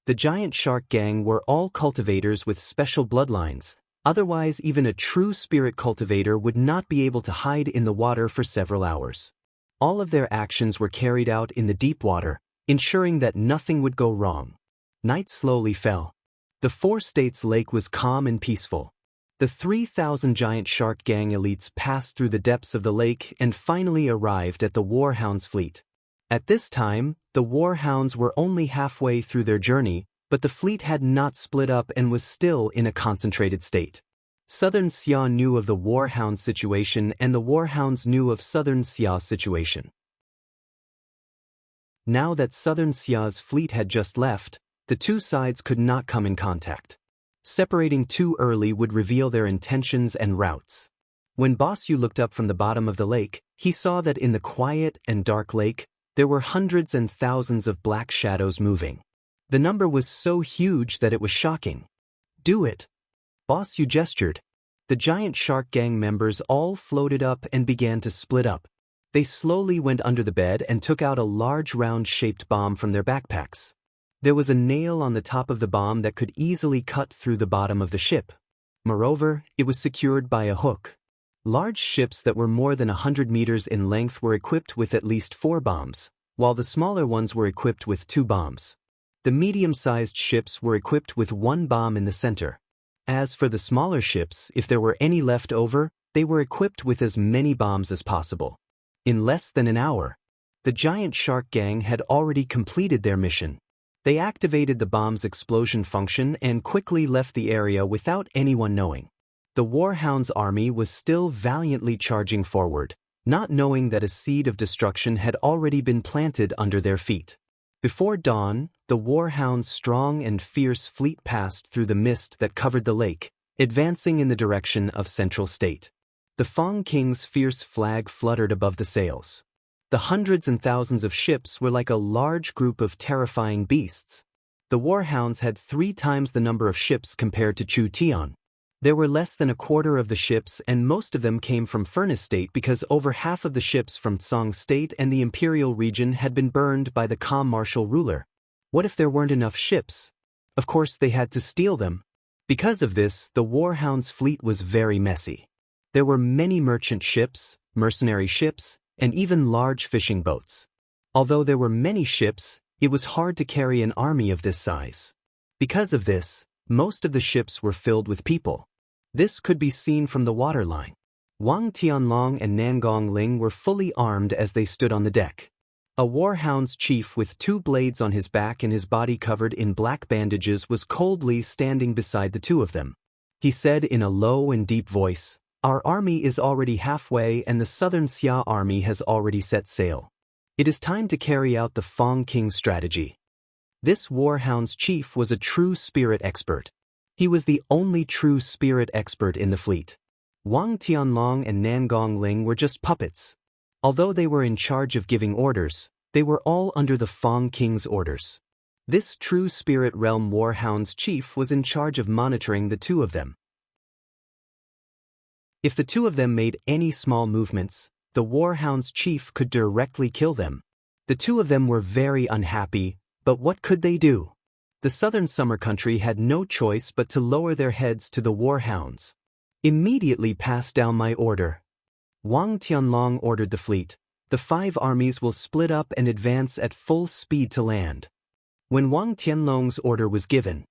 The giant shark gang were all cultivators with special bloodlines, otherwise even a true spirit cultivator would not be able to hide in the water for several hours. All of their actions were carried out in the deep water, ensuring that nothing would go wrong. Night slowly fell. The 4 states' lake was calm and peaceful. The 3,000 giant shark gang elites passed through the depths of the lake and finally arrived at the warhounds' fleet. At this time, the warhounds were only halfway through their journey, but the fleet had not split up and was still in a concentrated state. Southern Xia knew of the warhounds' situation and the warhounds knew of Southern Xia's situation. Now that Southern Xia's fleet had just left, the 2 sides could not come in contact. Separating too early would reveal their intentions and routes. When Boss Yu looked up from the bottom of the lake, he saw that in the quiet and dark lake, there were hundreds and thousands of black shadows moving. The number was so huge that it was shocking. "Do it." Boss Yu gestured. The giant shark gang members all floated up and began to split up. They slowly went under the bed and took out a large round-shaped bomb from their backpacks. There was a nail on the top of the bomb that could easily cut through the bottom of the ship. Moreover, it was secured by a hook. Large ships that were more than 100 meters in length were equipped with at least 4 bombs, while the smaller ones were equipped with 2 bombs. The medium-sized ships were equipped with 1 bomb in the center. As for the smaller ships, if there were any left over, they were equipped with as many bombs as possible. In less than an hour, the giant shark gang had already completed their mission. They activated the bomb's explosion function and quickly left the area without anyone knowing. The warhounds' army was still valiantly charging forward, not knowing that a seed of destruction had already been planted under their feet. Before dawn, the warhounds' strong and fierce fleet passed through the mist that covered the lake, advancing in the direction of Central State. The Fong King's fierce flag fluttered above the sails. The hundreds and thousands of ships were like a large group of terrifying beasts. The warhounds had 3 times the number of ships compared to Chu Tian. There were less than a quarter of the ships, and most of them came from Furnace State because over half of the ships from Tsang State and the Imperial region had been burned by the Kam martial ruler. What if there weren't enough ships? Of course they had to steal them. Because of this, the warhounds' fleet was very messy. There were many merchant ships, mercenary ships, and even large fishing boats. Although there were many ships, it was hard to carry an army of this size. Because of this, most of the ships were filled with people. This could be seen from the waterline. Wang Tianlong and Nangong Ling were fully armed as they stood on the deck. A warhound's chief with 2 blades on his back and his body covered in black bandages was coldly standing beside the 2 of them. He said in a low and deep voice, "Our army is already halfway and the Southern Xia army has already set sail. It is time to carry out the Fong King's strategy." This warhound's chief was a true spirit expert. He was the only true spirit expert in the fleet. Wang Tianlong and Nangong Ling were just puppets. Although they were in charge of giving orders, they were all under the Fong King's orders. This true spirit realm warhound's chief was in charge of monitoring the 2 of them. If the 2 of them made any small movements, the warhound's chief could directly kill them. The 2 of them were very unhappy, but what could they do? The southern summer country had no choice but to lower their heads to the warhounds. "Immediately pass down my order." Wang Tianlong ordered the fleet. "The 5 armies will split up and advance at full speed to land." When Wang Tianlong's order was given,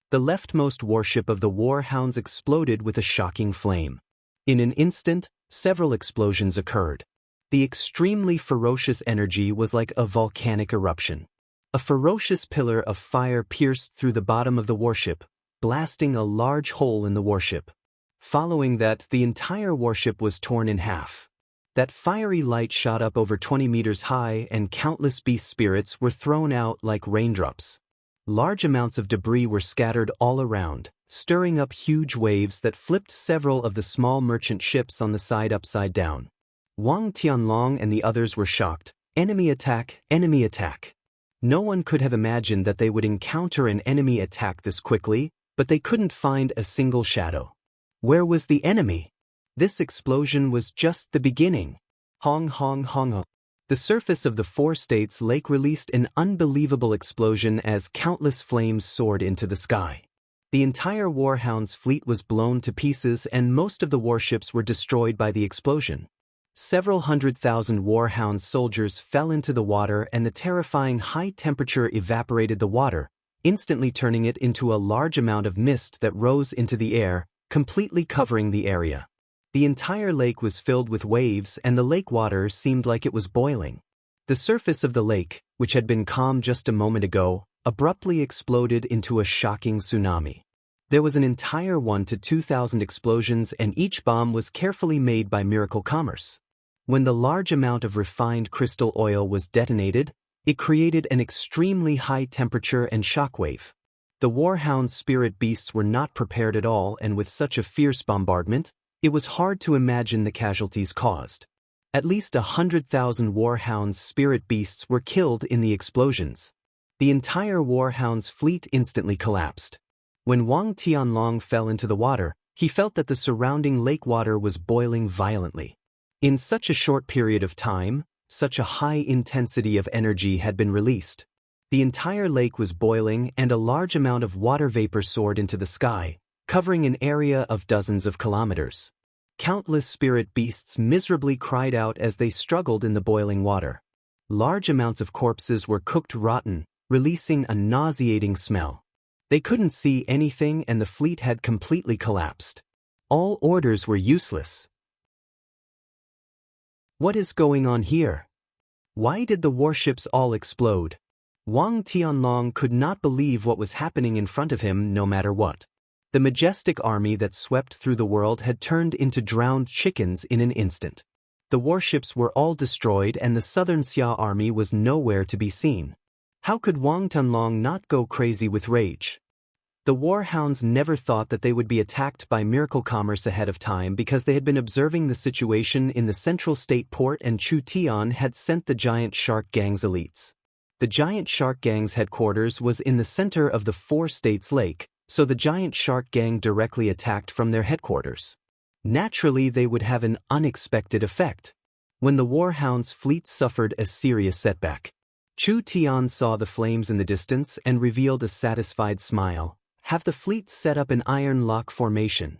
the leftmost warship of the warhounds exploded with a shocking flame. In an instant, several explosions occurred. The extremely ferocious energy was like a volcanic eruption. A ferocious pillar of fire pierced through the bottom of the warship, blasting a large hole in the warship. Following that, the entire warship was torn in half. That fiery light shot up over 20 meters high and countless beast spirits were thrown out like raindrops. Large amounts of debris were scattered all around, stirring up huge waves that flipped several of the small merchant ships on the side upside down. Wang Tianlong and the others were shocked. Enemy attack, enemy attack. No one could have imagined that they would encounter an enemy attack this quickly, but they couldn't find a single shadow. Where was the enemy? This explosion was just the beginning. Hong hong hong hong. The surface of the 4 states lake released an unbelievable explosion as countless flames soared into the sky. The entire warhound's fleet was blown to pieces and most of the warships were destroyed by the explosion. Several 100,000 warhound soldiers fell into the water and the terrifying high temperature evaporated the water, instantly turning it into a large amount of mist that rose into the air, completely covering the area. The entire lake was filled with waves and the lake water seemed like it was boiling. The surface of the lake, which had been calm just a moment ago, abruptly exploded into a shocking tsunami. There was an entire 1 to 2,000 explosions and each bomb was carefully made by Miracle Commerce. When the large amount of refined crystal oil was detonated, it created an extremely high temperature and shockwave. The warhound's spirit beasts were not prepared at all, and with such a fierce bombardment, it was hard to imagine the casualties caused. At least 100,000 warhound's spirit beasts were killed in the explosions. The entire warhound's fleet instantly collapsed. When Wang Tianlong fell into the water, he felt that the surrounding lake water was boiling violently. In such a short period of time, such a high intensity of energy had been released. The entire lake was boiling and a large amount of water vapor soared into the sky, covering an area of dozens of kilometers. Countless spirit beasts miserably cried out as they struggled in the boiling water. Large amounts of corpses were cooked rotten, releasing a nauseating smell. They couldn't see anything and the fleet had completely collapsed. All orders were useless. What is going on here? Why did the warships all explode? Wang Tianlong could not believe what was happening in front of him no matter what. The majestic army that swept through the world had turned into drowned chickens in an instant. The warships were all destroyed and the Southern Xia army was nowhere to be seen. How could Wang Tianlong not go crazy with rage? The warhounds never thought that they would be attacked by miracle commerce ahead of time because they had been observing the situation in the central state port and Chu Tian had sent the giant shark gang's elites. The giant shark gang's headquarters was in the center of the Four States Lake, so the giant shark gang directly attacked from their headquarters. Naturally, they would have an unexpected effect. When the warhounds' fleet suffered a serious setback, Chu Tian saw the flames in the distance and revealed a satisfied smile. Have the fleet set up an iron lock formation.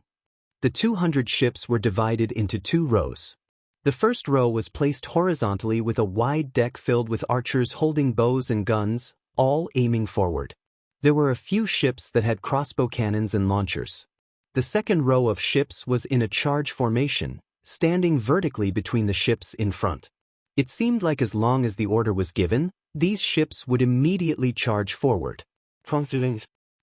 The 200 ships were divided into 2 rows. The first row was placed horizontally with a wide deck filled with archers holding bows and guns, all aiming forward. There were a few ships that had crossbow cannons and launchers. The second row of ships was in a charge formation, standing vertically between the ships in front. It seemed like as long as the order was given, these ships would immediately charge forward.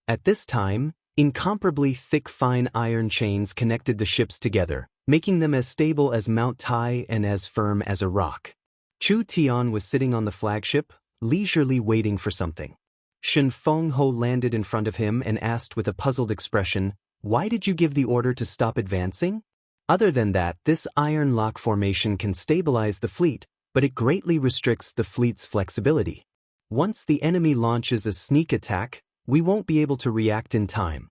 At this time, incomparably thick fine iron chains connected the ships together, making them as stable as Mount Tai and as firm as a rock. Chu Tian was sitting on the flagship, leisurely waiting for something. Shen Fengho landed in front of him and asked with a puzzled expression, "Why did you give the order to stop advancing?" Other than that, this iron lock formation can stabilize the fleet, but it greatly restricts the fleet's flexibility. Once the enemy launches a sneak attack, we won't be able to react in time.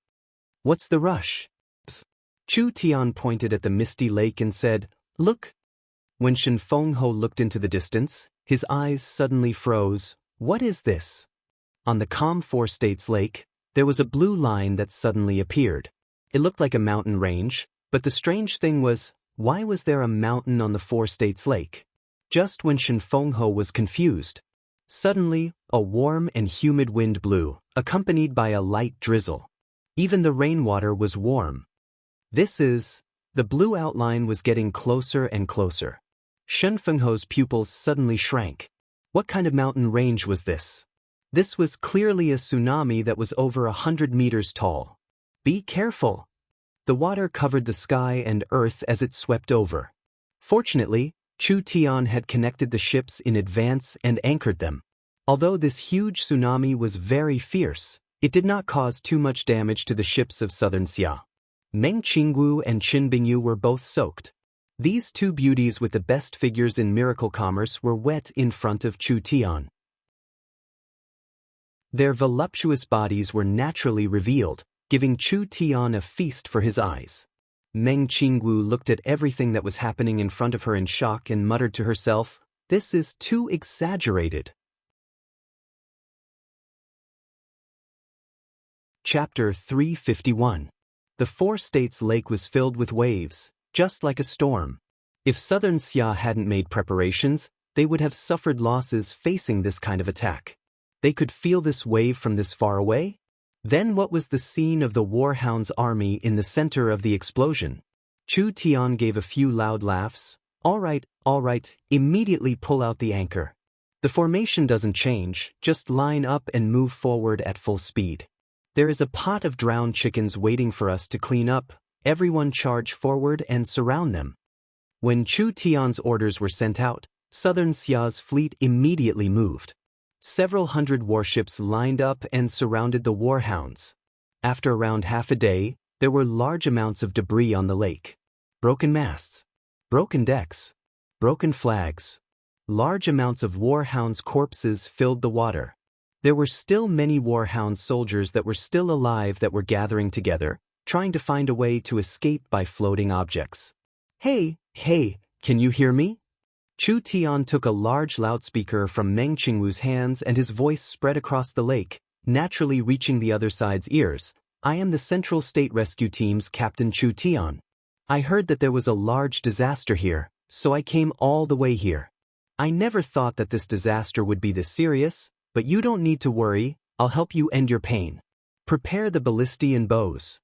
What's the rush? Chu Tian pointed at the misty lake and said, "Look." When Shen Fengho looked into the distance, his eyes suddenly froze. What is this? On the calm Four States Lake, there was a blue line that suddenly appeared. It looked like a mountain range, but the strange thing was, why was there a mountain on the Four States Lake? Just when Shen Fengho was confused, suddenly, a warm and humid wind blew, accompanied by a light drizzle. Even the rainwater was warm. The blue outline was getting closer and closer. Shen Fengho's pupils suddenly shrank. What kind of mountain range was this? This was clearly a tsunami that was over 100 meters tall. Be careful! The water covered the sky and earth as it swept over. Fortunately, Chu Tian had connected the ships in advance and anchored them. Although this huge tsunami was very fierce, it did not cause too much damage to the ships of southern Xia. Meng Qingwu and Qin Bingyu were both soaked. These two beauties with the best figures in miracle commerce were wet in front of Chu Tian. Their voluptuous bodies were naturally revealed, giving Chu Tian a feast for his eyes. Meng Qingwu looked at everything that was happening in front of her in shock and muttered to herself, "This is too exaggerated." Chapter 351. The Four States Lake was filled with waves, just like a storm. If southern Xia hadn't made preparations, they would have suffered losses facing this kind of attack. They could feel this wave from this far away? Then what was the scene of the warhound's army in the center of the explosion? Chu Tian gave a few loud laughs. All right, immediately pull out the anchor. The formation doesn't change, just line up and move forward at full speed. There is a pot of drowned chickens waiting for us to clean up. Everyone charge forward and surround them. When Chu Tian's orders were sent out, southern Xia's fleet immediately moved. Several hundred warships lined up and surrounded the warhounds. After around half a day, there were large amounts of debris on the lake. Broken masts, broken decks, broken flags. Large amounts of warhounds' corpses filled the water. There were still many warhound soldiers that were still alive that were gathering together, trying to find a way to escape by floating objects. Hey, can you hear me? Chu Tian took a large loudspeaker from Meng Qingwu's hands and his voice spread across the lake, naturally reaching the other side's ears. I am the Central State Rescue Team's Captain Chu Tian. I heard that there was a large disaster here, so I came all the way here. I never thought that this disaster would be this serious, but you don't need to worry, I'll help you end your pain. Prepare the ballistae and bows.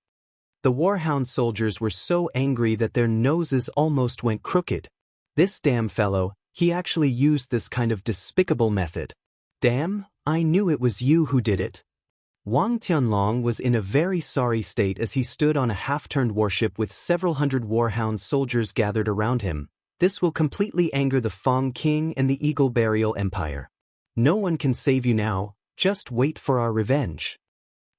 The warhound soldiers were so angry that their noses almost went crooked. This damn fellow, he actually used this kind of despicable method. Damn, I knew it was you who did it. Wang Tianlong was in a very sorry state as he stood on a half-turned warship with several hundred warhound soldiers gathered around him. This will completely anger the Fong King and the Eagle Burial Empire. No one can save you now, just wait for our revenge.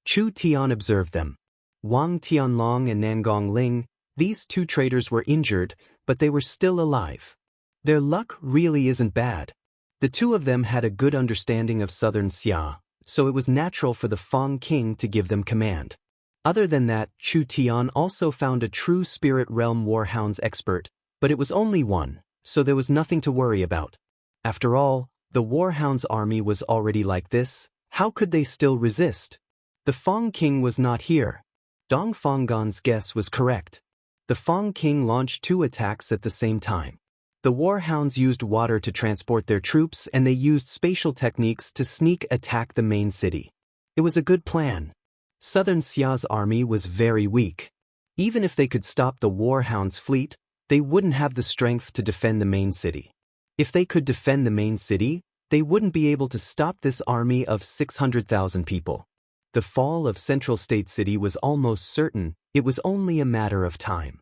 Chu Tian observed them. Wang Tianlong and Nangong Ling, these two traders were injured, but they were still alive. Their luck really isn't bad. The two of them had a good understanding of southern Xia, so it was natural for the Fang king to give them command. Other than that, Chu Tian also found a true spirit realm warhounds expert, but it was only one, so there was nothing to worry about. After all, the warhounds army was already like this, how could they still resist? The Fang king was not here. Dong Fanggan's guess was correct. The Fang king launched two attacks at the same time. The warhounds used water to transport their troops, and they used spatial techniques to sneak attack the main city. It was a good plan. Southern Xia's army was very weak. Even if they could stop the warhounds' fleet, they wouldn't have the strength to defend the main city. If they could defend the main city, they wouldn't be able to stop this army of 600,000 people. The fall of Central State City was almost certain, it was only a matter of time.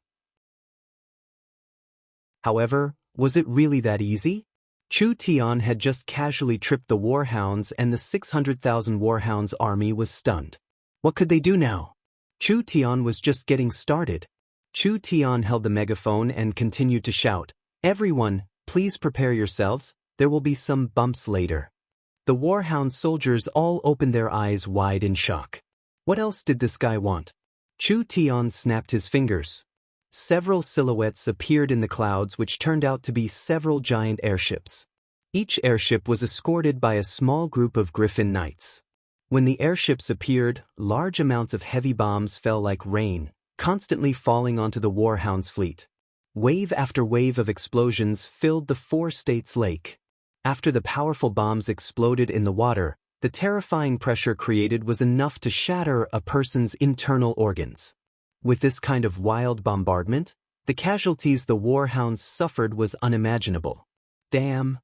However, was it really that easy? Chu Tian had just casually tripped the warhounds and the 600,000 warhounds army was stunned. What could they do now? Chu Tian was just getting started. Chu Tian held the megaphone and continued to shout, "Everyone, please prepare yourselves, there will be some bumps later." The warhound soldiers all opened their eyes wide in shock. What else did this guy want? Chu Tian snapped his fingers. Several silhouettes appeared in the clouds which turned out to be several giant airships. Each airship was escorted by a small group of Griffin Knights. When the airships appeared, large amounts of heavy bombs fell like rain, constantly falling onto the warhounds' fleet. Wave after wave of explosions filled the four states' lake. After the powerful bombs exploded in the water, the terrifying pressure created was enough to shatter a person's internal organs. With this kind of wild bombardment, the casualties the warhounds suffered was unimaginable. Damn!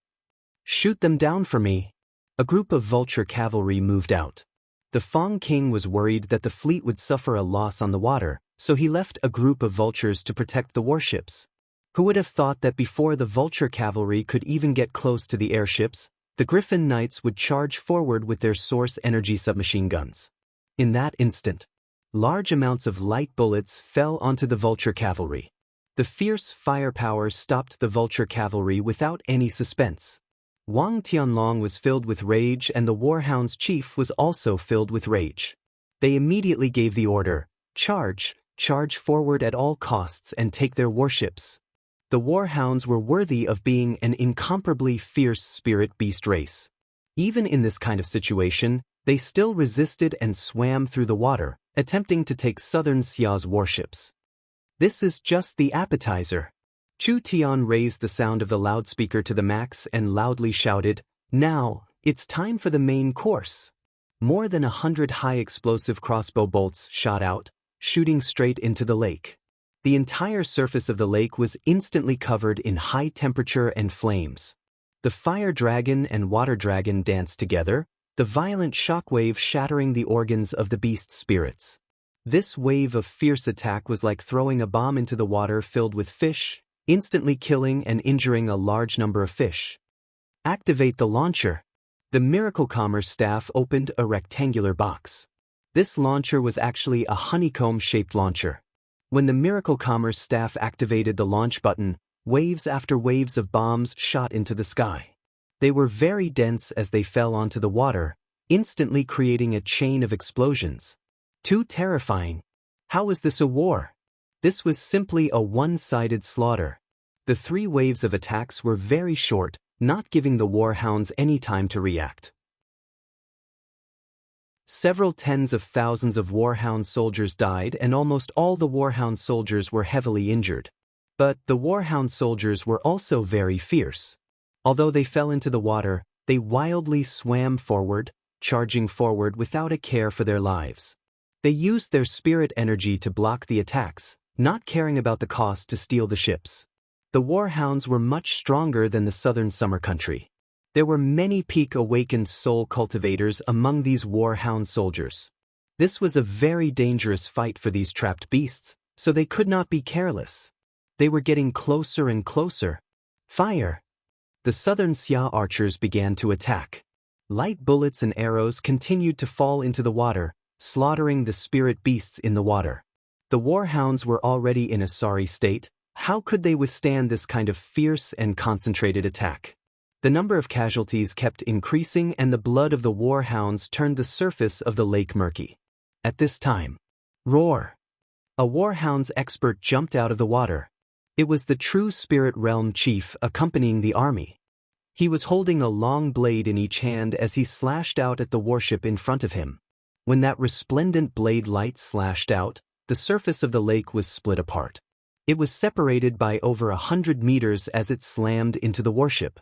Shoot them down for me! A group of vulture cavalry moved out. The Fang king was worried that the fleet would suffer a loss on the water, so he left a group of vultures to protect the warships. Who would have thought that before the vulture cavalry could even get close to the airships, the Griffin Knights would charge forward with their source energy submachine guns. In that instant, large amounts of light bullets fell onto the vulture cavalry. The fierce firepower stopped the vulture cavalry without any suspense. Wang Tianlong was filled with rage and the warhounds' chief was also filled with rage. They immediately gave the order, charge forward at all costs and take their warships. The warhounds were worthy of being an incomparably fierce spirit beast race. Even in this kind of situation, they still resisted and swam through the water, attempting to take southern Xia's warships. This is just the appetizer. Chu Tian raised the sound of the loudspeaker to the max and loudly shouted, "Now, it's time for the main course." More than 100 high-explosive crossbow bolts shot out, shooting straight into the lake. The entire surface of the lake was instantly covered in high temperature and flames. The fire dragon and water dragon danced together, the violent shockwave shattering the organs of the beast spirits. This wave of fierce attack was like throwing a bomb into the water filled with fish, instantly killing and injuring a large number of fish. Activate the launcher. The Miracle Commerce staff opened a rectangular box. This launcher was actually a honeycomb-shaped launcher. When the Miracle Commerce staff activated the launch button, waves after waves of bombs shot into the sky. They were very dense as they fell onto the water, instantly creating a chain of explosions. Too terrifying. How was this a war? This was simply a one-sided slaughter. The three waves of attacks were very short, not giving the warhounds any time to react. Several tens of thousands of warhound soldiers died and almost all the warhound soldiers were heavily injured. But the warhound soldiers were also very fierce. Although they fell into the water, they wildly swam forward, charging forward without a care for their lives. They used their spirit energy to block the attacks, not caring about the cost to steal the ships. The warhounds were much stronger than the southern summer country. There were many peak-awakened soul cultivators among these warhound soldiers. This was a very dangerous fight for these trapped beasts, so they could not be careless. They were getting closer and closer. Fire! The southern Xia archers began to attack. Light bullets and arrows continued to fall into the water, slaughtering the spirit beasts in the water. The warhounds were already in a sorry state. How could they withstand this kind of fierce and concentrated attack? The number of casualties kept increasing and the blood of the warhounds turned the surface of the lake murky. At this time, roar! A warhounds expert jumped out of the water. It was the true spirit realm chief accompanying the army. He was holding a long blade in each hand as he slashed out at the warship in front of him. When that resplendent blade light slashed out, the surface of the lake was split apart. It was separated by over 100 meters as it slammed into the warship.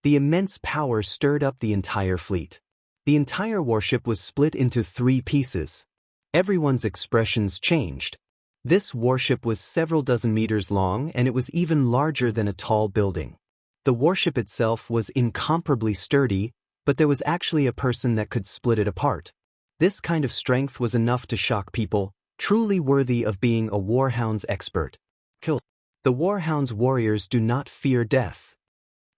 The immense power stirred up the entire fleet. The entire warship was split into 3 pieces. Everyone's expressions changed. This warship was several dozen meters long and it was even larger than a tall building. The warship itself was incomparably sturdy, but there was actually a person that could split it apart. This kind of strength was enough to shock people, truly worthy of being a warhounds expert. Kill. The warhounds warriors do not fear death.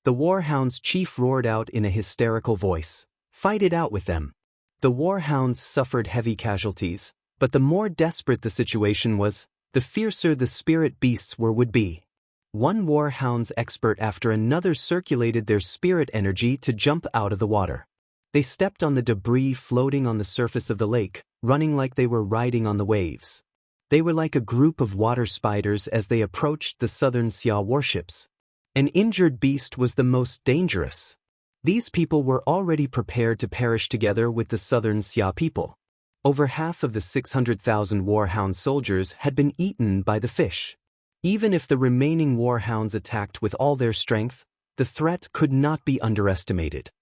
The warhounds chief roared out in a hysterical voice, "Fight it out with them." The warhounds suffered heavy casualties, but the more desperate the situation was, the fiercer the spirit beasts would be. One warhounds expert after another circulated their spirit energy to jump out of the water. They stepped on the debris floating on the surface of the lake, running like they were riding on the waves. They were like a group of water spiders as they approached the southern Xia warships. An injured beast was the most dangerous. These people were already prepared to perish together with the southern Xia people. Over half of the 600,000 warhound soldiers had been eaten by the fish. Even if the remaining warhounds attacked with all their strength, the threat could not be underestimated.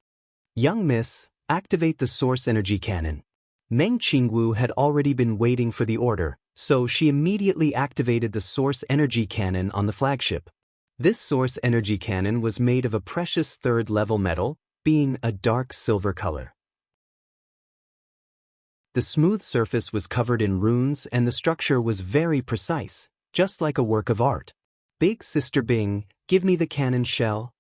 "Young miss, activate the source energy cannon." Meng Qingwu had already been waiting for the order, so she immediately activated the source energy cannon on the flagship. This source energy cannon was made of a precious third-level metal, being a dark silver color. The smooth surface was covered in runes and the structure was very precise, just like a work of art. "Big Sister Bing, give me the cannon shell."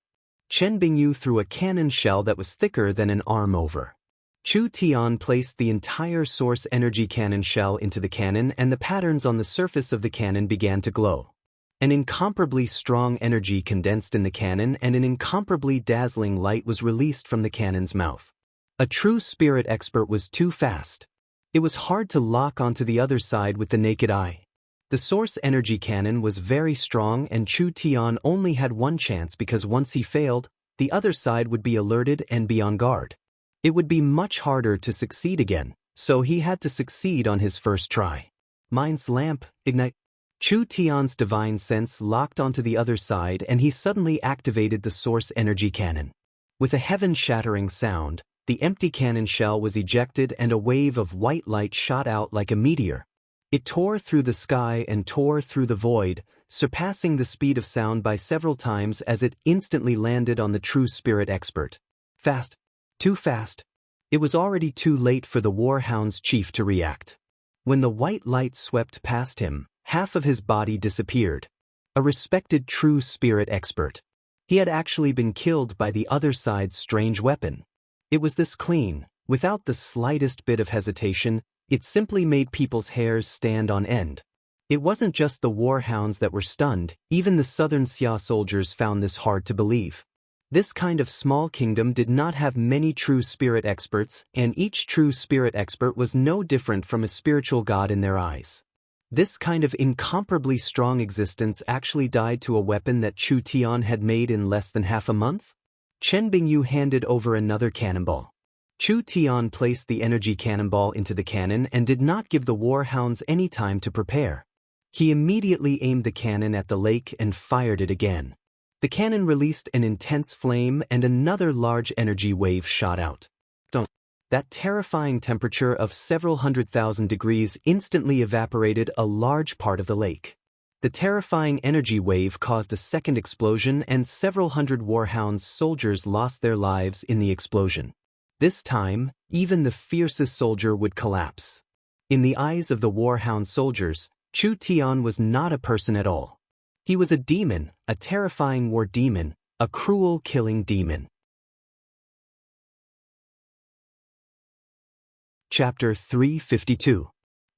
Chen Bingyu threw a cannon shell that was thicker than an arm over. Chu Tian placed the entire source energy cannon shell into the cannon and the patterns on the surface of the cannon began to glow. An incomparably strong energy condensed in the cannon and an incomparably dazzling light was released from the cannon's mouth. A true spirit expert was too fast. It was hard to lock onto the other side with the naked eye. The source energy cannon was very strong and Chu Tian only had one chance because once he failed, the other side would be alerted and be on guard. It would be much harder to succeed again, so he had to succeed on his first try. Mind's lamp, ignite. Chu Tian's divine sense locked onto the other side and he suddenly activated the source energy cannon. With a heaven-shattering sound, the empty cannon shell was ejected and a wave of white light shot out like a meteor. It tore through the sky and tore through the void, surpassing the speed of sound by several times as it instantly landed on the true spirit expert. Fast. Too fast. It was already too late for the warhound's chief to react. When the white light swept past him, half of his body disappeared. A respected true spirit expert. He had actually been killed by the other side's strange weapon. It was this clean, without the slightest bit of hesitation. It simply made people's hairs stand on end. It wasn't just the warhounds that were stunned, even the southern Xia soldiers found this hard to believe. This kind of small kingdom did not have many true spirit experts, and each true spirit expert was no different from a spiritual god in their eyes. This kind of incomparably strong existence actually died to a weapon that Chu Tian had made in less than half a month? Chen Bingyu handed over another cannonball. Chu Tian placed the energy cannonball into the cannon and did not give the warhounds any time to prepare. He immediately aimed the cannon at the lake and fired it again. The cannon released an intense flame and another large energy wave shot out. That terrifying temperature of several 100,000 degrees instantly evaporated a large part of the lake. The terrifying energy wave caused a second explosion and several hundred warhounds soldiers lost their lives in the explosion. This time, even the fiercest soldier would collapse. In the eyes of the warhound soldiers, Chu Tian was not a person at all. He was a demon, a terrifying war demon, a cruel killing demon. Chapter 352.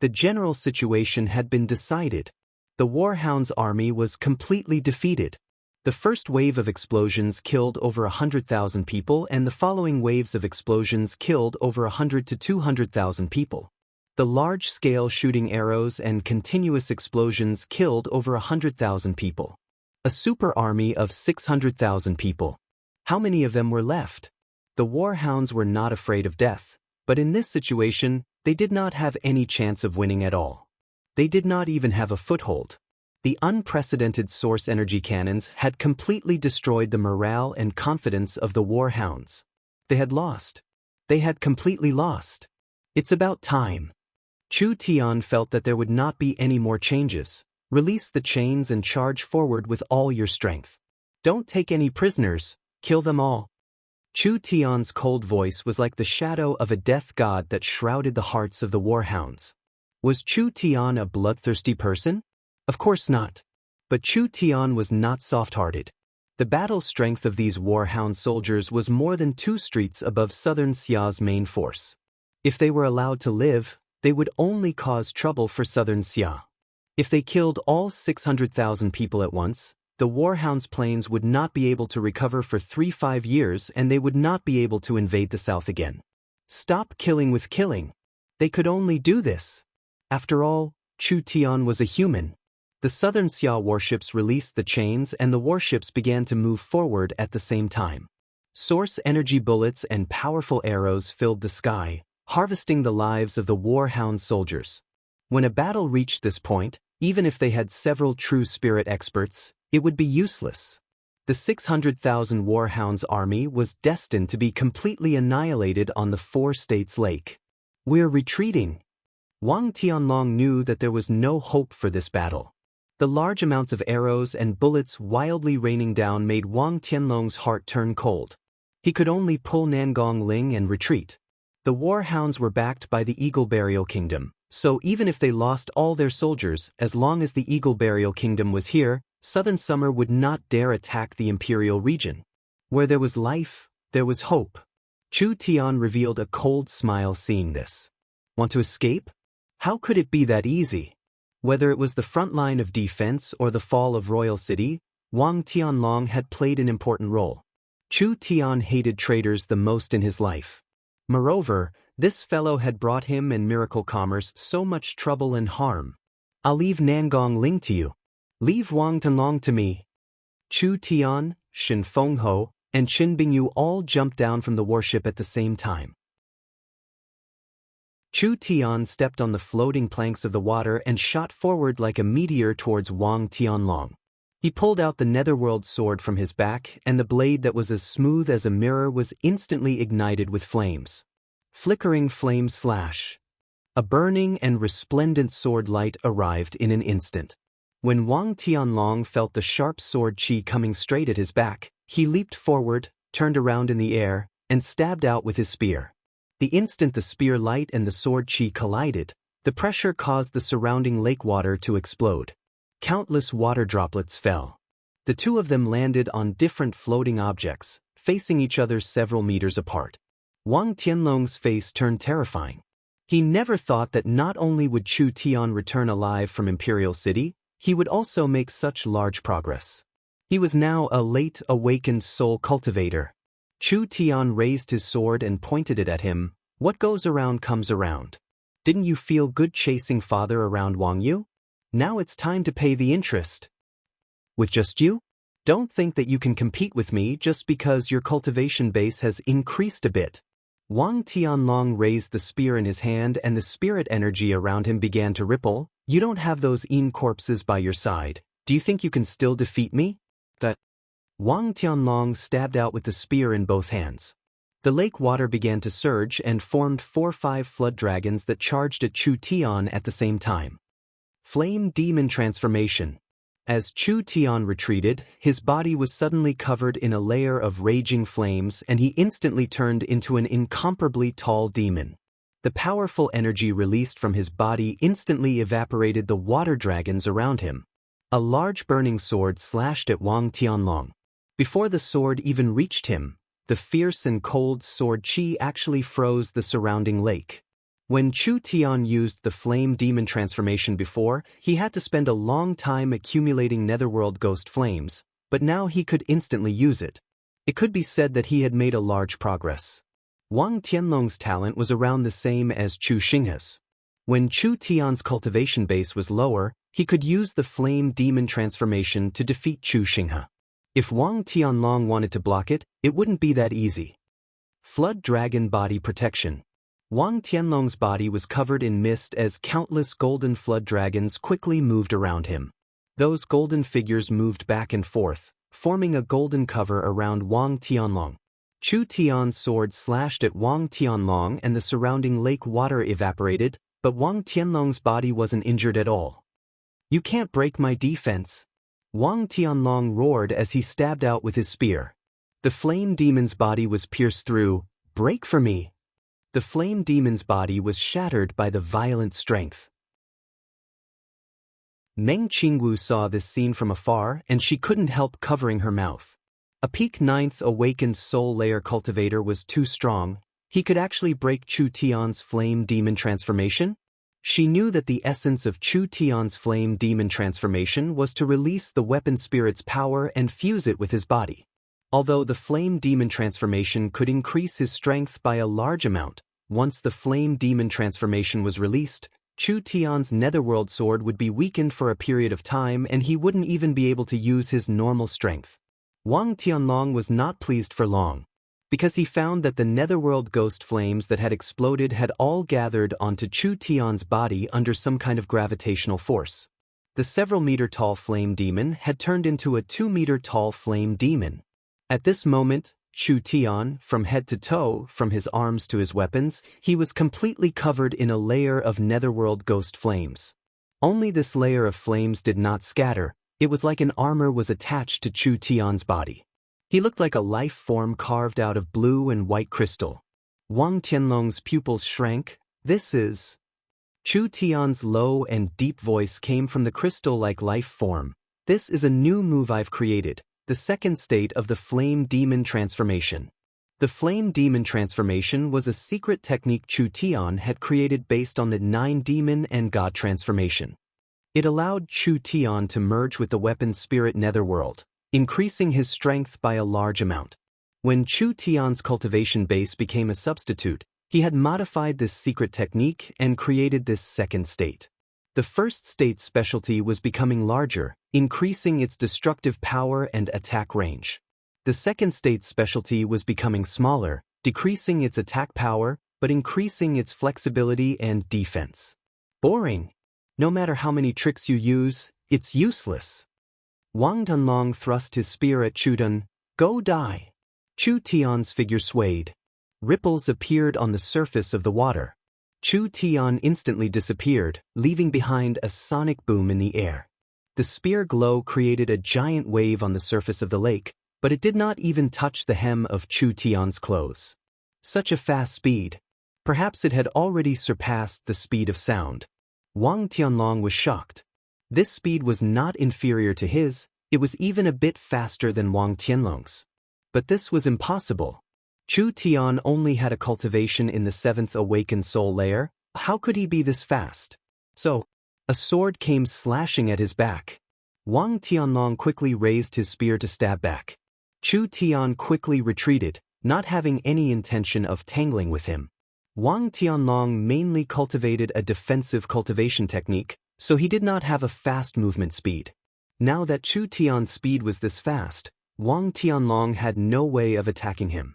The general situation had been decided. The Warhound's army was completely defeated. The first wave of explosions killed over 100,000 people, and the following waves of explosions killed over 100 to 200,000 people. The large-scale shooting arrows and continuous explosions killed over 100,000 people. A super army of 600,000 people. How many of them were left? The Warhounds were not afraid of death, but in this situation, they did not have any chance of winning at all. They did not even have a foothold. The unprecedented source energy cannons had completely destroyed the morale and confidence of the Warhounds. They had lost. They had completely lost. It's about time. Chu Tian felt that there would not be any more changes. Release the chains and charge forward with all your strength. Don't take any prisoners, kill them all. Chu Tian's cold voice was like the shadow of a death god that shrouded the hearts of the Warhounds. Was Chu Tian a bloodthirsty person? Of course not. But Chu Tian was not soft-hearted. The battle strength of these Warhound soldiers was more than 2 streets above Southern Xia's main force. If they were allowed to live, they would only cause trouble for Southern Xia. If they killed all 600,000 people at once, the Warhounds' planes would not be able to recover for 3-5 years, and they would not be able to invade the south again. Stop killing with killing. They could only do this. After all, Chu Tian was a human. The Southern Xia warships released the chains, and the warships began to move forward at the same time. Source energy bullets and powerful arrows filled the sky, harvesting the lives of the Warhound soldiers. When a battle reached this point, even if they had several true spirit experts, it would be useless. The 600,000 Warhounds army was destined to be completely annihilated on the 4 states lake. We're retreating. Wang Tianlong knew that there was no hope for this battle. The large amounts of arrows and bullets wildly raining down made Wang Tianlong's heart turn cold. He could only pull Nangong Ling and retreat. The Warhounds were backed by the Eagle Burial Kingdom, so even if they lost all their soldiers, as long as the Eagle Burial Kingdom was here, Southern Summer would not dare attack the Imperial region. Where there was life, there was hope. Chu Tian revealed a cold smile seeing this. Want to escape? How could it be that easy? Whether it was the front line of defense or the fall of Royal City, Wang Tianlong had played an important role. Chu Tian hated traitors the most in his life. Moreover, this fellow had brought him and Miracle Commerce so much trouble and harm. I'll leave Nangong Ling to you. Leave Wang Tianlong to me. Chu Tian, Shin Fengho, and Qin Bingyu all jumped down from the warship at the same time. Chu Tian stepped on the floating planks of the water and shot forward like a meteor towards Wang Tianlong. He pulled out the netherworld sword from his back, and the blade that was as smooth as a mirror was instantly ignited with flames. Flickering flame slash. A burning and resplendent sword light arrived in an instant. When Wang Tianlong felt the sharp sword chi coming straight at his back, he leaped forward, turned around in the air, and stabbed out with his spear. The instant the spear light and the sword chi collided, the pressure caused the surrounding lake water to explode. Countless water droplets fell. The two of them landed on different floating objects, facing each other several meters apart. Wang Tianlong's face turned terrifying. He never thought that not only would Chu Tian return alive from Imperial City, he would also make such large progress. He was now a late awakened soul cultivator. Chu Tian raised his sword and pointed it at him. What goes around comes around. Didn't you feel good chasing father around Wang Yu? Now it's time to pay the interest. With just you? Don't think that you can compete with me just because your cultivation base has increased a bit. Wang Tianlong raised the spear in his hand and the spirit energy around him began to ripple. You don't have those corpses by your side. Do you think you can still defeat me? That Wang Tianlong stabbed out with the spear in both hands. The lake water began to surge and formed 4-5 flood dragons that charged at Chu Tian at the same time. Flame Demon Transformation. As Chu Tian retreated, his body was suddenly covered in a layer of raging flames and he instantly turned into an incomparably tall demon. The powerful energy released from his body instantly evaporated the water dragons around him. A large burning sword slashed at Wang Tianlong. Before the sword even reached him, the fierce and cold sword chi actually froze the surrounding lake. When Chu Tian used the flame demon transformation before, he had to spend a long time accumulating netherworld ghost flames, but now he could instantly use it. It could be said that he had made a large progress. Wang Tianlong's talent was around the same as Chu Xinghe's. When Chu Tian's cultivation base was lower, he could use the flame demon transformation to defeat Chu Xinghe. If Wang Tianlong wanted to block it, it wouldn't be that easy. Flood Dragon Body Protection. Wang Tianlong's body was covered in mist as countless golden flood dragons quickly moved around him. Those golden figures moved back and forth, forming a golden cover around Wang Tianlong. Chu Tian's sword slashed at Wang Tianlong and the surrounding lake water evaporated, but Wang Tianlong's body wasn't injured at all. "You can't break my defense," Wang Tianlong roared as he stabbed out with his spear. The flame demon's body was pierced through. "Break for me!" The flame demon's body was shattered by the violent strength. Meng Qingwu saw this scene from afar and she couldn't help covering her mouth. A peak 9th awakened soul layer cultivator was too strong. He could actually break Chu Tian's flame demon transformation? She knew that the essence of Chu Tian's flame demon transformation was to release the weapon spirit's power and fuse it with his body. Although the flame demon transformation could increase his strength by a large amount, once the flame demon transformation was released, Chu Tian's netherworld sword would be weakened for a period of time and he wouldn't even be able to use his normal strength. Wang Tianlong was not pleased for long, because he found that the netherworld ghost flames that had exploded had all gathered onto Chu Tian's body under some kind of gravitational force. The several-meter-tall flame demon had turned into a 2-meter-tall flame demon. At this moment, Chu Tian, from head to toe, from his arms to his weapons, he was completely covered in a layer of netherworld ghost flames. Only this layer of flames did not scatter. It was like an armor was attached to Chu Tian's body. He looked like a life form carved out of blue and white crystal. Wang Tianlong's pupils shrank. "This is..." Chu Tian's low and deep voice came from the crystal-like life form. "This is a new move I've created, the second state of the flame demon transformation." The flame demon transformation was a secret technique Chu Tian had created based on the 9 demon and god transformation. It allowed Chu Tian to merge with the weapon spirit netherworld, increasing his strength by a large amount. When Chu Tian's cultivation base became a substitute, he had modified this secret technique and created this second state. The first state's specialty was becoming larger, increasing its destructive power and attack range. The second state's specialty was becoming smaller, decreasing its attack power, but increasing its flexibility and defense. Boring. No matter how many tricks you use, it's useless. Wang Tianlong thrust his spear at Chu Tian. "Go die." Chu Tian's figure swayed. Ripples appeared on the surface of the water. Chu Tian instantly disappeared, leaving behind a sonic boom in the air. The spear glow created a giant wave on the surface of the lake, but it did not even touch the hem of Chu Tian's clothes. Such a fast speed. Perhaps it had already surpassed the speed of sound. Wang Tianlong was shocked. This speed was not inferior to his, it was even a bit faster than Wang Tianlong's. But this was impossible. Chu Tian only had a cultivation in the 7th awakened soul layer. How could he be this fast? So, a sword came slashing at his back. Wang Tianlong quickly raised his spear to stab back. Chu Tian quickly retreated, not having any intention of tangling with him. Wang Tianlong mainly cultivated a defensive cultivation technique, so he did not have a fast movement speed. Now that Chu Tian's speed was this fast, Wang Tianlong had no way of attacking him.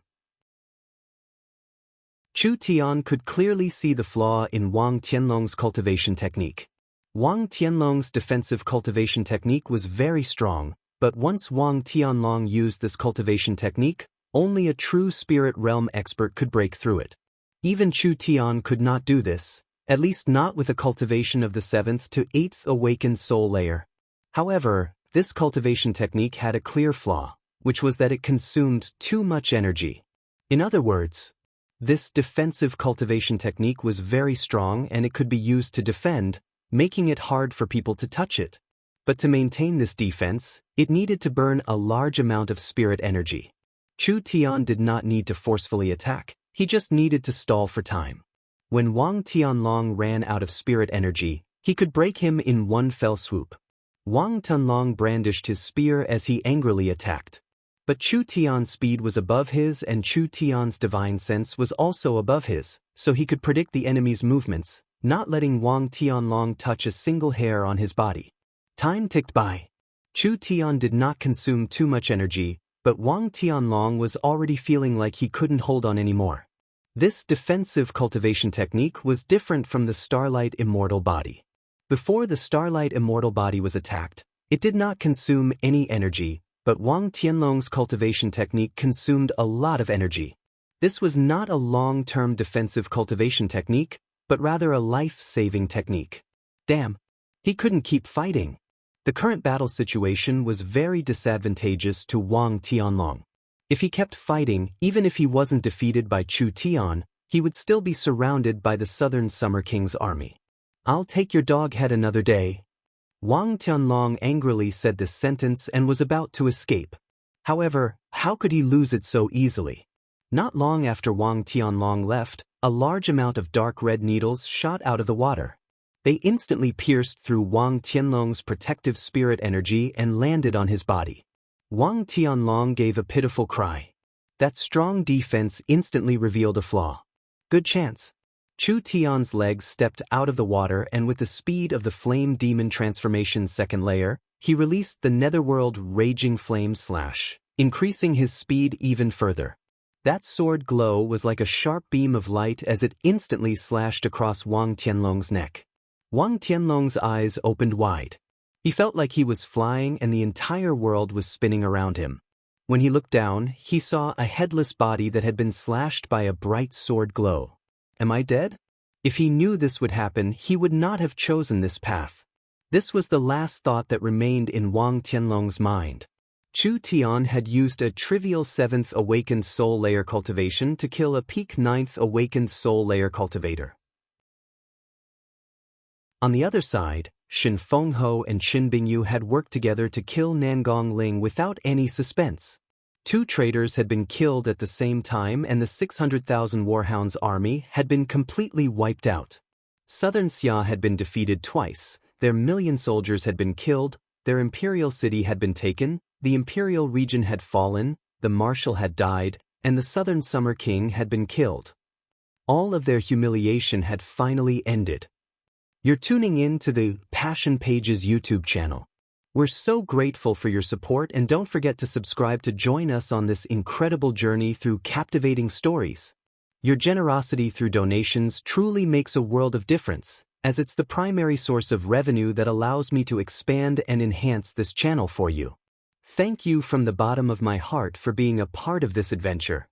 Chu Tian could clearly see the flaw in Wang Tianlong's cultivation technique. Wang Tianlong's defensive cultivation technique was very strong, but once Wang Tianlong used this cultivation technique, only a true spirit realm expert could break through it. Even Chu Tian could not do this, at least not with a cultivation of the 7th to 8th awakened soul layer. However, this cultivation technique had a clear flaw, which was that it consumed too much energy. In other words, this defensive cultivation technique was very strong and it could be used to defend, making it hard for people to touch it. But to maintain this defense, it needed to burn a large amount of spirit energy. Chu Tian did not need to forcefully attack, he just needed to stall for time. When Wang Tianlong ran out of spirit energy, he could break him in one fell swoop. Wang Tianlong brandished his spear as he angrily attacked. But Chu Tian's speed was above his and Chu Tian's divine sense was also above his, so he could predict the enemy's movements, not letting Wang Tianlong touch a single hair on his body. Time ticked by. Chu Tian did not consume too much energy, but Wang Tianlong was already feeling like he couldn't hold on anymore. This defensive cultivation technique was different from the Starlight Immortal Body. Before the Starlight Immortal Body was attacked, it did not consume any energy, but Wang Tianlong's cultivation technique consumed a lot of energy. This was not a long-term defensive cultivation technique, but rather a life-saving technique. Damn, he couldn't keep fighting. The current battle situation was very disadvantageous to Wang Tianlong. If he kept fighting, even if he wasn't defeated by Chu Tian, he would still be surrounded by the Southern Summer King's army. "I'll take your dog head another day." Wang Tianlong angrily said this sentence and was about to escape. However, how could he lose it so easily? Not long after Wang Tianlong left, a large amount of dark red needles shot out of the water. They instantly pierced through Wang Tianlong's protective spirit energy and landed on his body. Wang Tianlong gave a pitiful cry. That strong defense instantly revealed a flaw. Good chance. Chu Tian's legs stepped out of the water and with the speed of the Flame Demon Transformation's second layer, he released the Netherworld Raging Flame Slash, increasing his speed even further. That sword glow was like a sharp beam of light as it instantly slashed across Wang Tianlong's neck. Wang Tianlong's eyes opened wide. He felt like he was flying and the entire world was spinning around him. When he looked down, he saw a headless body that had been slashed by a bright sword glow. Am I dead? If he knew this would happen, he would not have chosen this path. This was the last thought that remained in Wang Tianlong's mind. Chu Tian had used a trivial 7th Awakened Soul Layer cultivation to kill a peak 9th Awakened Soul Layer cultivator. On the other side, Shin Fengho and Qin Bingyu had worked together to kill Nangong Ling without any suspense. 2 traitors had been killed at the same time and the 600,000 Warhounds army had been completely wiped out. Southern Xia had been defeated twice, their million soldiers had been killed, their imperial city had been taken, the imperial region had fallen, the marshal had died, and the Southern Summer King had been killed. All of their humiliation had finally ended. You're tuning in to the Passion Pages YouTube channel. We're so grateful for your support and don't forget to subscribe to join us on this incredible journey through captivating stories. Your generosity through donations truly makes a world of difference, as it's the primary source of revenue that allows me to expand and enhance this channel for you. Thank you from the bottom of my heart for being a part of this adventure.